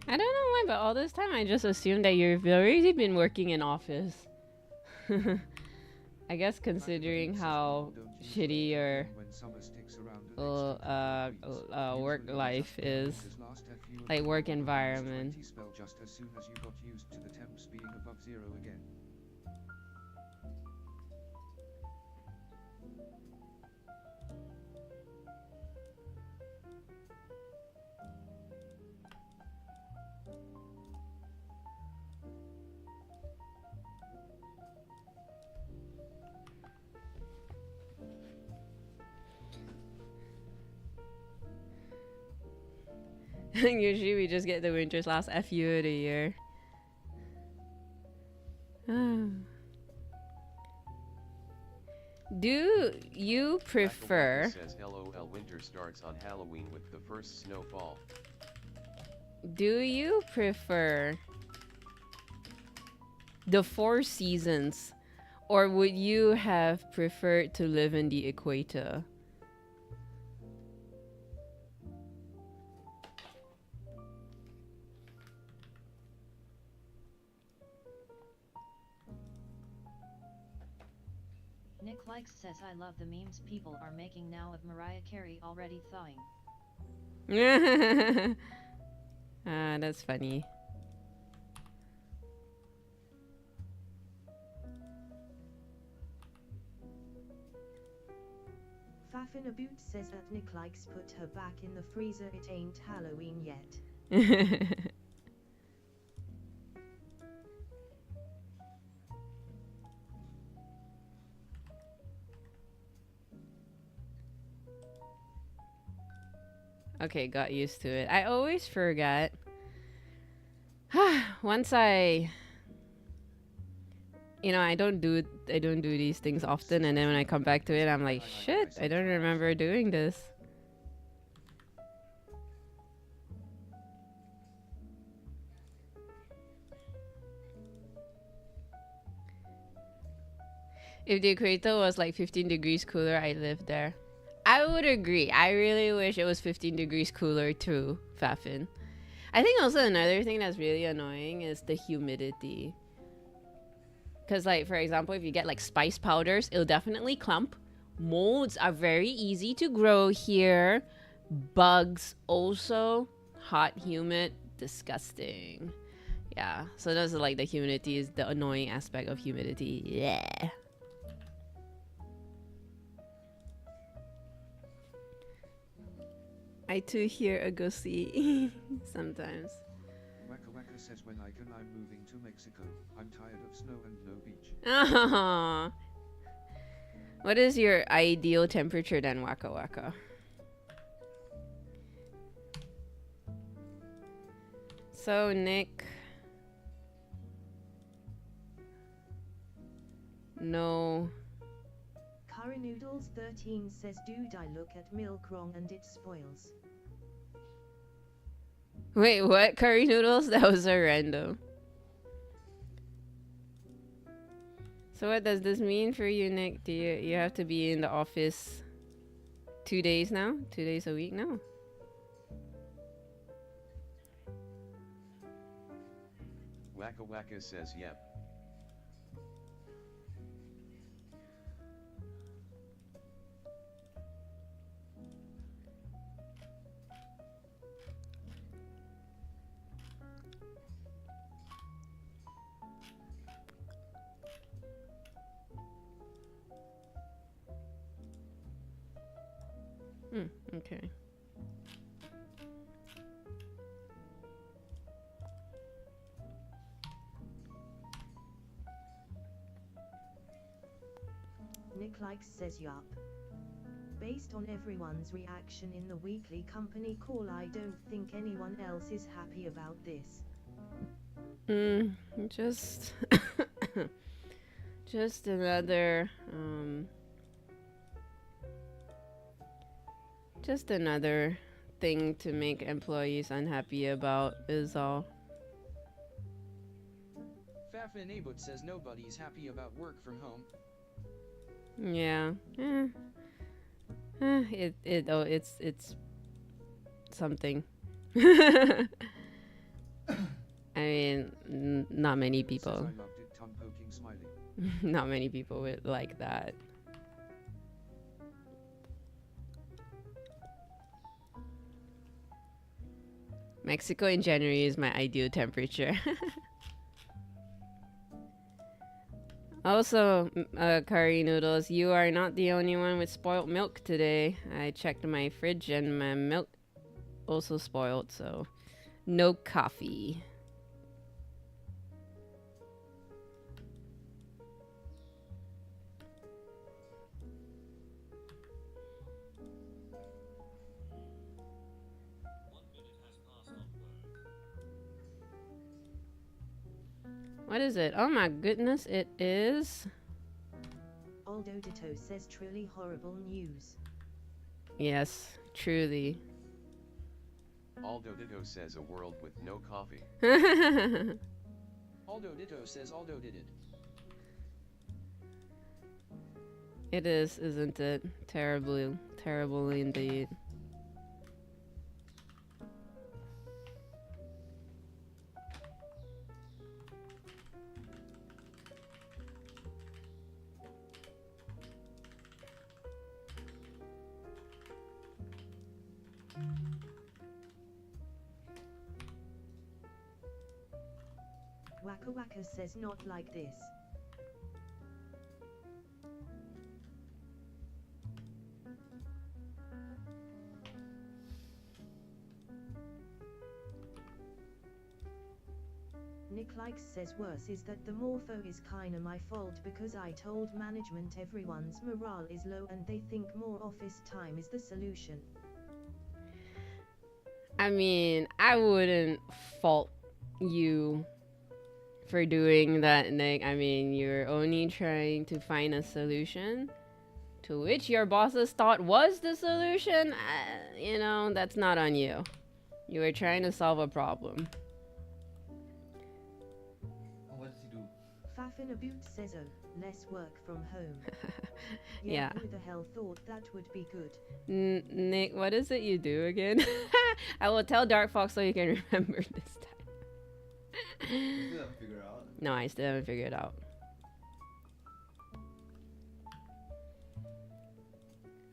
I don't know why, but all this time I just assumed that you've already been working in office. I guess considering how shitty your work life is, like work environment. Just as soon as you got used to the temps being above zero again. Usually we just get the winter's last FU of the year. Do you prefer? Waka says LOL, winter starts on Halloween with the first snowfall. Do you prefer the 4 seasons, or would you have preferred to live in the equator? Nick Likes says I love the memes people are making now of Mariah Carey already thawing. Ah, that's funny. Fafinaboot says that Nick likes put her back in the freezer, it ain't Halloween yet. Okay, got used to it. I always forget. Once I I don't do these things often, and then when I come back to it, I'm like, shit, I don't remember doing this. If the equator was like 15 degrees cooler, I'd live there. I would agree. I really wish it was 15 degrees cooler too, Fafin. I think also another thing that's really annoying is the humidity. Because like, for example, if you get like spice powders, it'll definitely clump. Molds are very easy to grow here. Bugs also. Hot, humid, disgusting. Yeah, so those are like the humidity is the annoying aspect of humidity. Yeah. I too hear a gussie sometimes. Waka Waka says when I can, I'm moving to Mexico. I'm tired of snow and no beach. Oh. What is your ideal temperature then, Waka Waka? So, Nick. No. Curry Noodles 13 says, dude, I look at milk wrong and it spoils. Wait, what? Curry noodles? That was so random. So what does this mean for you, Nick? Do you have to be in the office 2 days now? 2 days a week now? Waka Waka says yep. Okay. Nick Likes says yup. Based on everyone's reaction in the weekly company call, I don't think anyone else is happy about this. Just just another just another thing to make employees unhappy about is all. Fafinabut says nobody's happy about work from home. Yeah. It's something. I mean, not many Says people. I loved it, tongue poking smiley. Not many people would like that. Mexico in January is my ideal temperature. Also, curry noodles, you are not the only one with spoiled milk today. I checked my fridge and my milk also spoiled, so no coffee. What is it? Oh my goodness, it is... Aldo Ditto says truly horrible news. Yes, truly. Aldo Ditto says a world with no coffee. Aldo Ditto says Aldo did it. It is, isn't it? Terribly, terribly indeed. Waka Waka says not like this. Nick Likes says worse is that the morpho is kinda my fault because I told management everyone's morale is low and they think more office time is the solution. I mean, I wouldn't fault you for doing that, Nick. I mean, you're only trying to find a solution to which your bosses thought was the solution. You know, that's not on you. You were trying to solve a problem. What does he do? Fafinaboot says oh, less work from home. Yeah. Who the hell thought that would be good? Nick, what is it you do again? I will tell Dark Fox so you can remember this time. You still haven't figured out. No, I still haven't figured it out.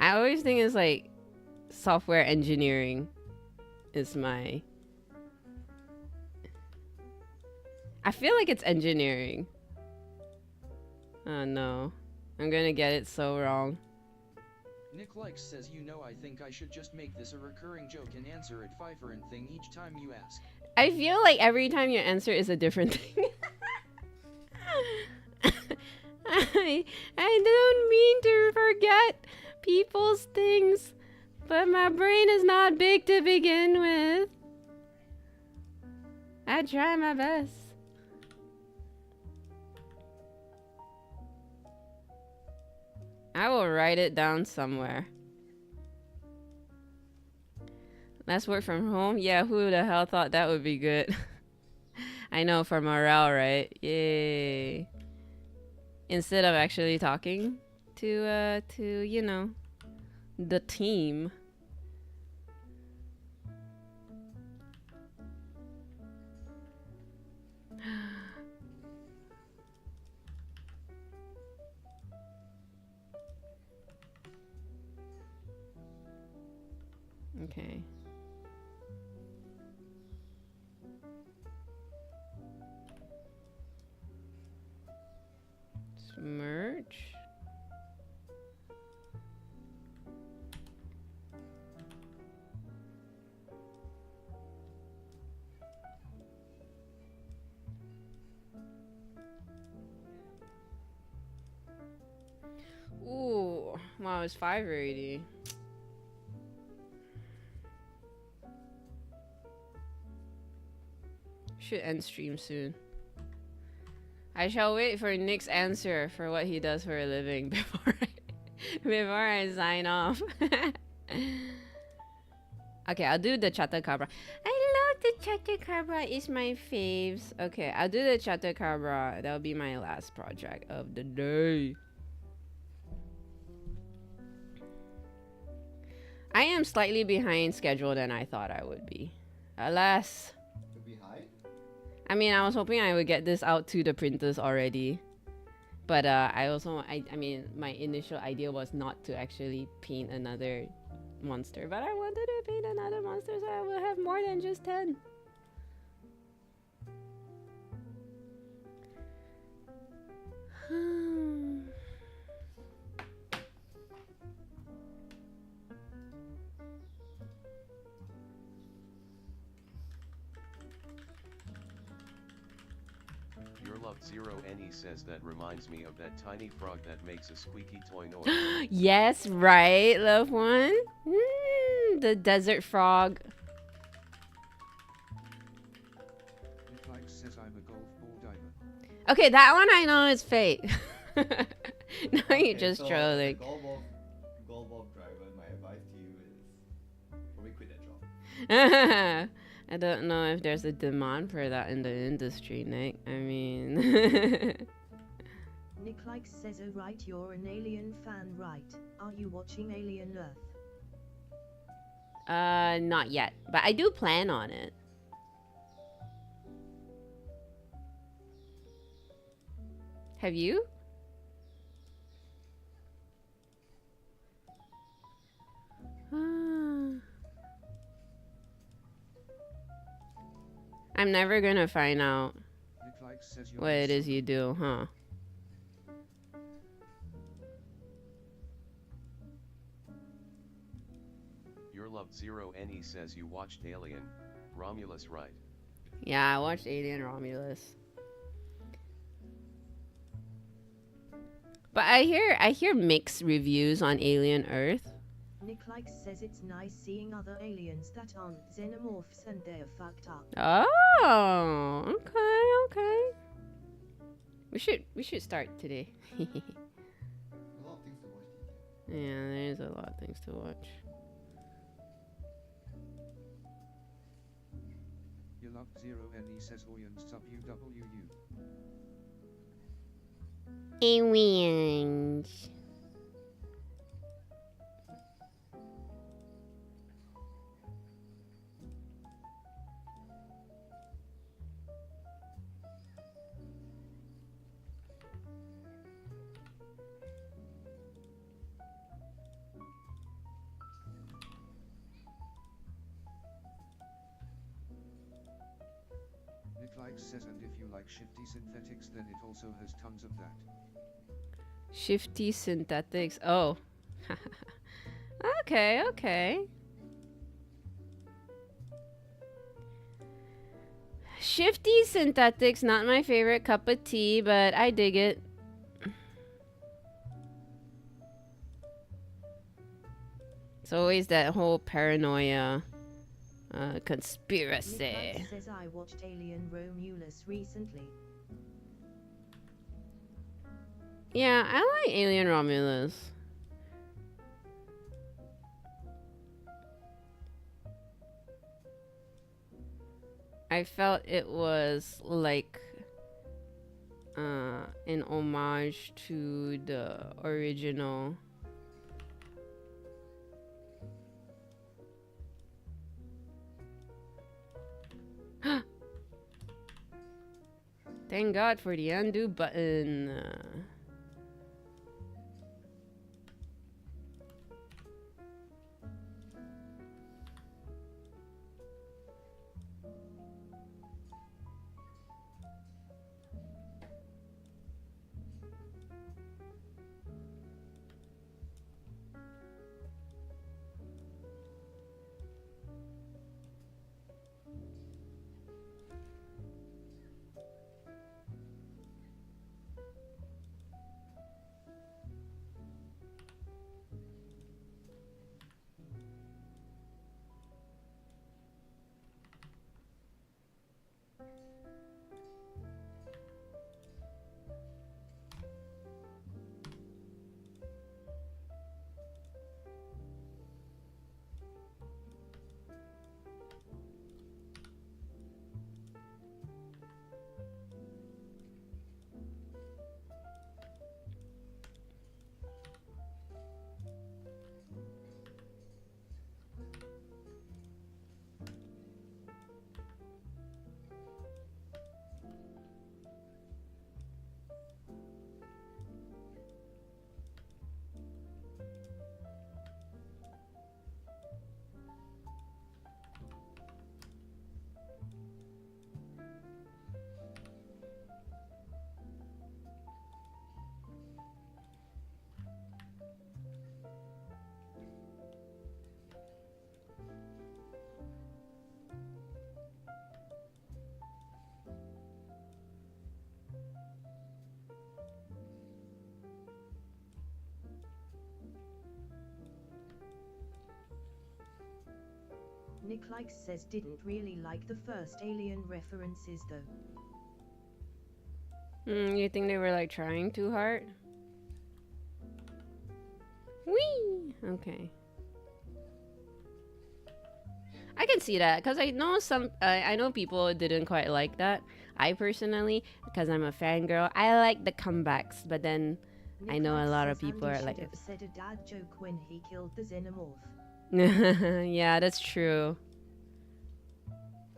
I always think it's like software engineering is my... I feel like it's engineering. Oh no. I'm gonna get it so wrong. Nick Likes says I think I should just make this a recurring joke and answer it Pfeiffer thing each time you ask. I feel like every time your answer is a different thing. I don't mean to forget people's things, but my brain is not big to begin with. I try my best. I will write it down somewhere. Let's work from home? Yeah, who the hell thought that would be good? I know, for morale, right? Yay. Instead of actually talking to you know, the team. Okay. Merge. Ooh, wow, it's 5 already. Should end stream soon. I shall wait for Nick's answer for what he does for a living before I sign off. Okay, I'll do the Chatacabra. I love the Chatacabra. It's my faves. Okay, I'll do the Chatacabra. That'll be my last project of the day. I am slightly behind schedule than I thought I would be. Alas. I mean, I was hoping I would get this out to the printers already. But I mean, my initial idea was not to actually paint another monster. But I wanted to paint another monster so I will have more than just 10. Zero NE says that reminds me of that tiny frog that makes a squeaky toy noise. Yes, right, loved one. The desert frog. Nick Likes says I'm a golf ball diver. Okay, that one I know is fake. No, you're just so trolling. Golbov driver, my advice to you is probably quit that job. I don't know if there's a demand for that in the industry, Nick. I mean, Nick Likes says, oh right, you're an Alien fan, right? Are you watching Alien Earth? not yet, but I do plan on it. Have you? I'm never gonna find out Nick Likes says you're what it is you do, huh? Your love Zero NE says you watched Alien, Romulus, right? Yeah, I watched Alien Romulus. But I hear mixed reviews on Alien Earth. Nick Likes says it's nice seeing other aliens that aren't xenomorphs and they're fucked up. Oh, okay. We should start today. A lot of things to watch. Yeah, there's a lot of things to watch. You love Zero NE says Orion sub UWU. Aliens. Nick Likes says, and if you like shifty synthetics, then it also has tons of that. Shifty synthetics. Oh. Okay. Shifty synthetics, not my favorite cup of tea, but I dig it. It's always that whole paranoia conspiracy. Nick Likes says I watched Alien Romulus recently. Yeah, I like Alien Romulus. I felt it was like an homage to the original. Thank God for the undo button. Nick Likes says didn't really like the first Alien references though. You think they were like trying too hard? Whee! Okay. I can see that because I know I know people didn't quite like that. I personally, because I'm a fangirl, I like the comebacks, but then I know a lot of people are like, should have said a dad joke when he killed the xenomorph. yeah, that's true.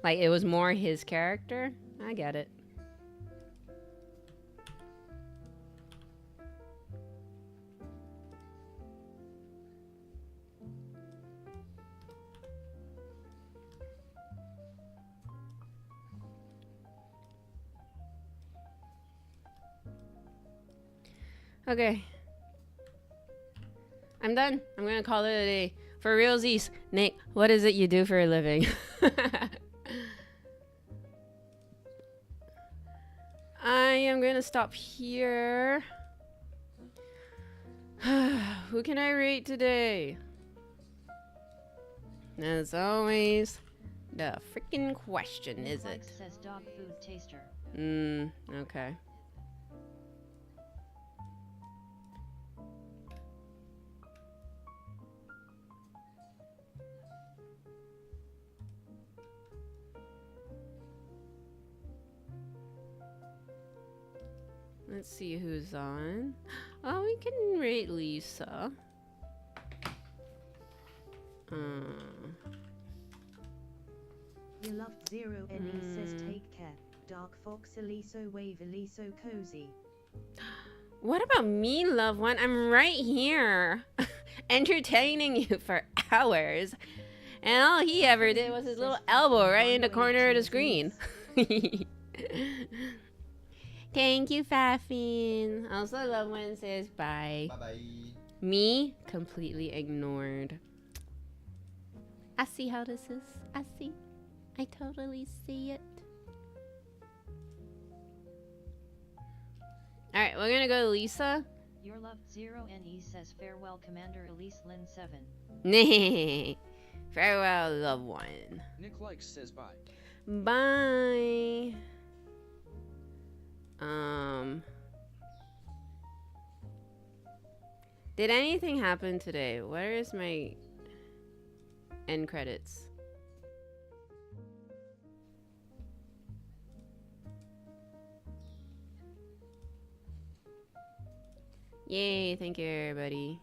Like it was more his character. I get it. Okay. I'm done. I'm gonna call it a day. For realsies, Nick, what is it you do for a living? I am gonna stop here. Who can I rate today? As always, the freaking question, is it? Says dog food taster. Okay. Let's see who's on. Oh, we can rate Lisa. You loved Zero NE says take care. Dark Fox Eliso Wave Eliso Cozy. What about me, loved one? I'm right here, entertaining you for hours. And all he ever did was his little elbow right in the corner of the screen. Thank you, Fafin. Also, loved one says bye. Bye-bye. Me, completely ignored. I see how this is. I see. I totally see it. Alright, we're gonna go to Lisa. Your loved Zero NE says farewell Commander Elise Lynn 7. Nah. Farewell, loved one. Nick Likes says bye. Bye. Did anything happen today? Where is my end credits? Yay, thank you everybody.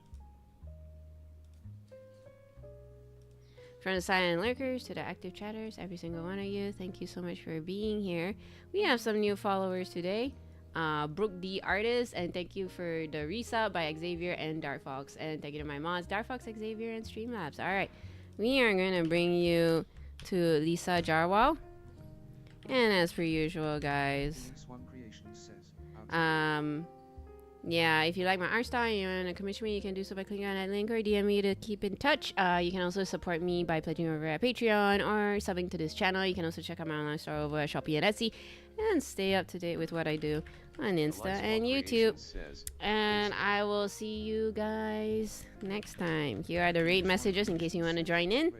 From the silent lurkers to the active chatters, every single one of you, thank you so much for being here. We have some new followers today. Brooke the Artist, and thank you for the resub by Xavier and Dark Fox, and thank you to my mods, Dark Fox, Xavier, and Streamlabs. Alright, we are gonna bring you to Lisa Jarwal. And as per usual, guys, yeah, if you like my art style and you want to commission me, you can do so by clicking on that link or DM me to keep in touch. You can also support me by pledging over at Patreon or subbing to this channel. You can also check out my online store over at Shopee and Etsy and stay up to date with what I do on Insta and YouTube. And I will see you guys next time. Here are the raid messages in case you want to join in.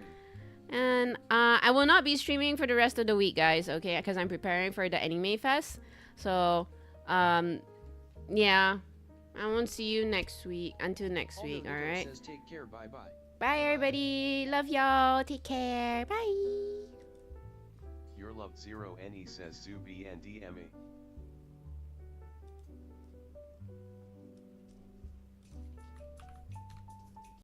And I will not be streaming for the rest of the week, guys, okay? Because I'm preparing for the Anime Fest. So, yeah. I won't see you next week. Until next week, alright? Take care, bye-bye. Bye, everybody. Love y'all. Take care. Bye. Your loved Zero NE says Zubi and DME.